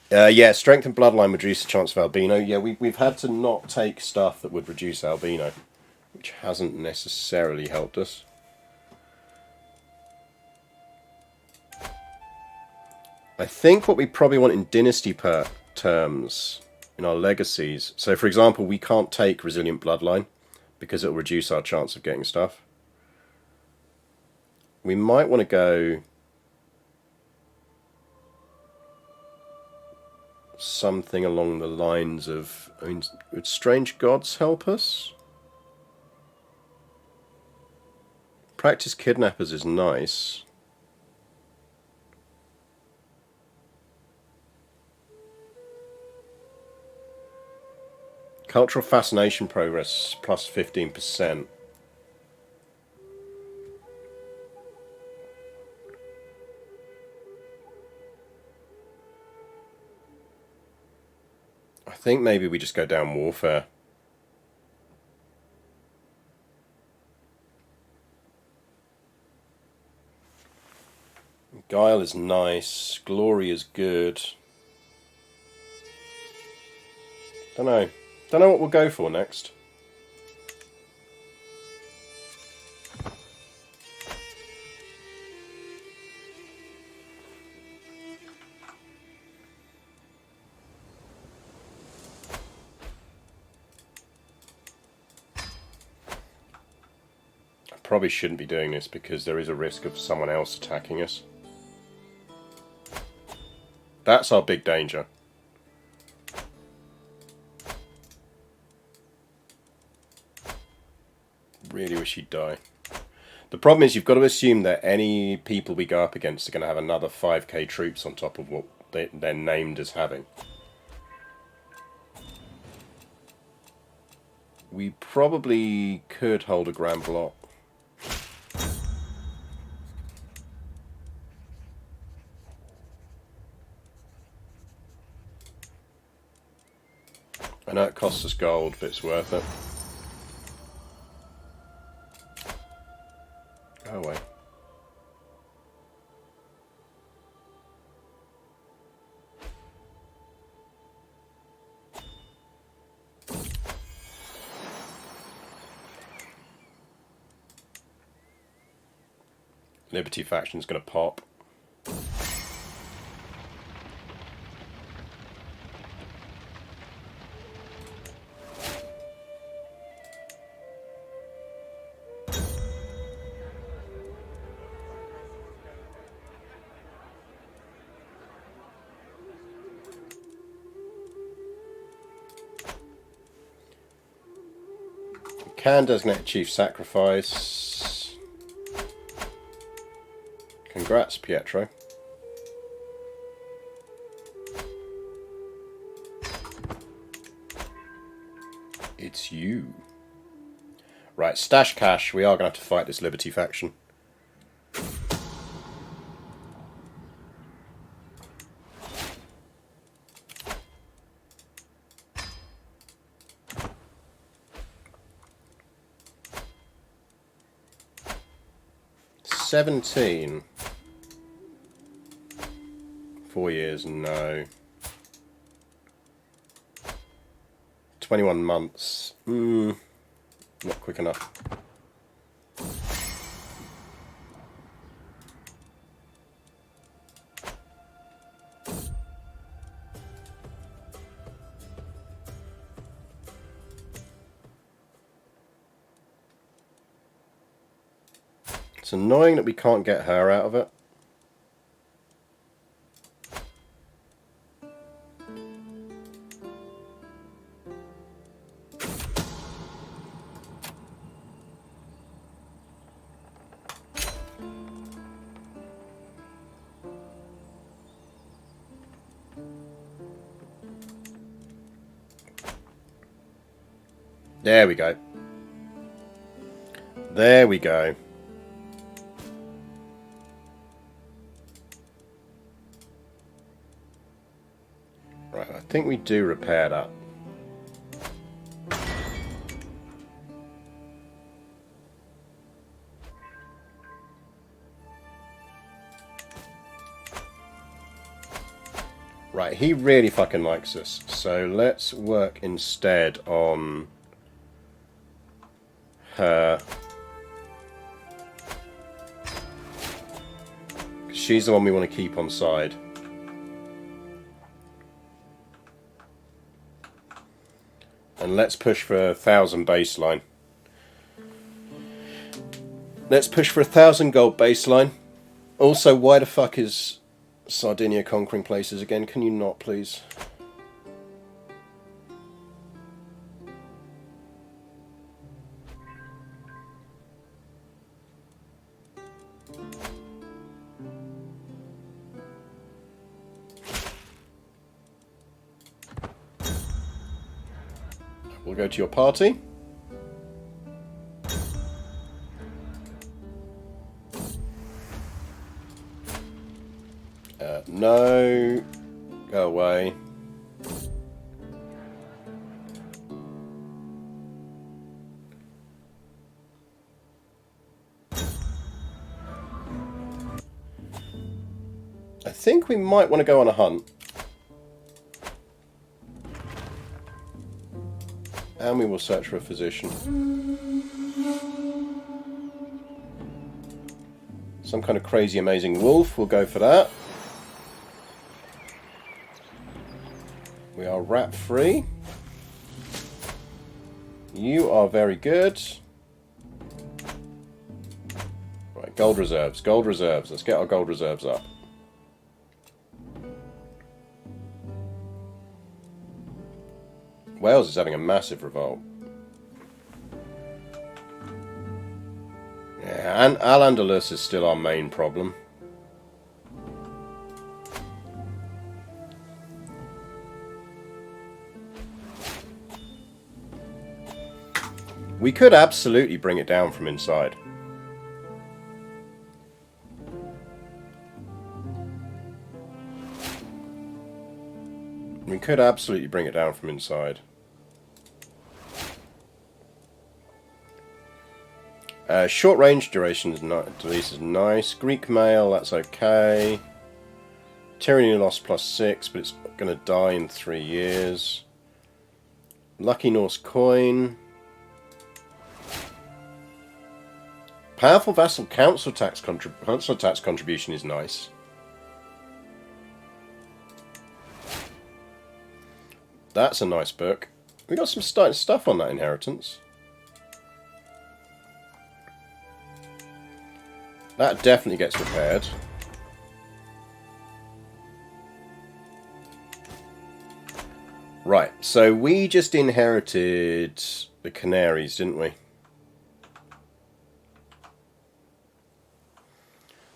Yeah, strength and bloodline would reduce the chance of albino. Yeah, we've had to not take stuff that would reduce albino, which hasn't necessarily helped us. I think what we probably want in dynasty terms, in our legacies, so for example, we can't take resilient bloodline because it'll reduce our chance of getting stuff. We might want to go something along the lines of, I mean, would strange gods help us? Practice kidnappers is nice. Cultural fascination progress plus 15%. I think maybe we just go down warfare. Guile is nice. Glory is good. Don't know. Don't know what we'll go for next. probably shouldn't be doing this because there is a risk of someone else attacking us. That's our big danger. Really wish he'd die. The problem is you've got to assume that any people we go up against are going to have another 5k troops on top of what they're named as having. We probably could hold a grand block. I know it costs us gold, but it's worth it. Go away. Liberty faction's going to pop. Can designate chief sacrifice. Congrats, Pietro. It's you. Right, stash cash. We are going to have to fight this Liberty faction. $17. 4 years, no. 21 months. Not quick enough. It's annoying that we can't get her out of it. There we go. There we go. Right, I think we do repair that. Right, he really fucking likes us. So let's work instead on her. She's the one we want to keep on side. And let's push for 1,000 baseline. Let's push for 1,000 gold baseline. Also, why the fuck is Sardinia conquering places again? Can you not, please? We'll go to your party. No. Go away. I think we might want to go on a hunt. And we will search for a physician. Some kind of crazy amazing wolf. We'll go for that. We are rat free. You are very good. Gold reserves. Gold reserves. Let's get our gold reserves up. Wales is having a massive revolt. Yeah, and Al-Andalus is still our main problem. We could absolutely bring it down from inside. We could absolutely bring it down from inside. Short range duration is nice. Greek mail, that's okay. Tyranny loss +6, but it's going to die in 3 years. Lucky Norse coin. Powerful vassal council tax contribution is nice. That's a nice book. We got some stuff on that inheritance. That definitely gets repaired. Right, so we just inherited the Canaries, didn't we?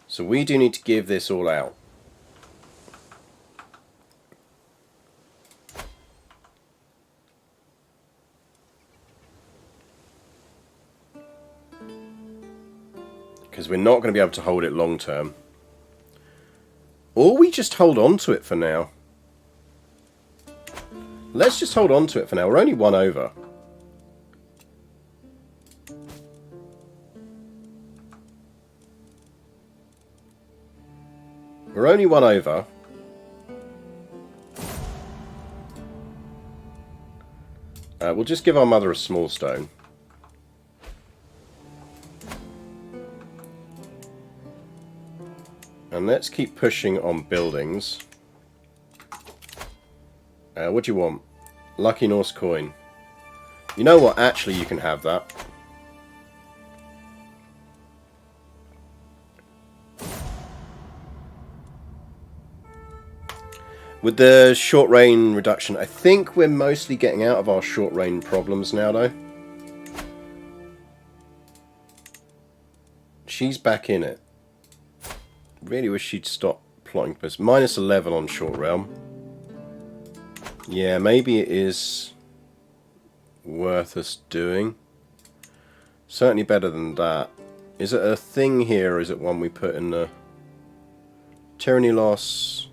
So we do need to give this all out. Because we're not going to be able to hold it long term. Or we just hold on to it for now. Let's just hold on to it for now. We're only 1 over. We're only 1 over. We'll just give our mother a small stone. And let's keep pushing on buildings. What do you want? Lucky Norse coin. You know what? Actually, you can have that. With the short rain reduction, I think we're mostly getting out of our short rain problems now, though. She's back in it. Really wish she'd stop plotting this. -11 on short realm. Yeah, maybe it is worth us doing. Certainly better than that. Is it a thing here, or is it one we put in the tyranny loss?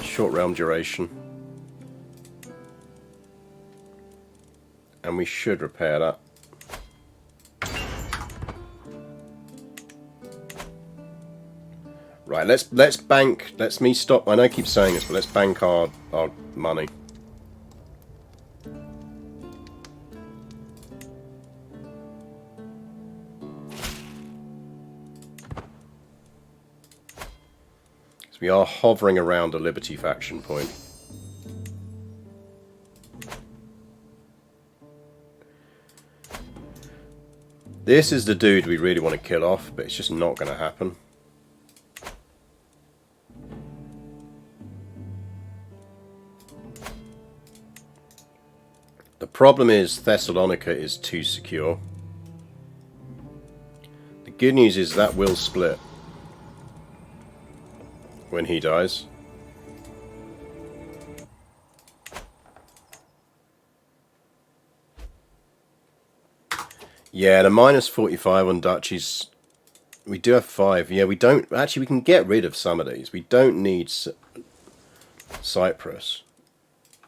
Short realm duration. And we should repair that. Right, let's bank. Let's me stop. I know I keep saying this, but let's bank our money. So we are hovering around a Liberty faction point. This is the dude we really want to kill off, but it's just not going to happen. The problem is Thessalonica is too secure. The good news is that will split when he dies. Yeah, the -45 on duchies. We do have 5. Yeah, we don't... Actually, we can get rid of some of these. We don't need Cyprus.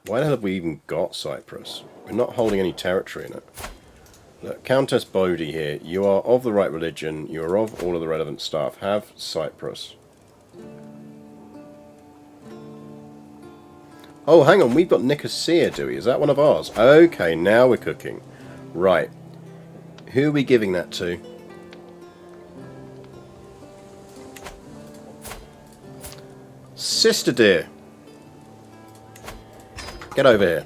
Why the hell have we even got Cyprus? We're not holding any territory in it. Look, Countess Bodhi here. You are of the right religion. You are of all of the relevant stuff. Have Cyprus. Oh, hang on. We've got Nicosia, do we? Is that one of ours? Okay, now we're cooking. Right. Who are we giving that to? Sister dear. Get over here.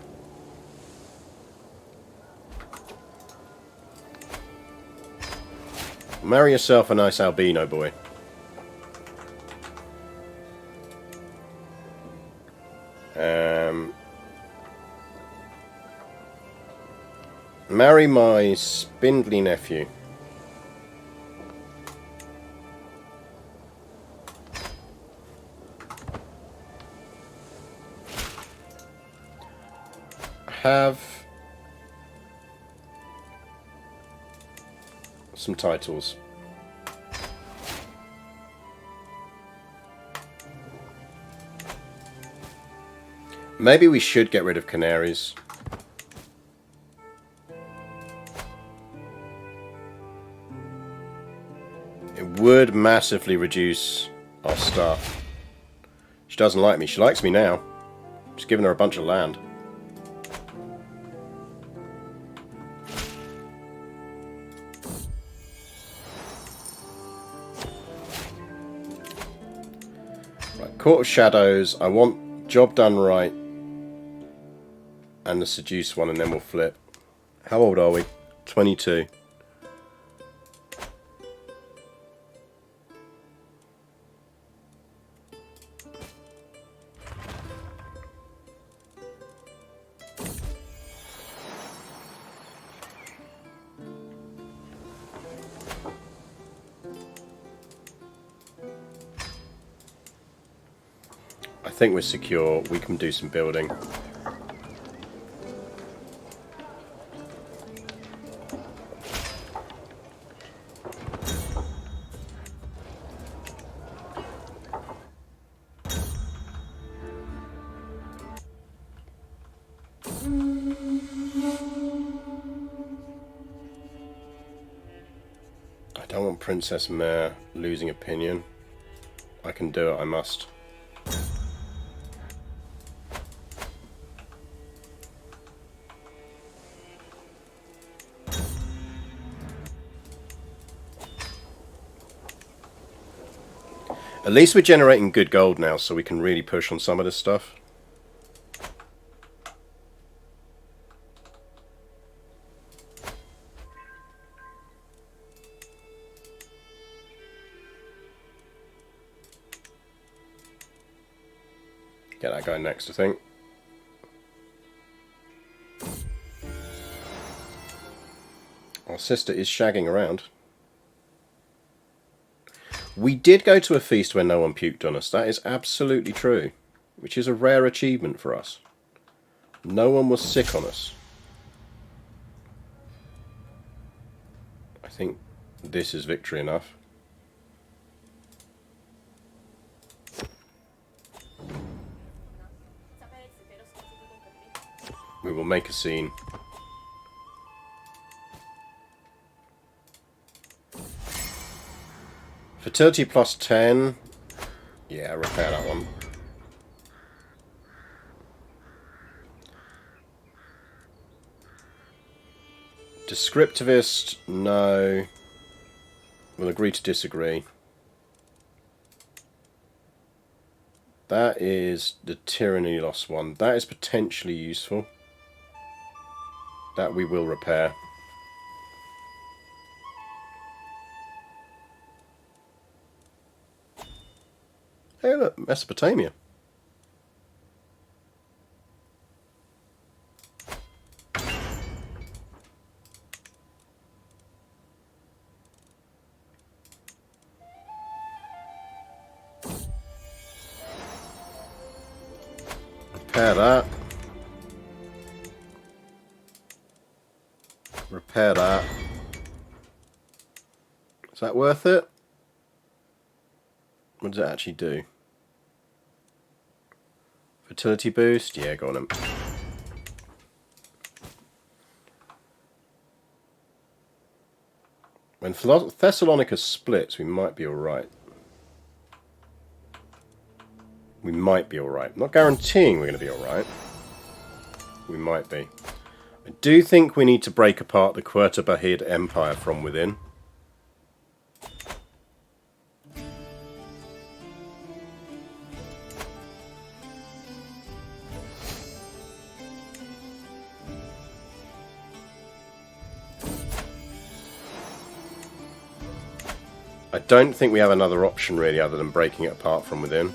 Marry yourself a nice albino boy. Marry my spindly nephew. Have some titles. Maybe we should get rid of canaries. It would massively reduce our stuff. She doesn't like me. She likes me now. Just giving her a bunch of land. Right, Court of Shadows. I want job done right. And the seduce one, and then we'll flip. How old are we? 22. I think we're secure. We can do some building. I don't want Princess Mare losing opinion. I can do it, I must. At least we're generating good gold now, so we can really push on some of this stuff. Get that guy next, I think. Our sister is shagging around. We did go to a feast where no one puked on us. That is absolutely true. Which is a rare achievement for us. No one was sick on us. I think this is victory enough. We will make a scene. Fertility plus 10. Yeah, repair that one. Descriptivist, no. We'll agree to disagree. That is the tyranny loss one. That is potentially useful. That we will repair. Hey look, Mesopotamia. Repair that. Repair that. Is that worth it? What does it actually do? Fertility boost? Yeah, go on then. When Thessalonica splits, we might be alright. We might be alright. Not guaranteeing we're going to be alright. We might be. I do think we need to break apart the Querta-Bahid Empire from within. don't think we have another option really other than breaking it apart from within.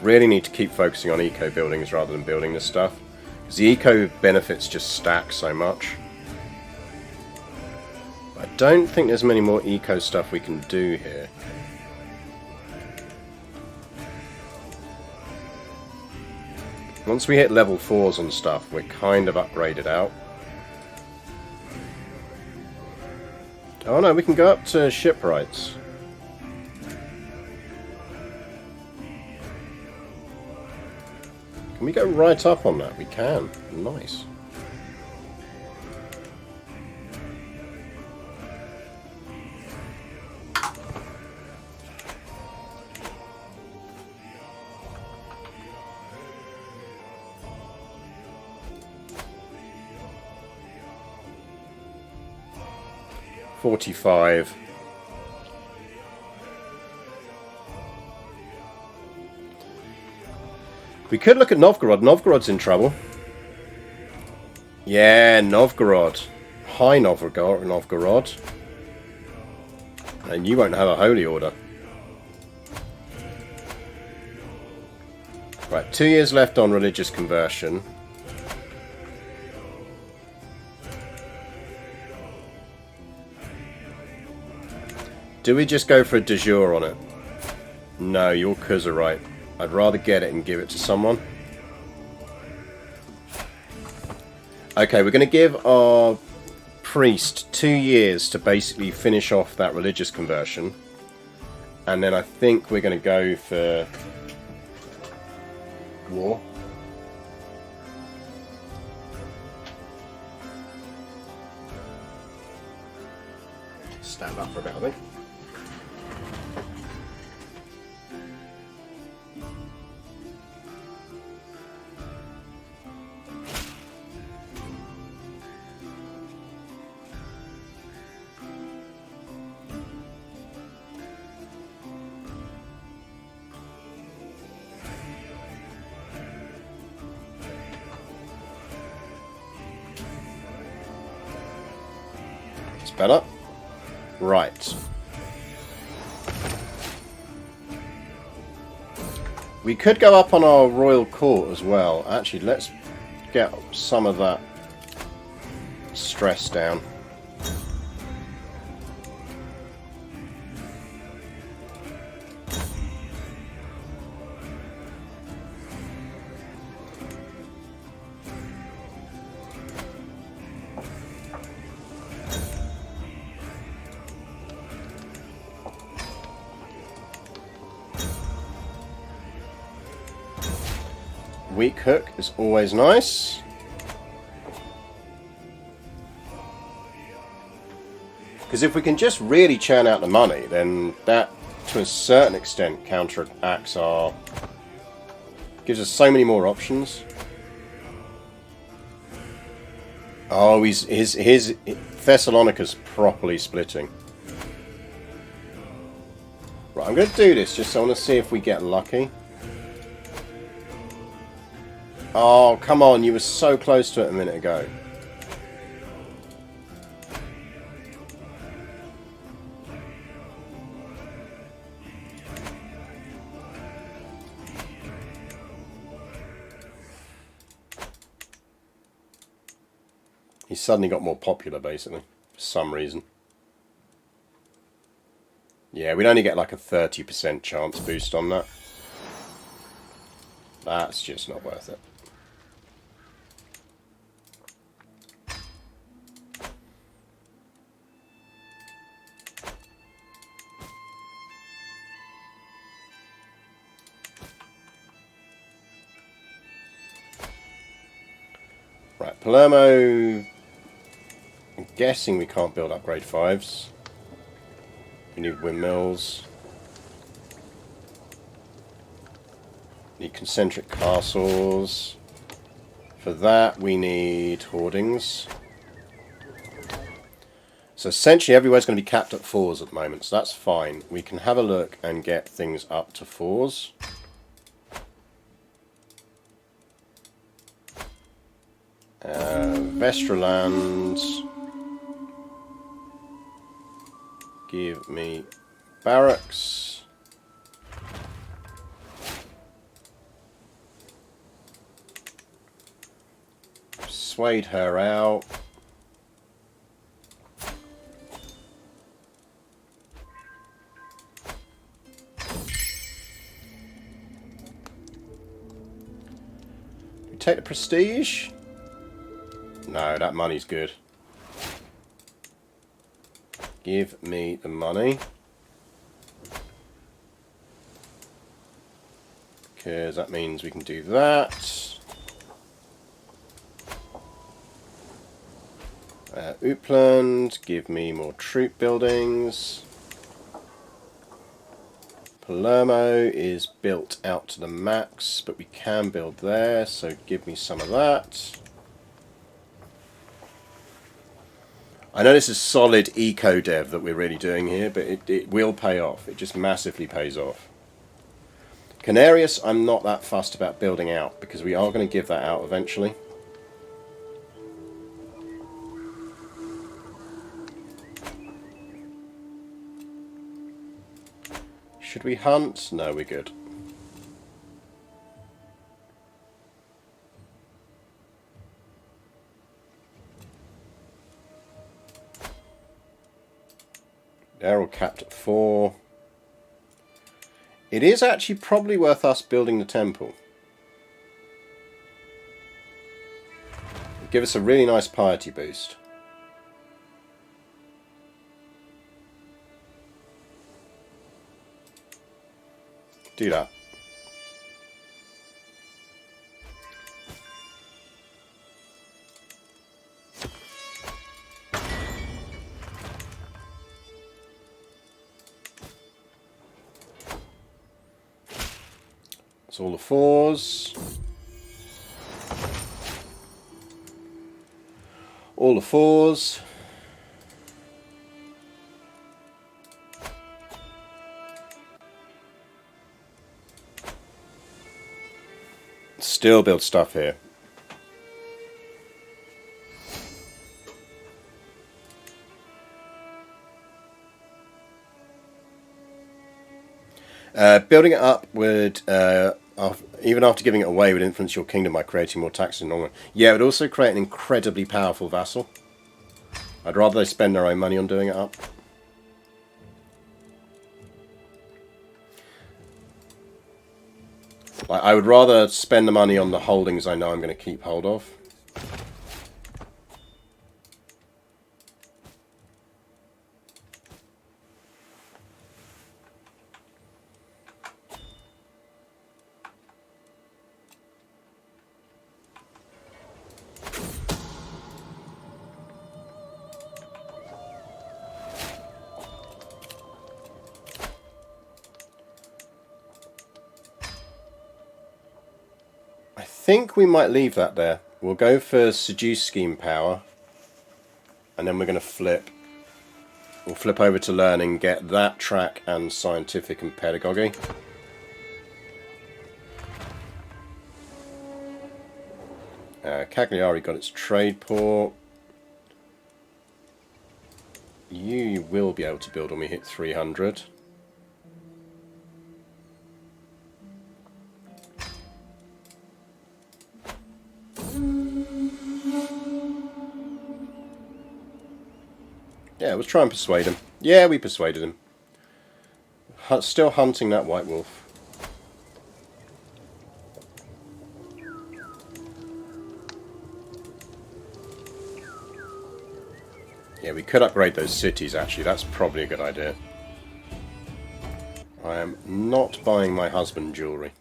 Really need to keep focusing on eco buildings rather than building this stuff, because the eco benefits just stack so much. I don't think there's many more eco stuff we can do here. Once we hit level 4s on stuff, we're kind of upgraded out. Oh no, we can go up to shipwrights. Can we go right up on that? We can. Nice. $45. We could look at Novgorod. Novgorod's in trouble. Yeah, Novgorod. Hi, Novgorod. And you won't have a holy order. Right, 2 years left on religious conversion. Do we just go for a de jure on it? No, your cuz are right. I'd rather get it and give it to someone. Okay, we're going to give our priest 2 years to basically finish off that religious conversion. And then I think we're going to go for war. Stand up for a bit, I think. Better. Right. We could go up on our royal court as well. Actually, let's get some of that stress down. Weak hook is always nice. Because if we can just really churn out the money, then that, to a certain extent, counteracts our... gives us so many more options. Oh, his Thessalonica's properly splitting. Right, I'm going to do this just so I want to see if we get lucky. Oh, come on, you were so close to it a minute ago. He suddenly got more popular, basically, for some reason. Yeah, we'd only get like a 30% chance boost on that. That's just not worth it. Right, Palermo, I'm guessing we can't build upgrade 5s. We need windmills. Need concentric castles. For that, we need hoardings. So essentially everywhere's going to be capped at 4s at the moment, so that's fine. We can have a look and get things up to 4s. Vestraland. Give me barracks. Persuade her out. We take the prestige. No, that money's good. Give me the money. Because that means we can do that. Uppland, give me more troop buildings. Palermo is built out to the max, but we can build there, so give me some of that. I know this is solid eco-dev that we're really doing here, but it will pay off. It just massively pays off. Canarius, I'm not that fussed about building out, because we are going to give that out eventually. Should we hunt? No, we're good. They're all capped at 4. It is actually probably worth us building the temple. It'll give us a really nice piety boost. Do that. It's all the 4s. All the 4s. Still build stuff here. Building it up would, even after giving it away, would influence your kingdom by creating more taxes in the long run. Yeah, it would also create an incredibly powerful vassal. I'd rather they spend their own money on doing it up. Like, I would rather spend the money on the holdings I know I'm going to keep hold of. I think we might leave that there. We'll go for Seduce Scheme Power. And then we're going to flip. We'll flip over to Learning, get that track and Scientific and Pedagogy. Cagliari got its trade port. You will be able to build when we hit 300. Yeah, let's try and persuade him. Yeah, we persuaded him. Still hunting that white wolf. Yeah, we could upgrade those cities, actually. That's probably a good idea. I am not buying my husband jewellery.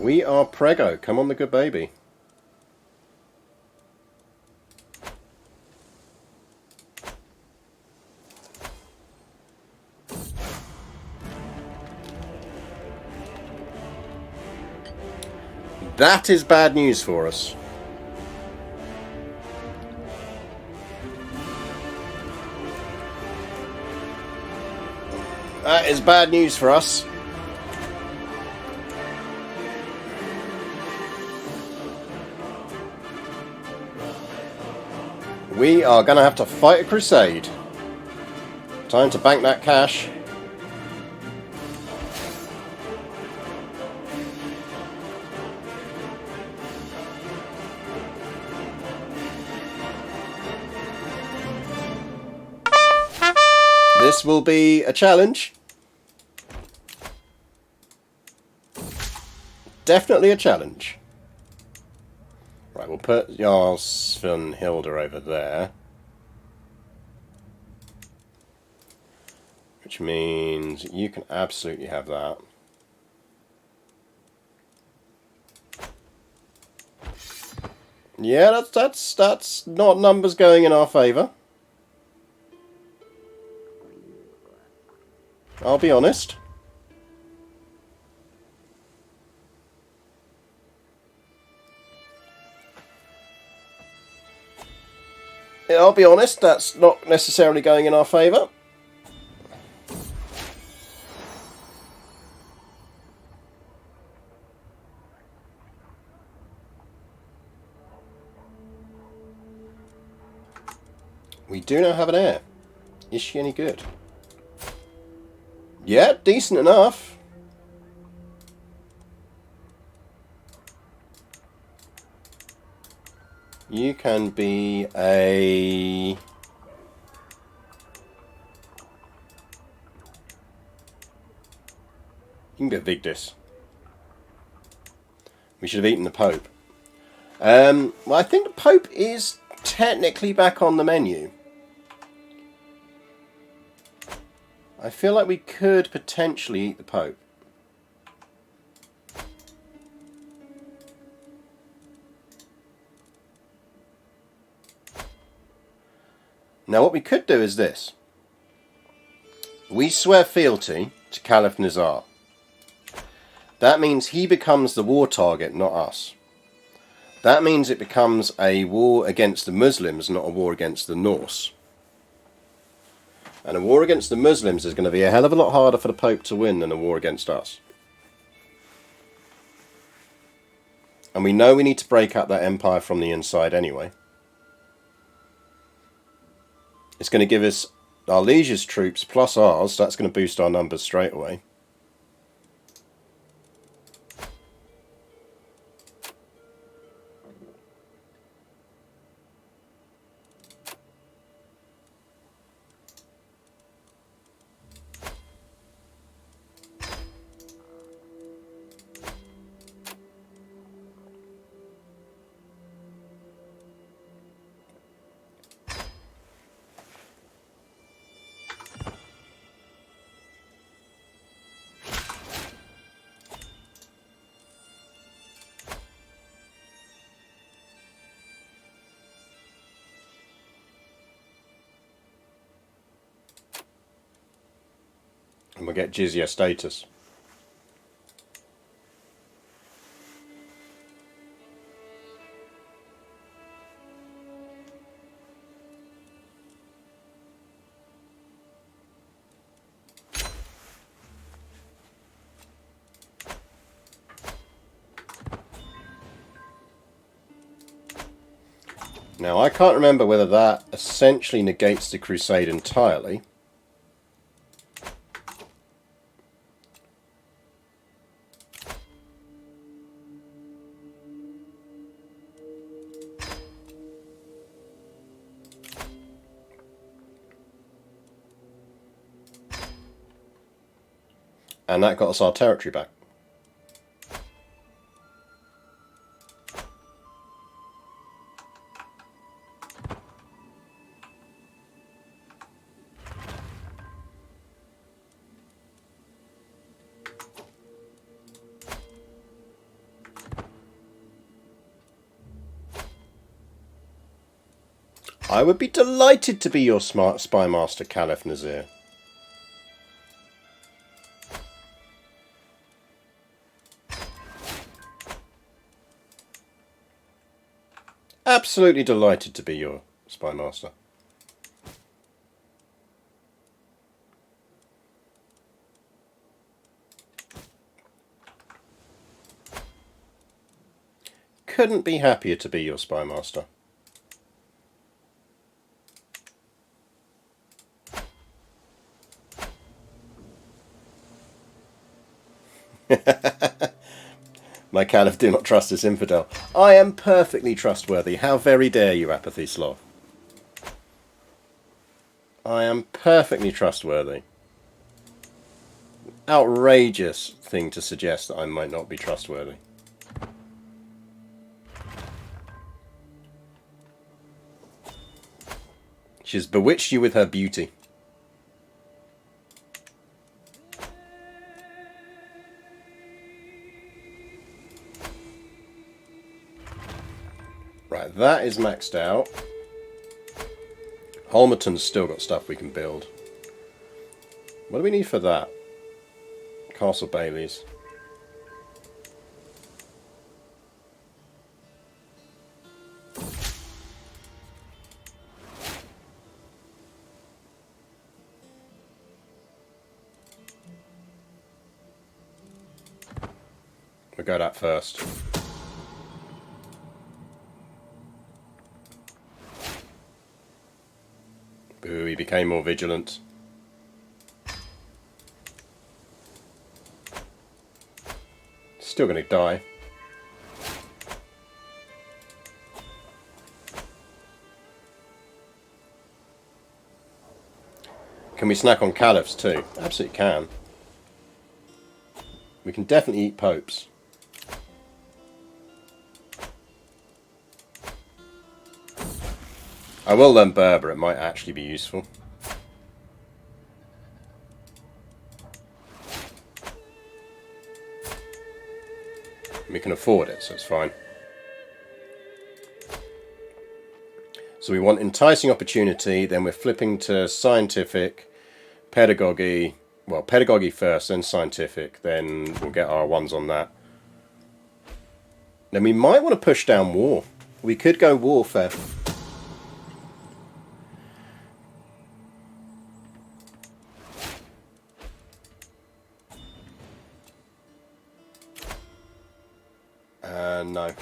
We are Prego. Come on, the good baby. That is bad news for us. That is bad news for us. We are going to have to fight a crusade. Time to bank that cash. This will be a challenge. Definitely a challenge. Right, we'll put Jarl Svanhilda over there. Which means you can absolutely have that. Yeah, that's not numbers going in our favour. I'll be honest. I'll be honest, that's not necessarily going in our favour. We do now have an heir. Is she any good? Yeah, decent enough. You can be a... You can be a Vigdis. We should have eaten the Pope. Well, I think the Pope is technically back on the menu. I feel like we could potentially eat the Pope. Now what we could do is this. We swear fealty to Caliph Nizar. That means he becomes the war target, not us. That means it becomes a war against the Muslims, not a war against the Norse. And a war against the Muslims is going to be a hell of a lot harder for the Pope to win than a war against us. And we know we need to break up that empire from the inside anyway. It's going to give us our liege's troops plus ours, so that's going to boost our numbers straight away. And we'll get jizya status. Now I can't remember whether that essentially negates the crusade entirely. And that got us our territory back. I would be delighted to be your smart spy master, Caliph Nazir. Absolutely delighted to be your spy master. Couldn't be happier to be your spy master. My Caliph do not trust this infidel. I am perfectly trustworthy. How very dare you, apathy sloth. I am perfectly trustworthy. Outrageous thing to suggest that I might not be trustworthy. She's bewitched you with her beauty. Right, that is maxed out. Holmerton's still got stuff we can build. What do we need for that? Castle Baileys. We'll go that first. Boo, he became more vigilant. Still going to die. Can we snack on caliphs too? Absolutely can. We can definitely eat popes. I will learn Berber, it might actually be useful. We can afford it, so it's fine. So we want enticing opportunity, then we're flipping to scientific, pedagogy. Well, pedagogy first, then scientific, then we'll get our ones on that. Then we might want to push down war. We could go warfare. No.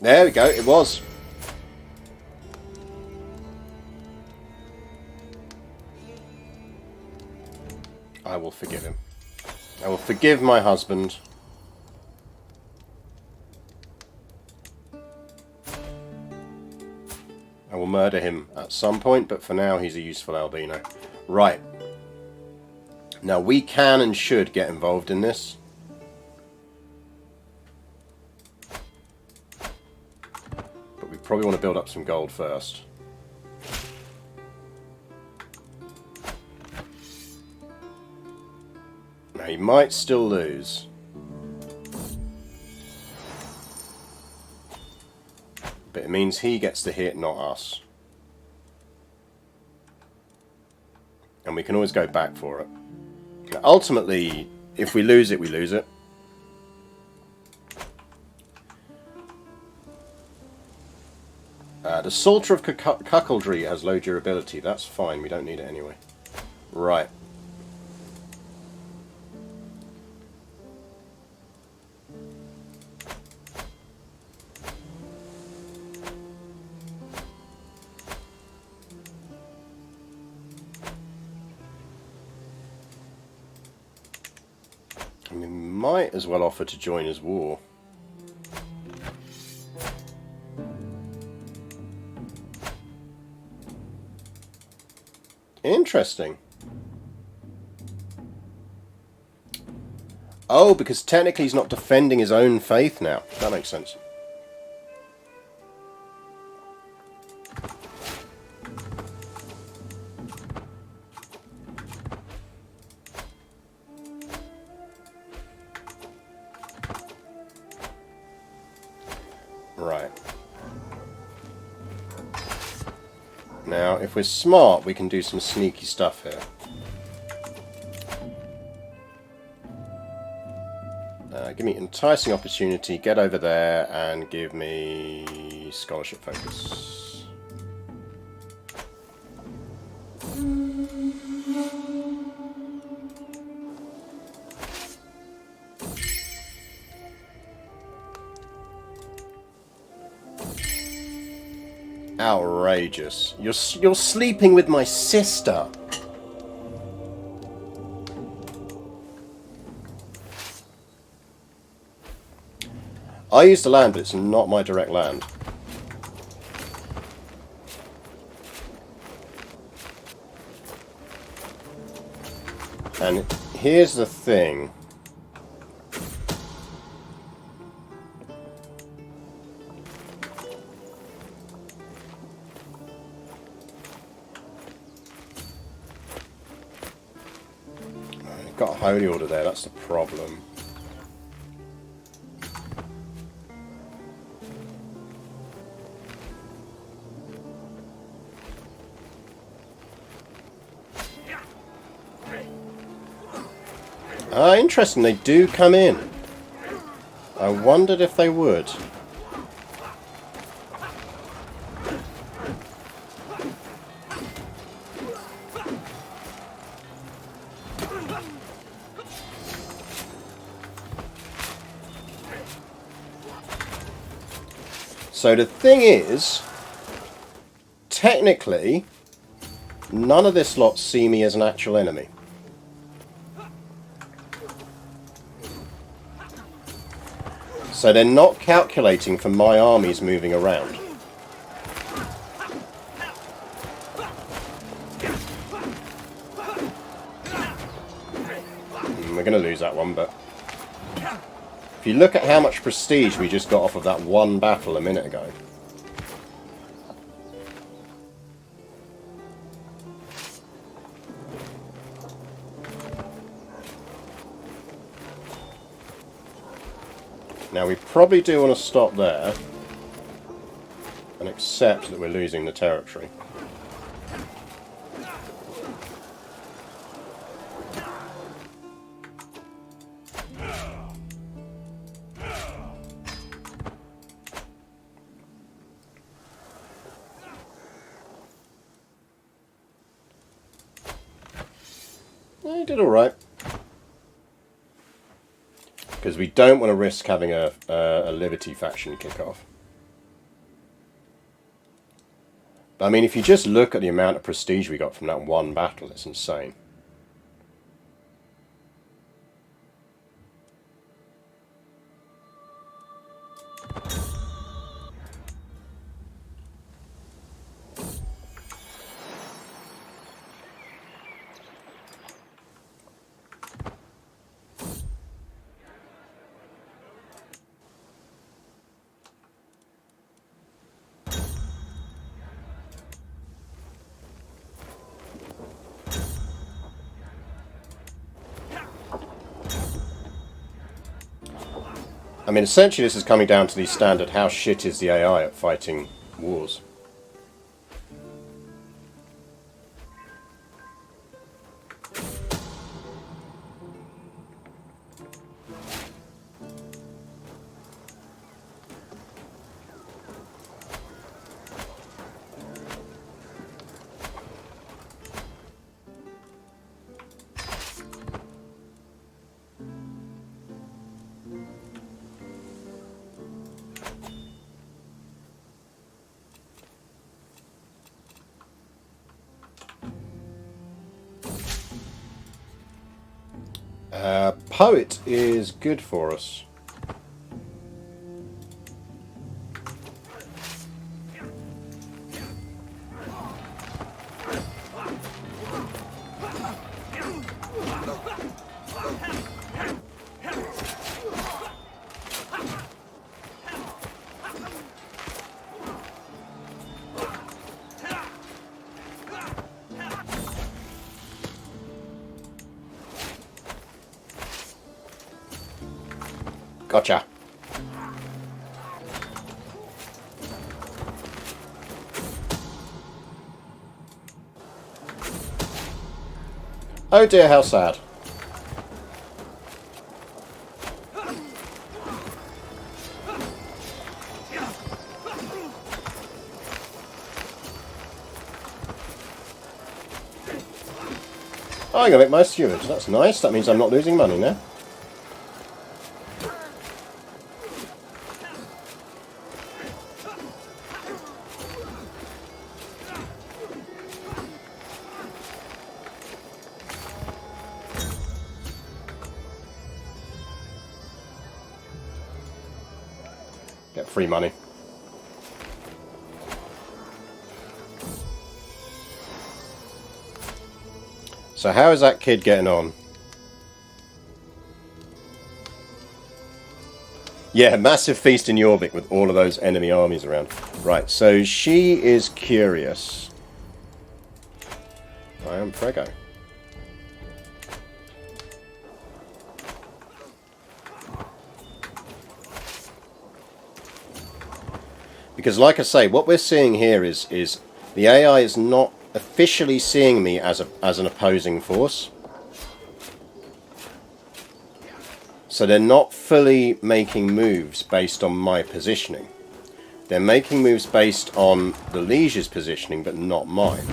There we go, it was. I will forgive him. I will forgive my husband. I will murder him at some point, but for now he's a useful albino. Right. Now we can and should get involved in this. But we probably want to build up some gold first. Now he might still lose. But it means he gets the hit, not us. And we can always go back for it. Now, ultimately, if we lose it, we lose it. The Salter of Cuckoldry has low durability. That's fine, we don't need it anyway. Right. We might as well offer to join his war. Interesting. Oh, because technically he's not defending his own faith now. That makes sense. Right. Now, if we're smart, we can do some sneaky stuff here. Give me enticing opportunity, get over there, and give me scholarship focus. Outrageous. You're sleeping with my sister. I use the land, but it's not my direct land. And here's the thing. Got a holy order there, that's the problem. Ah, interesting, they do come in. I wondered if they would. So the thing is, technically, none of this lot see me as an actual enemy. So they're not calculating for my armies moving around. We're going to lose that one, but if you look at how much prestige we just got off of that one battle a minute ago. Now we probably do want to stop there and accept that we're losing the territory. You did alright. Because we don't want to risk having a Liberty faction kick off. But I mean, if you just look at the amount of prestige we got from that one battle, it's insane. I mean, essentially this is coming down to the standard, how shit is the AI at fighting wars? Poet is good for us. Gotcha. Oh dear, how sad. Oh, I'm going to make my stewards. That's nice. That means I'm not losing money now. Get free money. So how is that kid getting on? Yeah, massive feast in Jorvik with all of those enemy armies around. Right, so she is curious. I am Prego. Because like I say, what we're seeing here is the AI is not officially seeing me as an opposing force. So they're not fully making moves based on my positioning. They're making moves based on the liege's positioning, but not mine.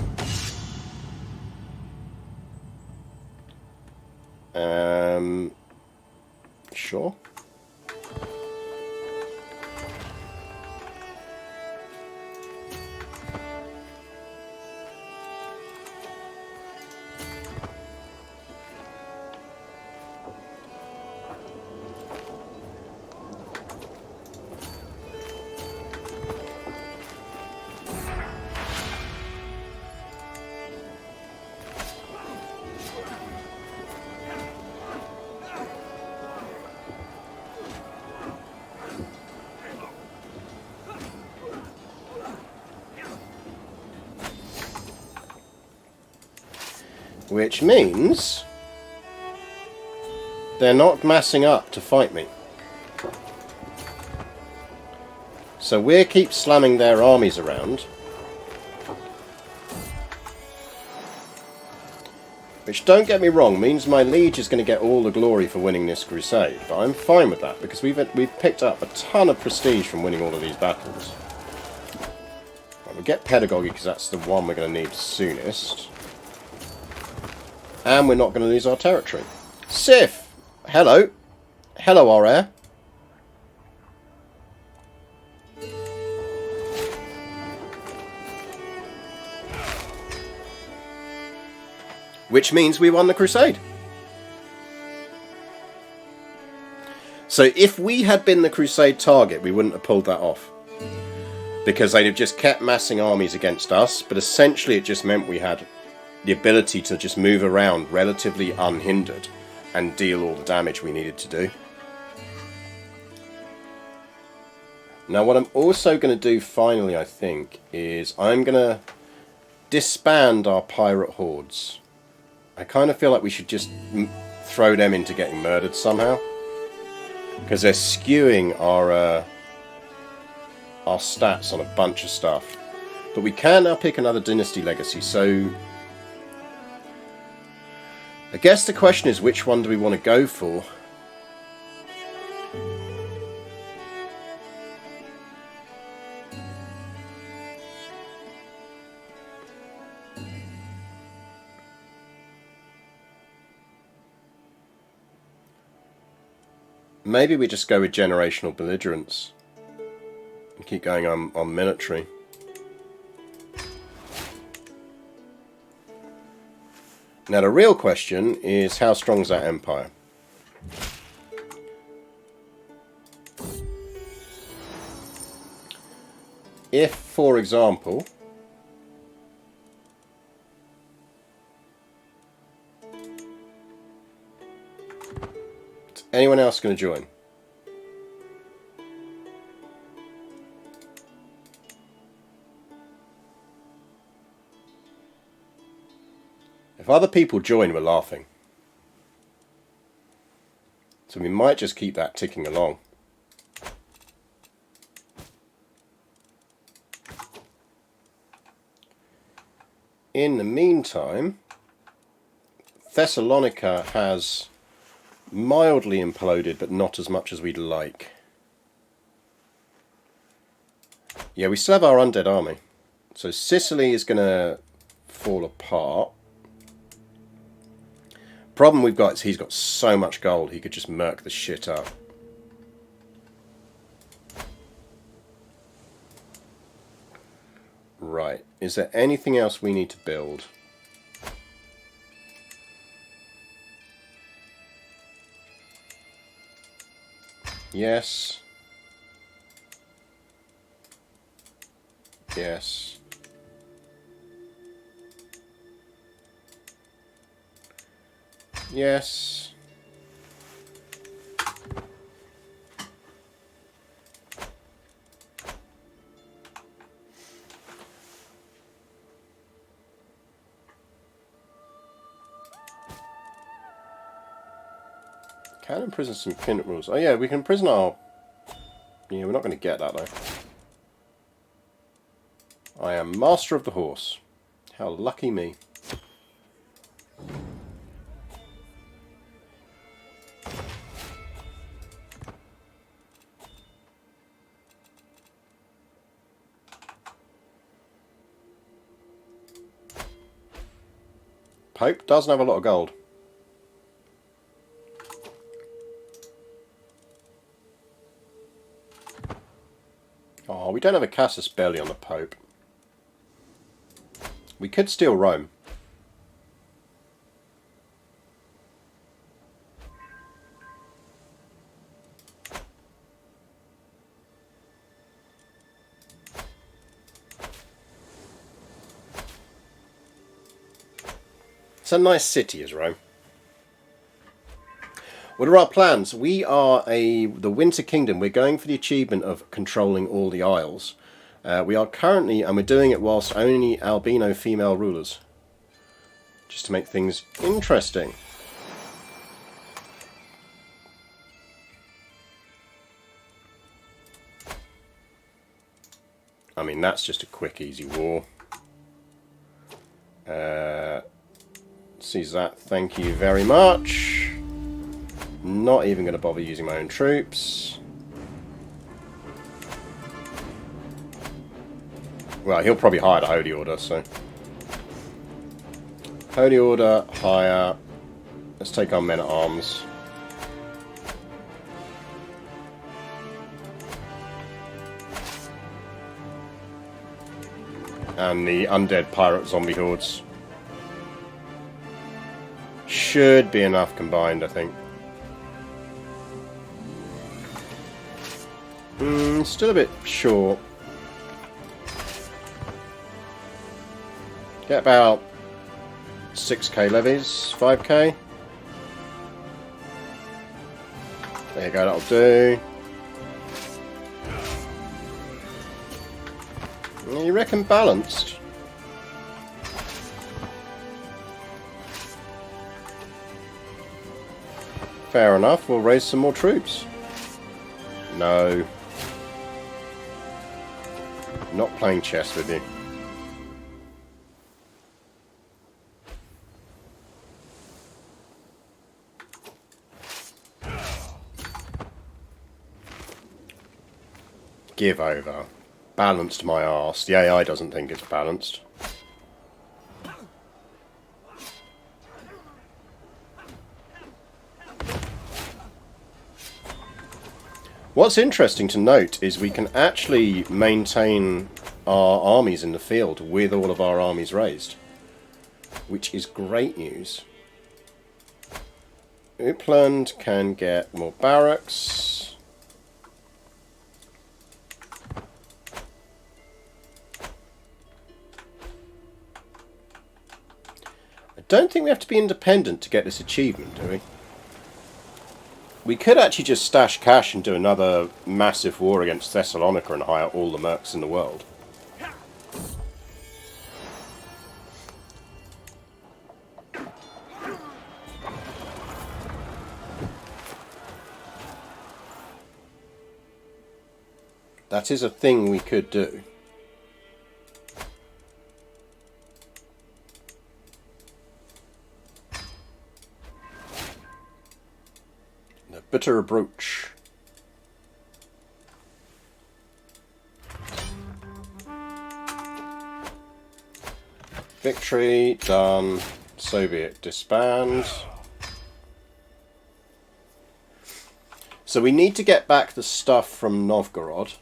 Sure. Which means they're not massing up to fight me. So we keep slamming their armies around. Which, don't get me wrong, means my liege is going to get all the glory for winning this crusade. But I'm fine with that, because we've picked up a ton of prestige from winning all of these battles. Right, we'll get pedagogy, because that's the one we're going to need soonest. And we're not going to lose our territory. Sif! Hello. Hello, our heir. Which means we won the crusade. So if we had been the crusade target, we wouldn't have pulled that off. Because they'd have just kept massing armies against us, but essentially it just meant we had the ability to just move around relatively unhindered and deal all the damage we needed to do. Now what I'm also going to do finally, I think, is I'm going to disband our pirate hordes. I kind of feel like we should just throw them into getting murdered somehow. Because they're skewing our stats on a bunch of stuff. But we can now pick another dynasty legacy, so I guess the question is, which one do we want to go for? Maybe we just go with generational belligerence and keep going on military. Now the real question is, how strong is that empire? If, for example, is anyone else going to join? If other people join, we're laughing. So we might just keep that ticking along. In the meantime, Thessalonica has mildly imploded, but not as much as we'd like. Yeah, we still have our undead army. So Sicily is going to fall apart. Problem we've got is he's got so much gold, he could just murk the shit up. Right, is there anything else we need to build? Yes. Yes. Yes. Can imprison some pin rules. Oh yeah, we can imprison our... Yeah, we're not going to get that though. I am master of the horse. How lucky me. Pope doesn't have a lot of gold. Oh, we don't have a casus belli on the Pope. We could steal Rome. It's a nice city, is Rome. What are our plans? We are the Winter Kingdom. We're going for the achievement of controlling all the isles. We are currently, and we're doing it whilst only albino female rulers. Just to make things interesting. I mean, that's just a quick, easy war. Sees that. Thank you very much. Not even going to bother using my own troops. Well, he'll probably hire the Holy Order, so... Holy Order, hire. Let's take our men-at-arms. And the undead pirate zombie hordes. Should be enough combined, I think. Still a bit short. Get about 6k levies, 5k. There you go, that'll do. You reckon balanced? Fair enough, we'll raise some more troops. No. Not playing chess with you. Give over. Balanced my arse. The AI doesn't think it's balanced. What's interesting to note is we can actually maintain our armies in the field with all of our armies raised, which is great news. Uppland can get more barracks. I don't think we have to be independent to get this achievement, do we? We could actually just stash cash and do another massive war against Thessalonica and hire all the mercs in the world. That is a thing we could do. Bitter brooch. Victory, done. Soviet disband. So we need to get back the stuff from Novgorod.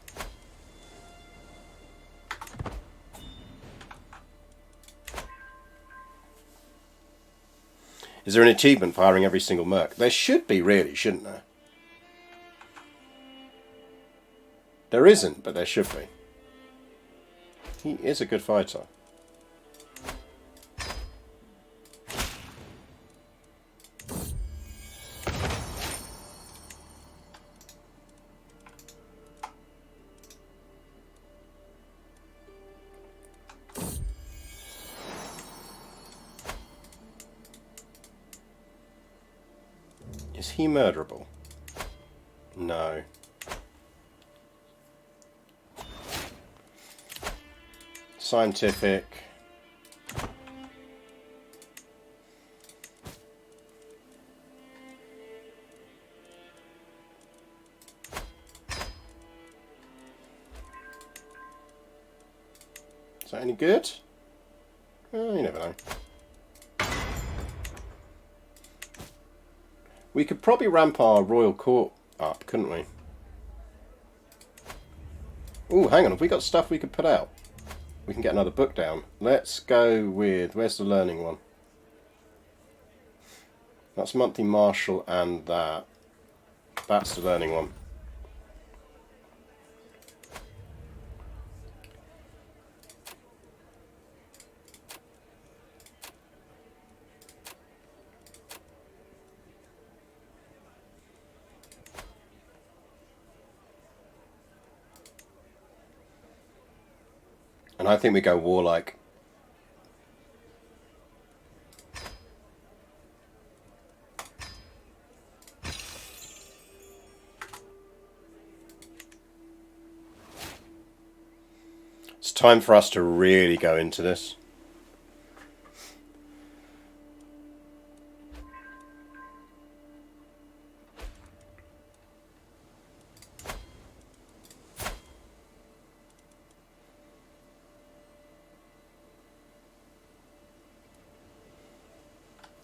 Is there an achievement for hiring every single merc? There should be, really, shouldn't there? There isn't, but there should be. He is a good fighter. Is he murderable? No. Scientific. Is that any good? Oh, you never know. We could probably ramp our royal court up, couldn't we? Ooh, hang on. Have we got stuff we could put out? We can get another book down. Let's go with... Where's the learning one? That's monthly martial and that. That's the learning one. And I think we go warlike. It's time for us to really go into this.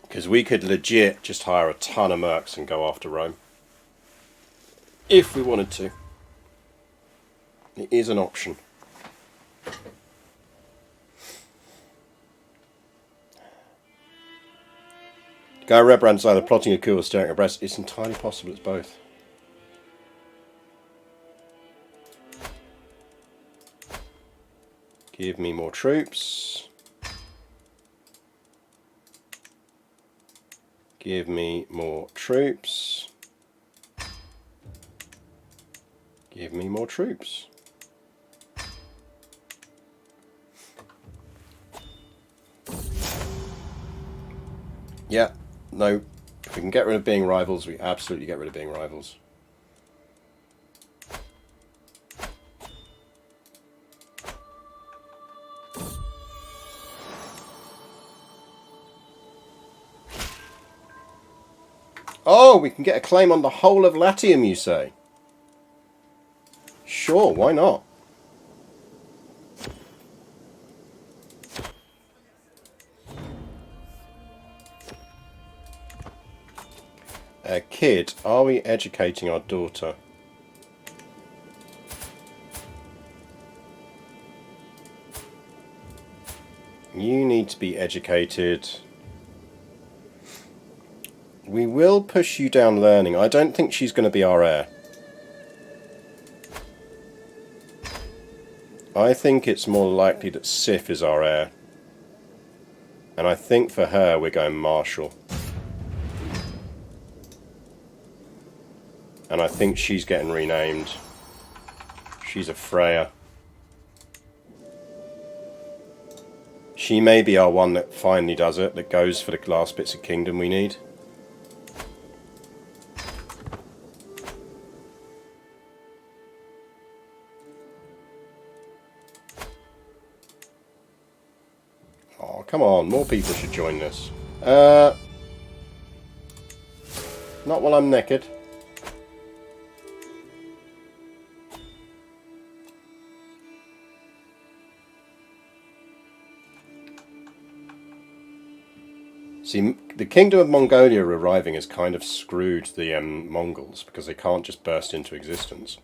Because we could legit just hire a ton of mercs and go after Rome. If we wanted to. It is an option. Guy Rembrandt's either plotting a coup or staring at breast. It's entirely possible it's both. Give me more troops. Give me more troops. Give me more troops. Yeah, no. If we can get rid of being rivals, we absolutely get rid of being rivals. Oh, we can get a claim on the whole of Latium, you say? Sure, why not? Kid, are we educating our daughter? You need to be educated. We will push you down learning. I don't think she's going to be our heir. I think it's more likely that Sif is our heir. And I think for her we're going Marshal. And I think she's getting renamed. She's a Freya. She may be our one that finally does it, that goes for the last bits of kingdom we need. Oh, come on, more people should join this. Not while I'm naked. See, the Kingdom of Mongolia arriving has kind of screwed the Mongols because they can't just burst into existence.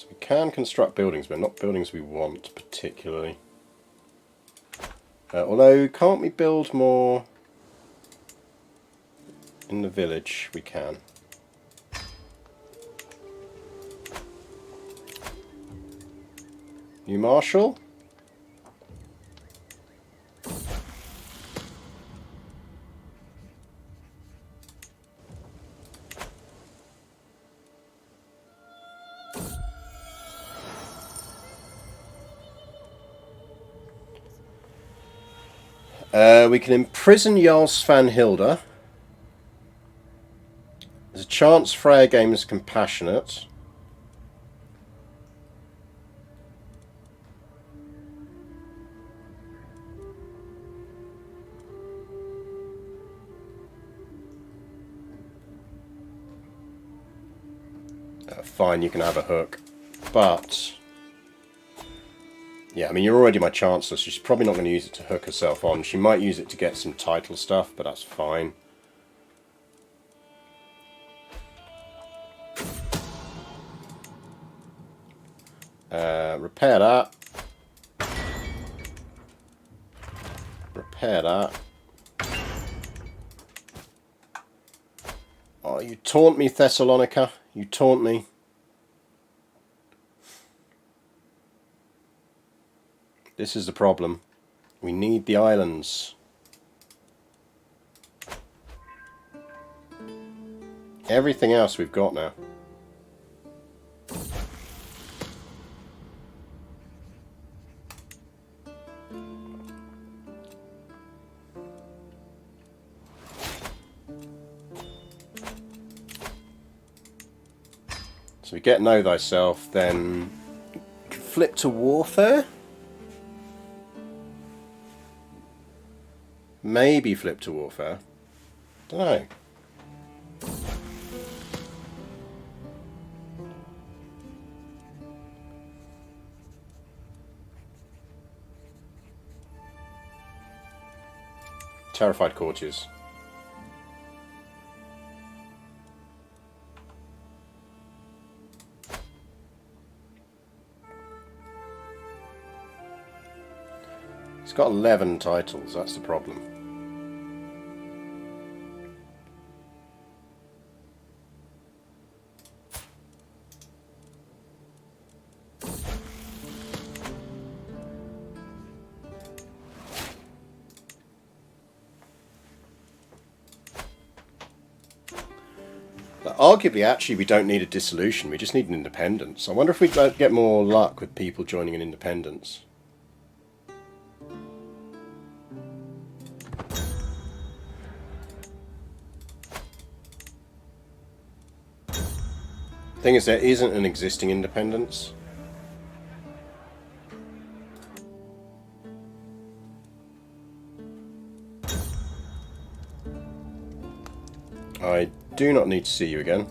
We can construct buildings, but not buildings we want particularly. Although, can't we build more in the village? We can. New Marshal? We can imprison Jarl Svanhilda. There's a chance Freya gains compassionate. Fine, you can have a hook. But yeah, I mean, you're already my Chancellor, so she's probably not going to use it to hook herself on. She might use it to get some title stuff, but that's fine. Repair that. Repair that. Oh, you taunt me, Thessalonica. You taunt me. This is the problem. We need the islands. Everything else we've got now. So we get Know Thyself, then flip to Warfare? Maybe flip to Warfare. Don't know. Terrified Courtiers. It's got 11 titles, that's the problem. But arguably, actually, we don't need a dissolution, we just need an independence. I wonder if we'd get more luck with people joining an independence. Thing is, there isn't an existing independence. I do not need to see you again.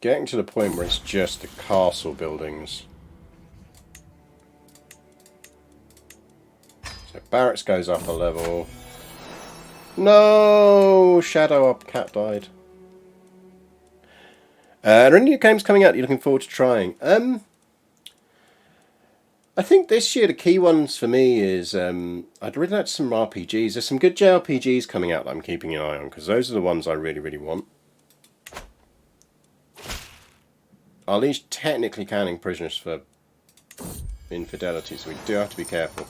Getting to the point where it's just the castle buildings. So barracks goes up a level. No! Shadow Up Cat died. Are any new games coming out you're looking forward to trying? I think this year the key ones for me is I'd really like some RPGs. There's some good JRPGs coming out that I'm keeping an eye on because those are the ones I really, really want. Arlene's technically counting prisoners for infidelity, so we do have to be careful.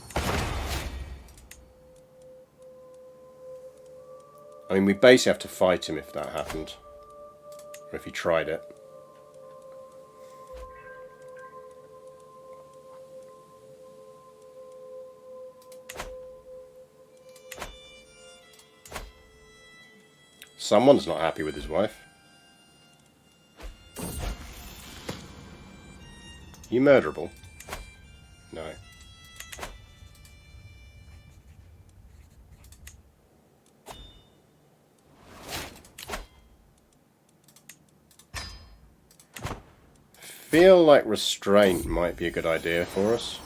I mean, we basically have to fight him if that happened. Or if he tried it. Someone's not happy with his wife. You murderable? No. Feel like restraint might be a good idea for us.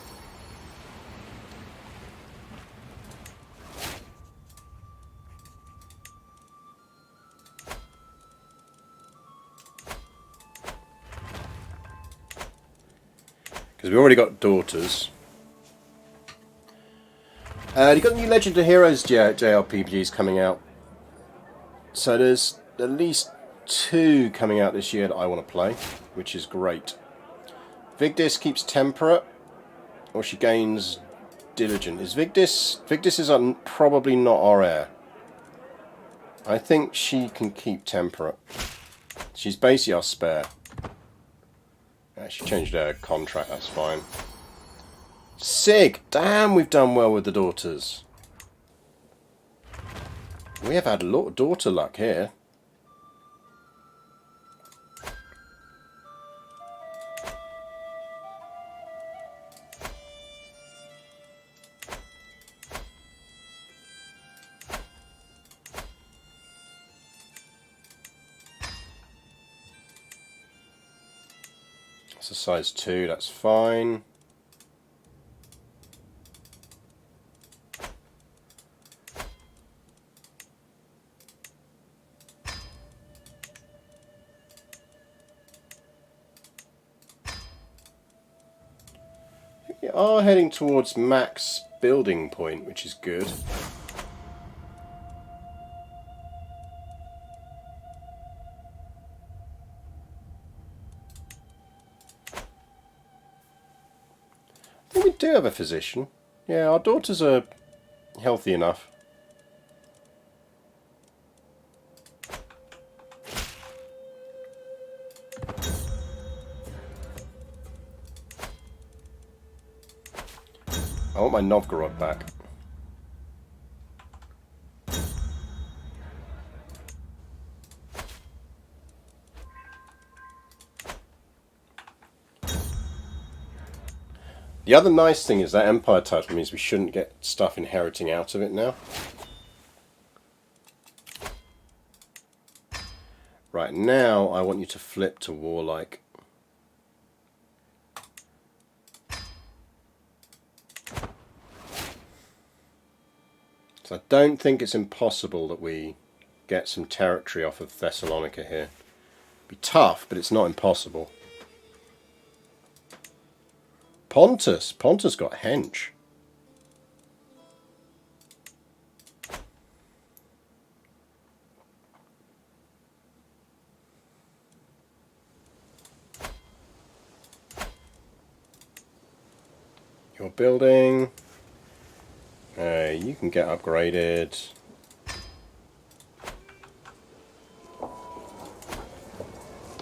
Because we've already got daughters. You've got new Legend of Heroes JRPGs coming out. So there's at least 2 coming out this year that I want to play, which is great. Vigdis keeps temperate, or she gains diligent. Vigdis is probably not our heir. I think she can keep temperate. She's basically our spare. She changed her contract, that's fine. Sig! Damn, we've done well with the daughters. We have had a lot of daughter luck here. It's a size 2, that's fine. We are heading towards max building point, which is good. I think we do have a physician. Yeah, our daughters are healthy enough. I want my Novgorod back. The other nice thing is that Empire title means we shouldn't get stuff inheriting out of it now. Right, now I want you to flip to warlike. So I don't think it's impossible that we get some territory off of Thessalonica here. It'd be tough, but it's not impossible. Pontus got hench. Your building. You can get upgraded.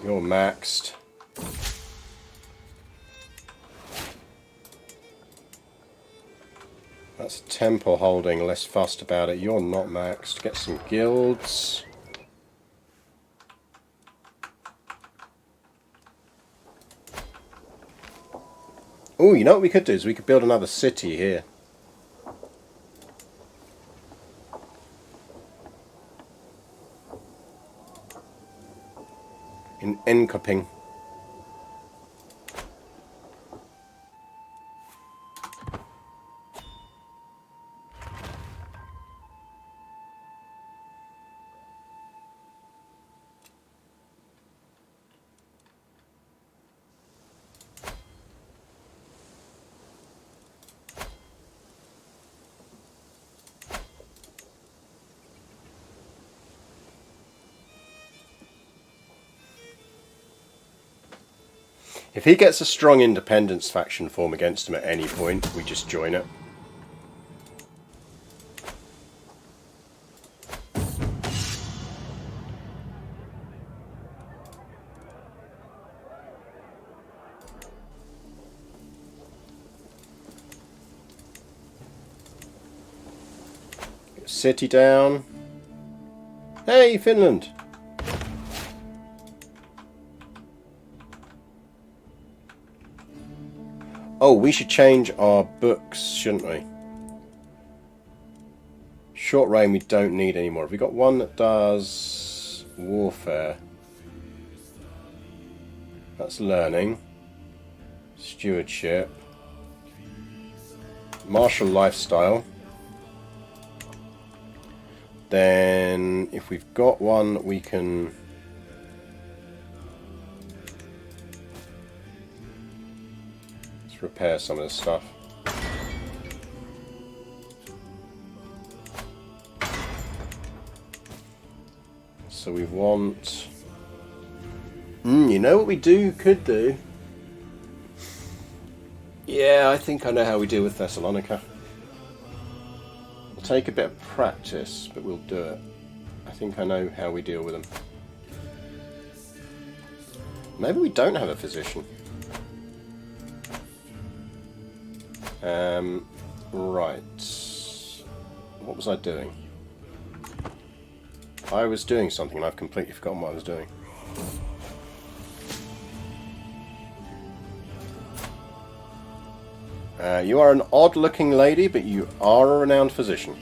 You're maxed. That's temple holding, less fussed about it. You're not maxed. Get some guilds. Oh, you know what we could do is we could build another city here. In Enkoping. If he gets a strong independence faction form against him at any point, we just join it. City down. Hey, Finland! Oh, we should change our books, shouldn't we? Short reign we don't need anymore. Have we got one that does warfare? That's learning. Stewardship. Martial lifestyle. Then, if we've got one, we can... let's repair some of this stuff. So we want... you know what we could do? Yeah, I think I know how we deal with Thessalonica. It'll take a bit of practice, but we'll do it. I think I know how we deal with them. Maybe we don't have a physician. Right. What was I doing? I was doing something and I've completely forgotten what I was doing. You are an odd-looking lady, but you are a renowned physician.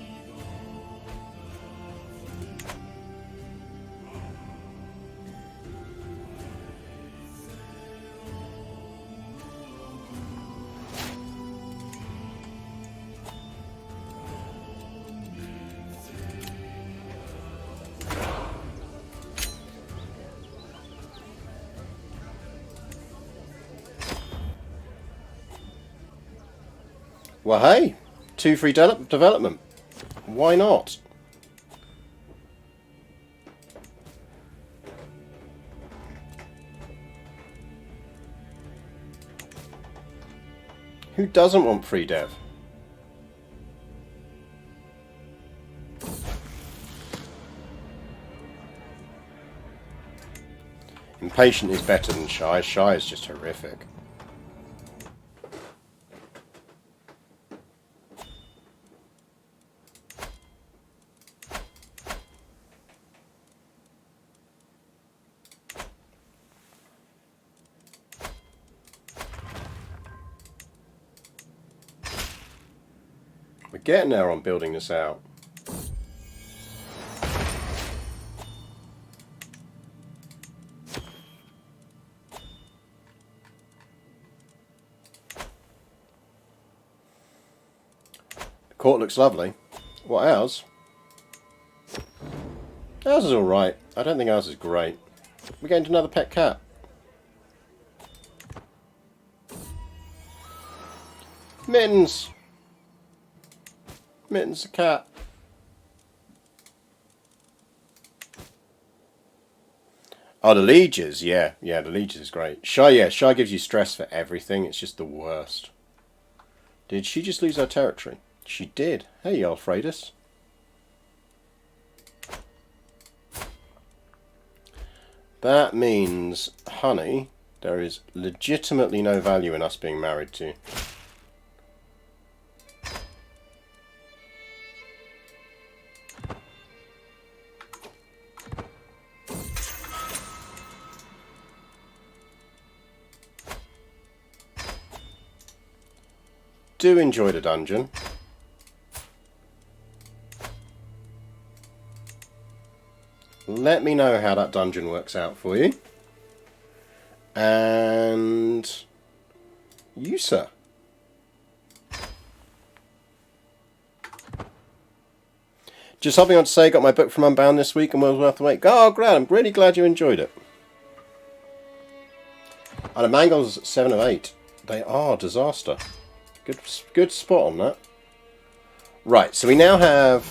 Well, hey, 2 free development. Why not? Who doesn't want free dev? Impatient is better than shy. Shy is just horrific. We're getting there on building this out. The court looks lovely. What, ours? Ours is alright. I don't think ours is great. We're getting another pet cat. Mittens! Mittens the cat. Oh, the lieges, yeah. Yeah, the lieges is great. Shy, yeah, Shy gives you stress for everything. It's just the worst. Did she just lose her territory? She did. Hey, old Freydis. That means, honey, there is legitimately no value in us being married to you. Do enjoy the dungeon. Let me know how that dungeon works out for you. And you, sir. Just something I want to say, got my book from Unbound this week and well worth the wait. Oh, great, I'm really glad you enjoyed it. And the mangoes 7 of 8. They are disaster. Good spot on that. Right, so we now have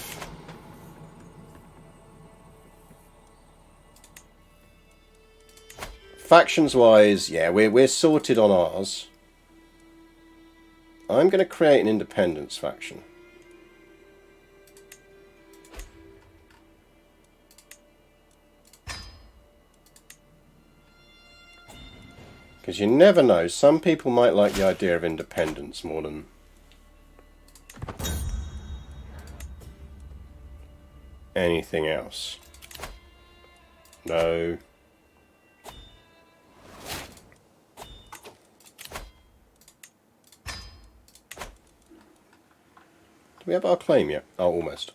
Factions-wise, yeah, we're sorted on ours. I'm going to create an independence faction. Because you never know, some people might like the idea of independence more than anything else. No. Do we have our claim yet? Oh, almost.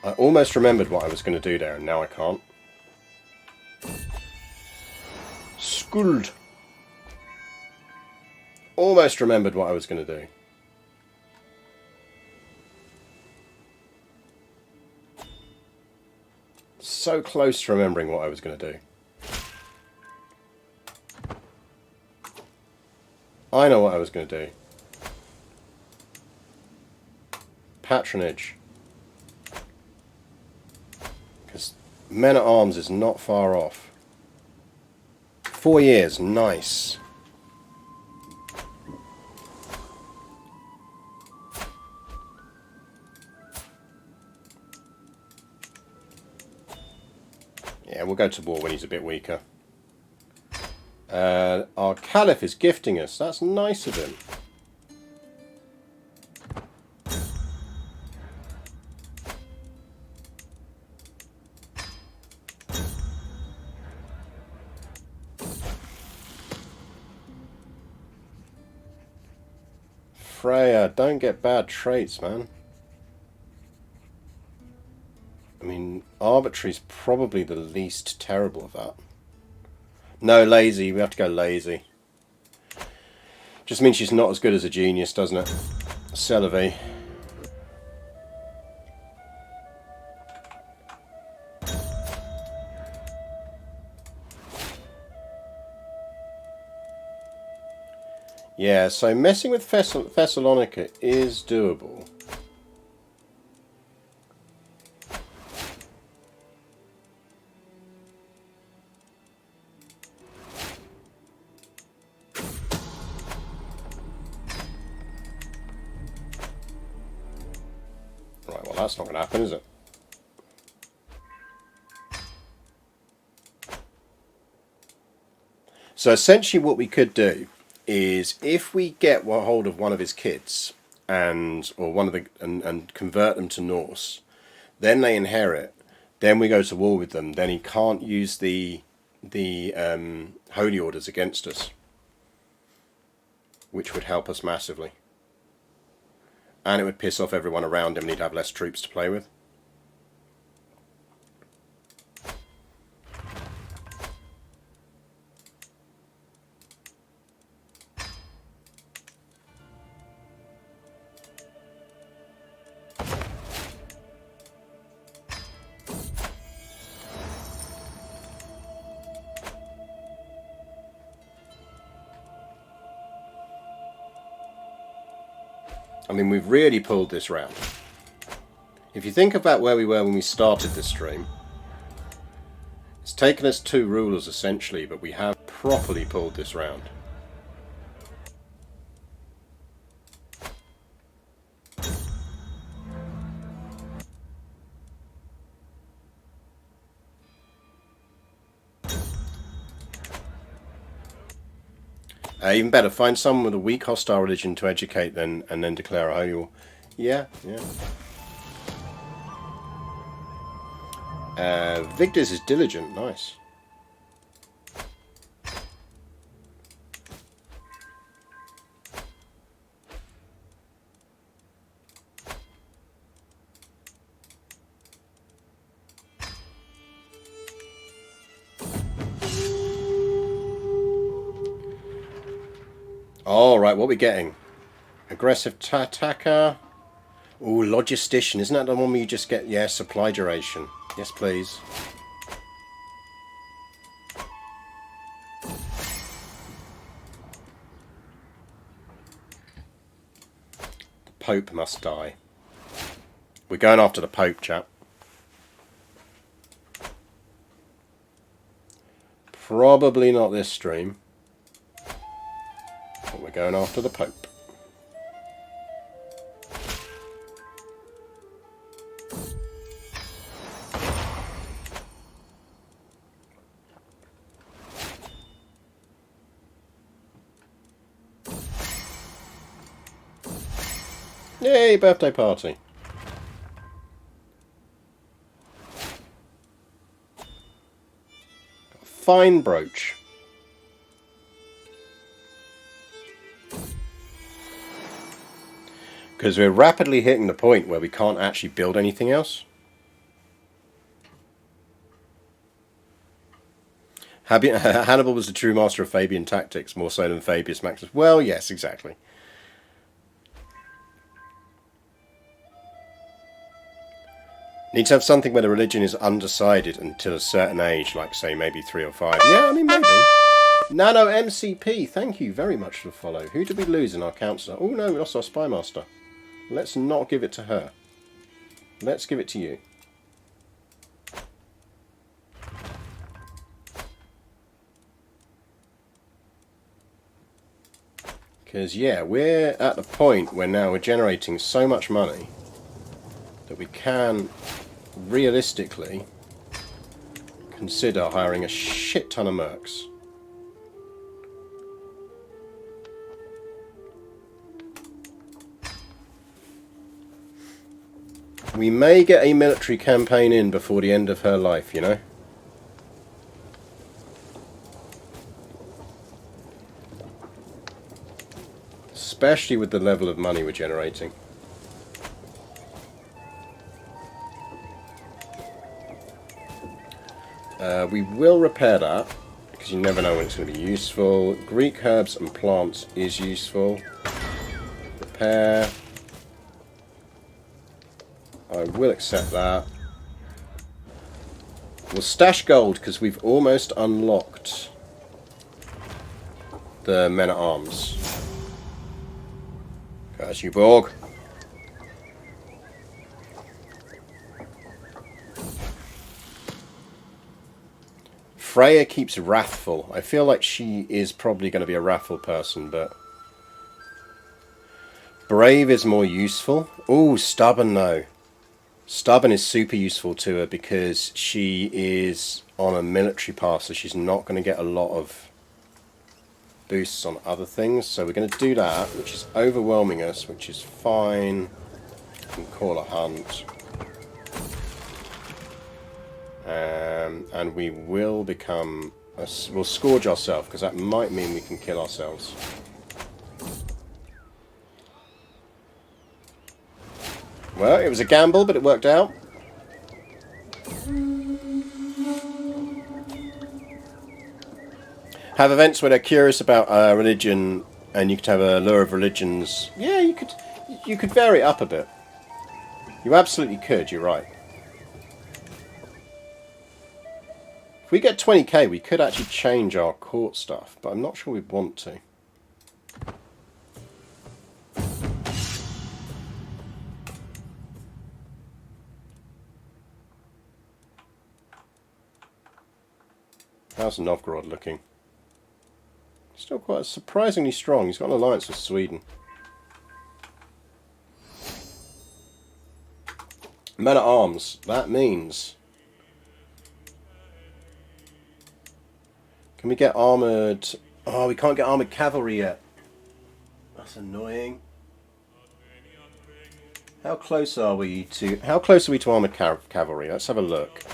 I almost remembered what I was going to do there, and now I can't. Skuld. Almost remembered what I was going to do. So close to remembering what I was going to do. I know what I was going to do. Patronage. Because Men at Arms is not far off. 4 years, nice. Yeah, we'll go to war when he's a bit weaker. Our Caliph is gifting us. That's nice of him. Freya, don't get bad traits, man. I mean, arbitrary's probably the least terrible of that. No, lazy. We have to go lazy. Just means she's not as good as a genius, doesn't it? Celebi. Yeah, so messing with Thessalonica is doable. Right, well that's not going to happen, is it? So essentially what we could do is if we get a hold of one of his kids and convert them to Norse, then they inherit, then we go to war with them, then he can't use the holy orders against us, which would help us massively. And it would piss off everyone around him and he'd have less troops to play with. I mean, we've really pulled this round. If you think about where we were when we started this stream, it's taken us 2 rulers essentially, but we have properly pulled this round. Even better, find someone with a weak hostile religion to educate then, and then declare a holy war. Yeah, yeah. Vigdis is diligent, nice. Alright, what are we getting? Aggressive attacker. Ooh, logistician. Isn't that the one where you just get, yeah, supply duration? Yes, please. Pope must die. We're going after the Pope, chap. Probably not this stream. But we're going after the Pope. Yay, birthday party. Fine brooch. Because we're rapidly hitting the point where we can't actually build anything else. Hannibal was the true master of Fabian tactics, more so than Fabius Maximus. Well, yes, exactly. Need to have something where the religion is undecided until a certain age, like say maybe 3 or 5. Yeah, I mean maybe. Nano MCP, thank you very much for the follow. Who did we lose in our councillor? Oh no, we lost our spy master. Let's not give it to her. Let's give it to you. Because yeah, we're at the point where now we're generating so much money that we can realistically consider hiring a shit ton of mercs. We may get a military campaign in before the end of her life, you know? Especially with the level of money we're generating. We will repair that, because you never know when it's going to be useful. Greek herbs and plants is useful. Repair. I will accept that. We'll stash gold, because we've almost unlocked the men-at-arms. Curse you, Borg. Freya keeps wrathful. I feel like she is probably going to be a wrathful person, but brave is more useful. Ooh, stubborn though. Stubborn is super useful to her because she is on a military path, so she's not going to get a lot of boosts on other things. So we're going to do that, which is overwhelming us, which is fine. We can call a hunt. And we will become... we'll scourge ourselves, because that might mean we can kill ourselves. Well, it was a gamble, but it worked out. Have events where they're curious about religion, and you could have a lure of religions. Yeah, you could vary it up a bit. You absolutely could, you're right. If we get 20k, we could actually change our court stuff, but I'm not sure we'd want to. How's Novgorod looking? Still quite surprisingly strong. He's got an alliance with Sweden. Men at arms. That means... Can we get armoured... Oh, we can't get armoured cavalry yet. That's annoying. How close are we to... How close are we to armoured cavalry? Let's have a look.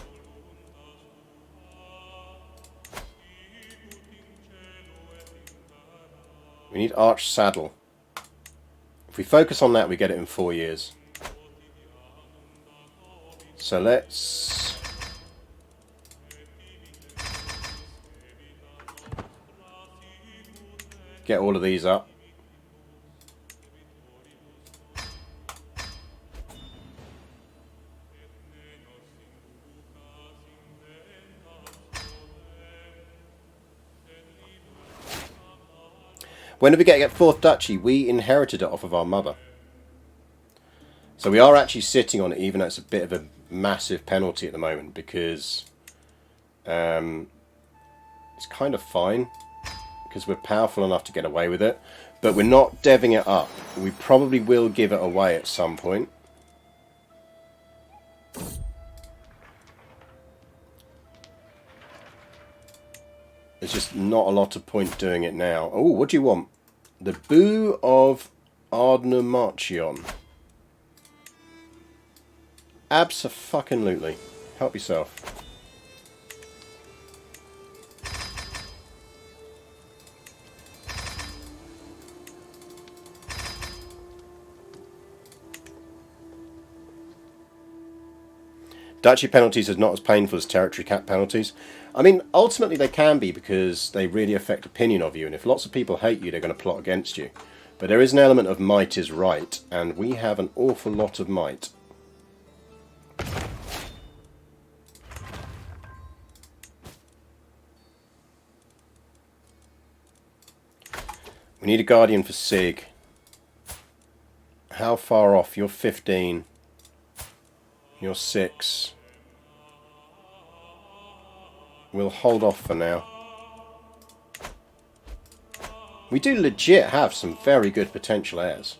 We need arch saddle. If we focus on that, we get it in 4 years. So let's... get all of these up. When did we get 4th duchy? We inherited it off of our mother. So we are actually sitting on it, even though it's a bit of a massive penalty at the moment, because it's kind of fine, because we're powerful enough to get away with it. But we're not deving it up. We probably will give it away at some point. There's just not a lot of point doing it now. Oh, what do you want? The Boo of Ardnamarchion. Abso-fucking-lutely. Help yourself. Duchy penalties are not as painful as territory cap penalties. I mean, ultimately they can be, because they really affect opinion of you, and if lots of people hate you, they're going to plot against you. But there is an element of might is right, and we have an awful lot of might. We need a guardian for Sig. How far off? You're 15. You're 6. We'll hold off for now. We do legit have some very good potential heirs.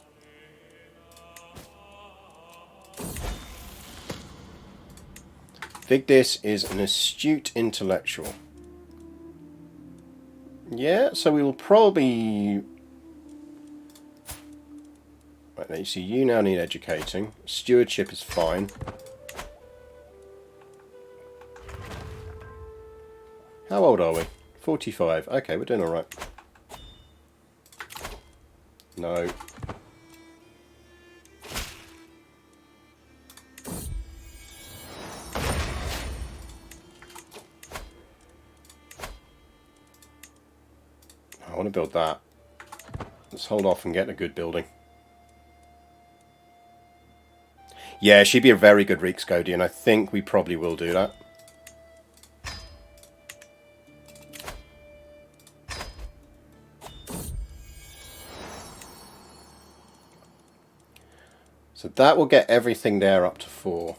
Vigdis is an astute intellectual. Yeah, so we will probably... Right, now you see, you now need educating. Stewardship is fine. How old are we? 45. Okay, we're doing alright. No. I want to build that. Let's hold off and get a good building. Yeah, she'd be a very good Reeks Guardian. I think we probably will do that. So that will get everything there up to 4.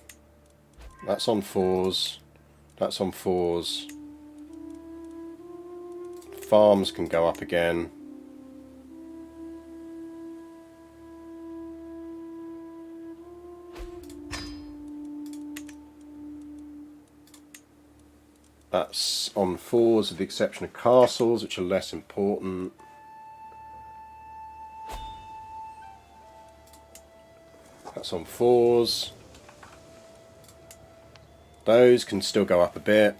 That's on 4s. That's on 4s. Farms can go up again. That's on 4s with the exception of castles, which are less important. That's on 4s. Those can still go up a bit.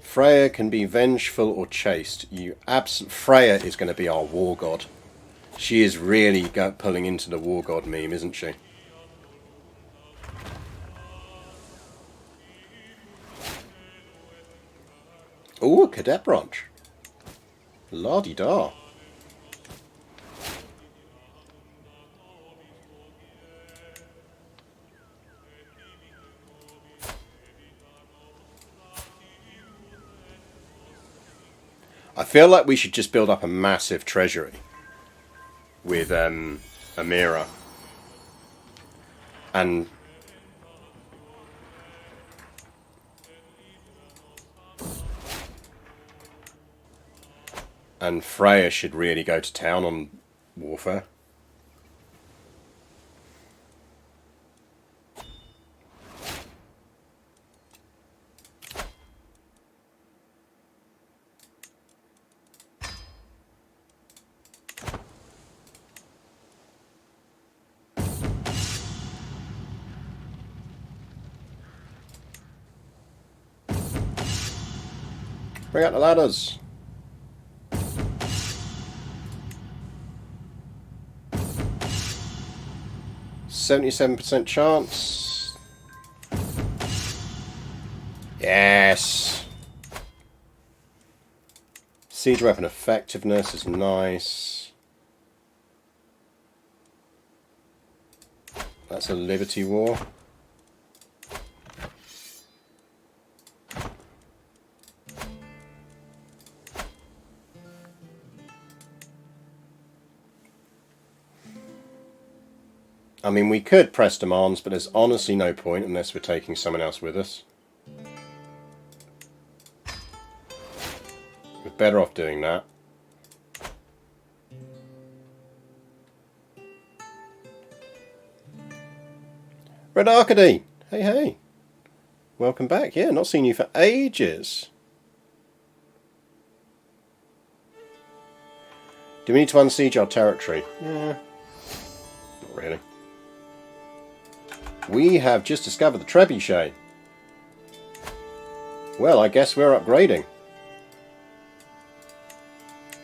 Freya can be vengeful or chaste. Freya is going to be our war god. She is really pulling into the war god meme, isn't she? Ooh, a cadet branch. La-di-da. I feel like we should just build up a massive treasury with Amira. And Freya should really go to town on warfare. Bring out the ladders. %77 chance. Yes. Siege weapon effectiveness is nice. That's a Liberty War. I mean, we could press demands, but there's honestly no point unless we're taking someone else with us. We're better off doing that. Red Arcady! Hey, hey. Welcome back. Yeah, not seen you for ages. Do we need to unsiege our territory? Yeah. Not really. We have just discovered the trebuchet. Well, I guess we're upgrading.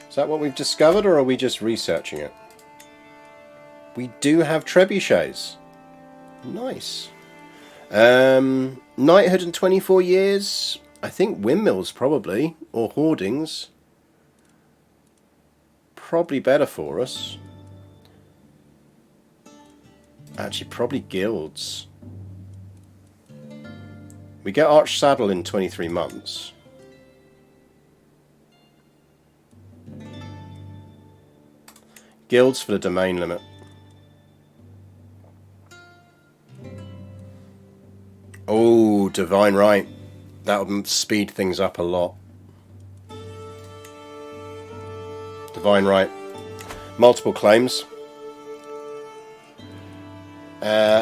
Is that what we've discovered, or are we just researching it? We do have trebuchets. Nice. Knighthood in 24 years. I think windmills probably, or hoardings. Probably better for us. Actually, probably guilds. We get Arch Saddle in 23 months. Guilds for the domain limit. Oh, Divine Right. That would speed things up a lot. Divine Right. Multiple claims.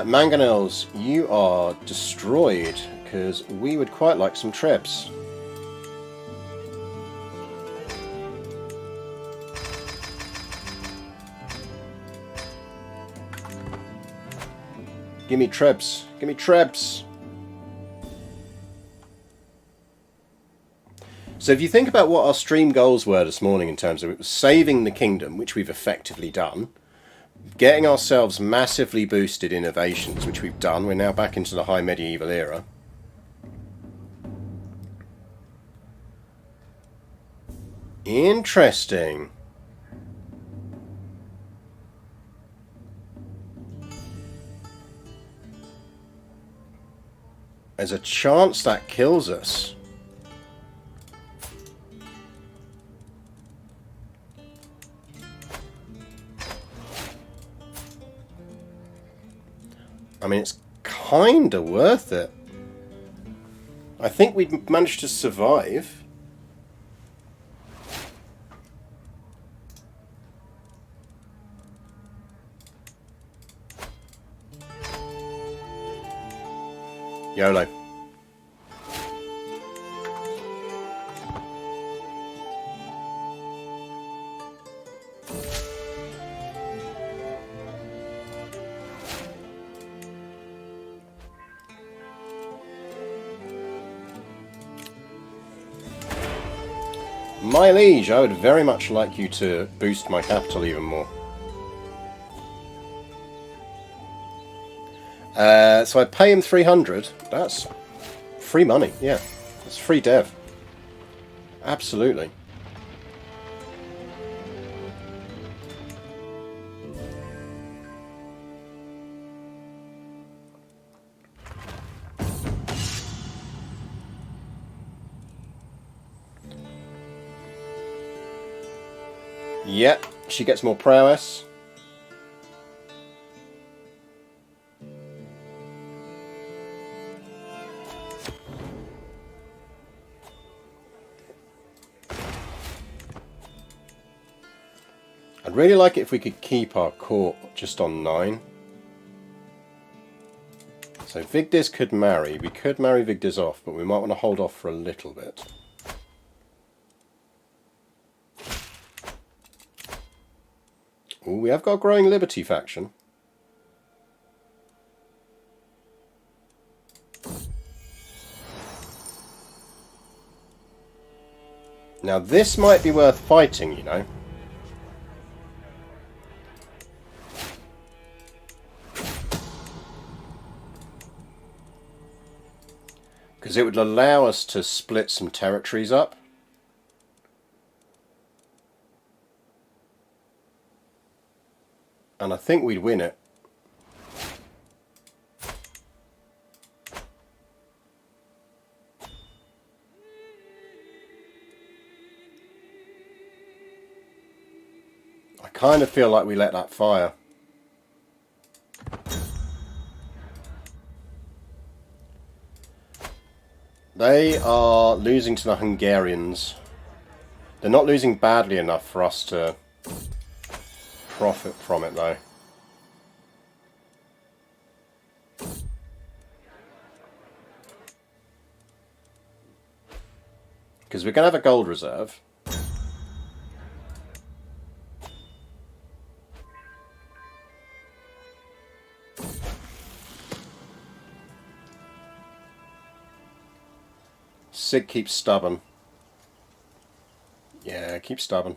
Mangonels, you are destroyed because we would quite like some trebs. Give me trebs. Give me trebs. So if you think about what our stream goals were this morning in terms of it was saving the kingdom, which we've effectively done, getting ourselves massively boosted innovations, which we've done, we're now back into the high medieval era. Interesting. There's a chance that kills us. I mean, it's kinda worth it. I think we'd managed to survive. YOLO. My liege, I would very much like you to boost my capital even more. So I pay him 300. That's free money, yeah. It's free dev. Absolutely. Yep, she gets more prowess. I'd really like it if we could keep our court just on 9. So Vigdis could marry. We could marry Vigdis off, but we might want to hold off for a little bit. Ooh, we have got a growing Liberty faction. Now this might be worth fighting, you know. Because it would allow us to split some territories up. And I think we'd win it. I kind of feel like we let that fire. They are losing to the Hungarians. They're not losing badly enough for us to profit from it, though. Because we're going to have a gold reserve. Sig keeps stubborn. Yeah, keep stubborn.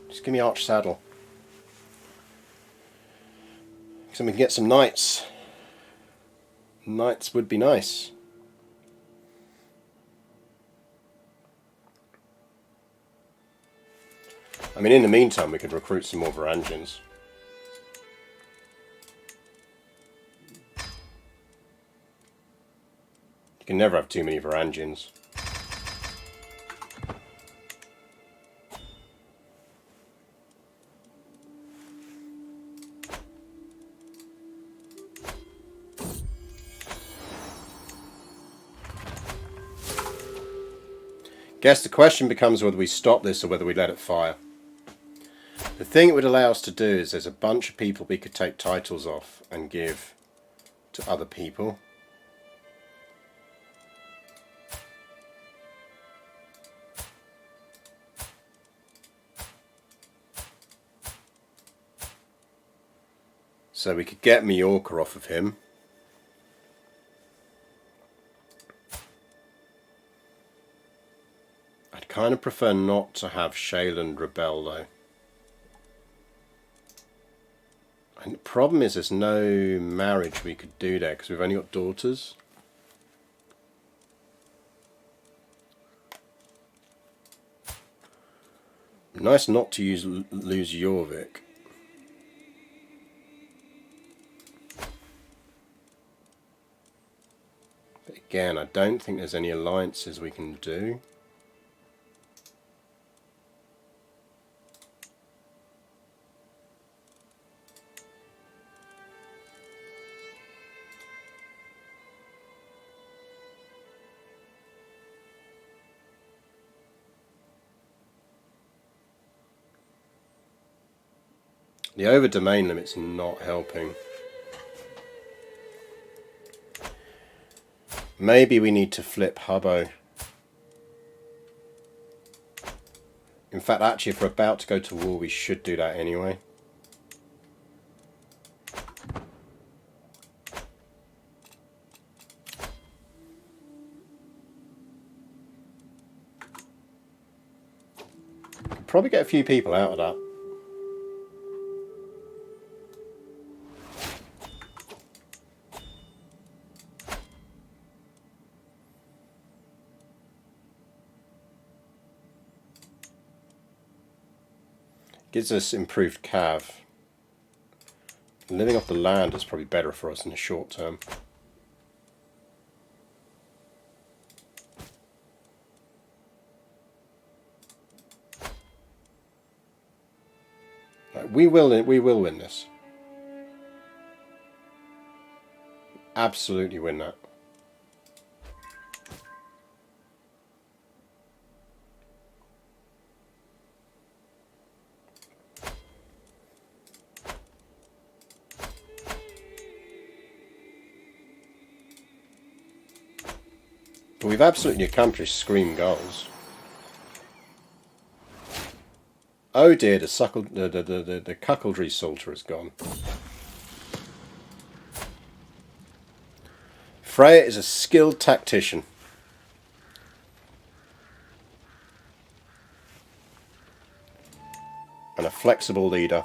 Just give me Arch Saddle. So we can get some knights. Knights would be nice. I mean, in the meantime, we could recruit some more Varangians. You can never have too many Varangians. Guess the question becomes whether we stop this or whether we let it fire. The thing it would allow us to do is there's a bunch of people we could take titles off and give to other people. So we could get Majorca off of him. I'd kind of prefer not to have Shayland rebel though. And the problem is there's no marriage we could do there because we've only got daughters. Nice not to lose Jorvik. But again, I don't think there's any alliances we can do. The over domain limit's not helping. Maybe we need to flip Hubbo. In fact, actually, if we're about to go to war, we should do that anyway. Could probably get a few people out of that. Gives us improved cav. Living off the land is probably better for us in the short term. We will win this. Absolutely win that. But we've absolutely accomplished Scream goals. Oh dear, the cuckoldry salter is gone. Freya is a skilled tactician. And a flexible leader.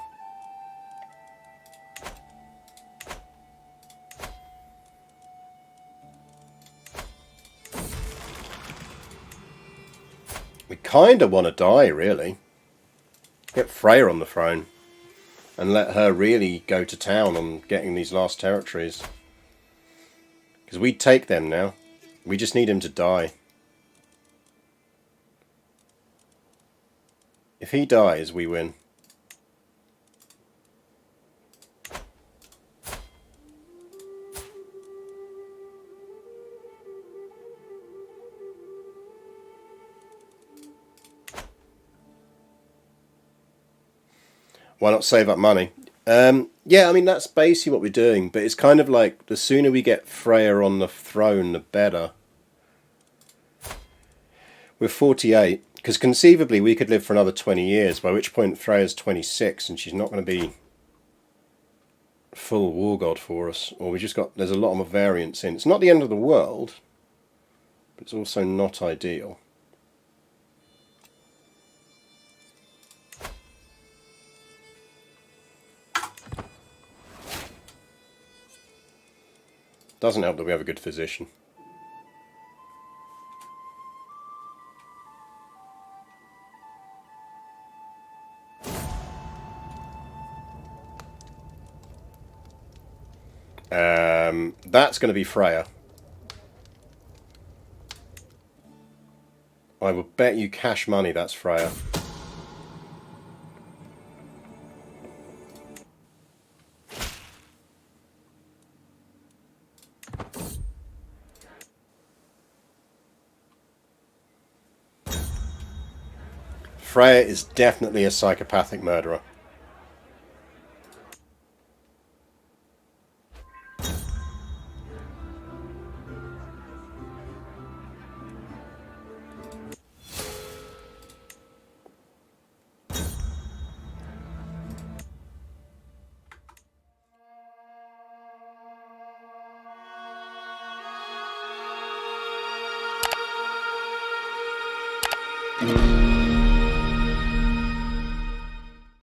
We kind of want to die, really. Get Freya on the throne. and let her really go to town on getting these last territories. Because we take them now. We just need him to die. If he dies, we win. Why not save up money? Yeah, I mean, that's basically what we're doing, but it's kind of like the sooner we get Freya on the throne, the better. We're 48, because conceivably we could live for another 20 years, by which point Freya's 26, and she's not going to be full war god for us. Or we just got, there's a lot of variance in. It's not the end of the world, but it's also not ideal. Doesn't help that we have a good physician. That's going to be Freya. I will bet you cash money that's Freya. Freya is definitely a psychopathic murderer.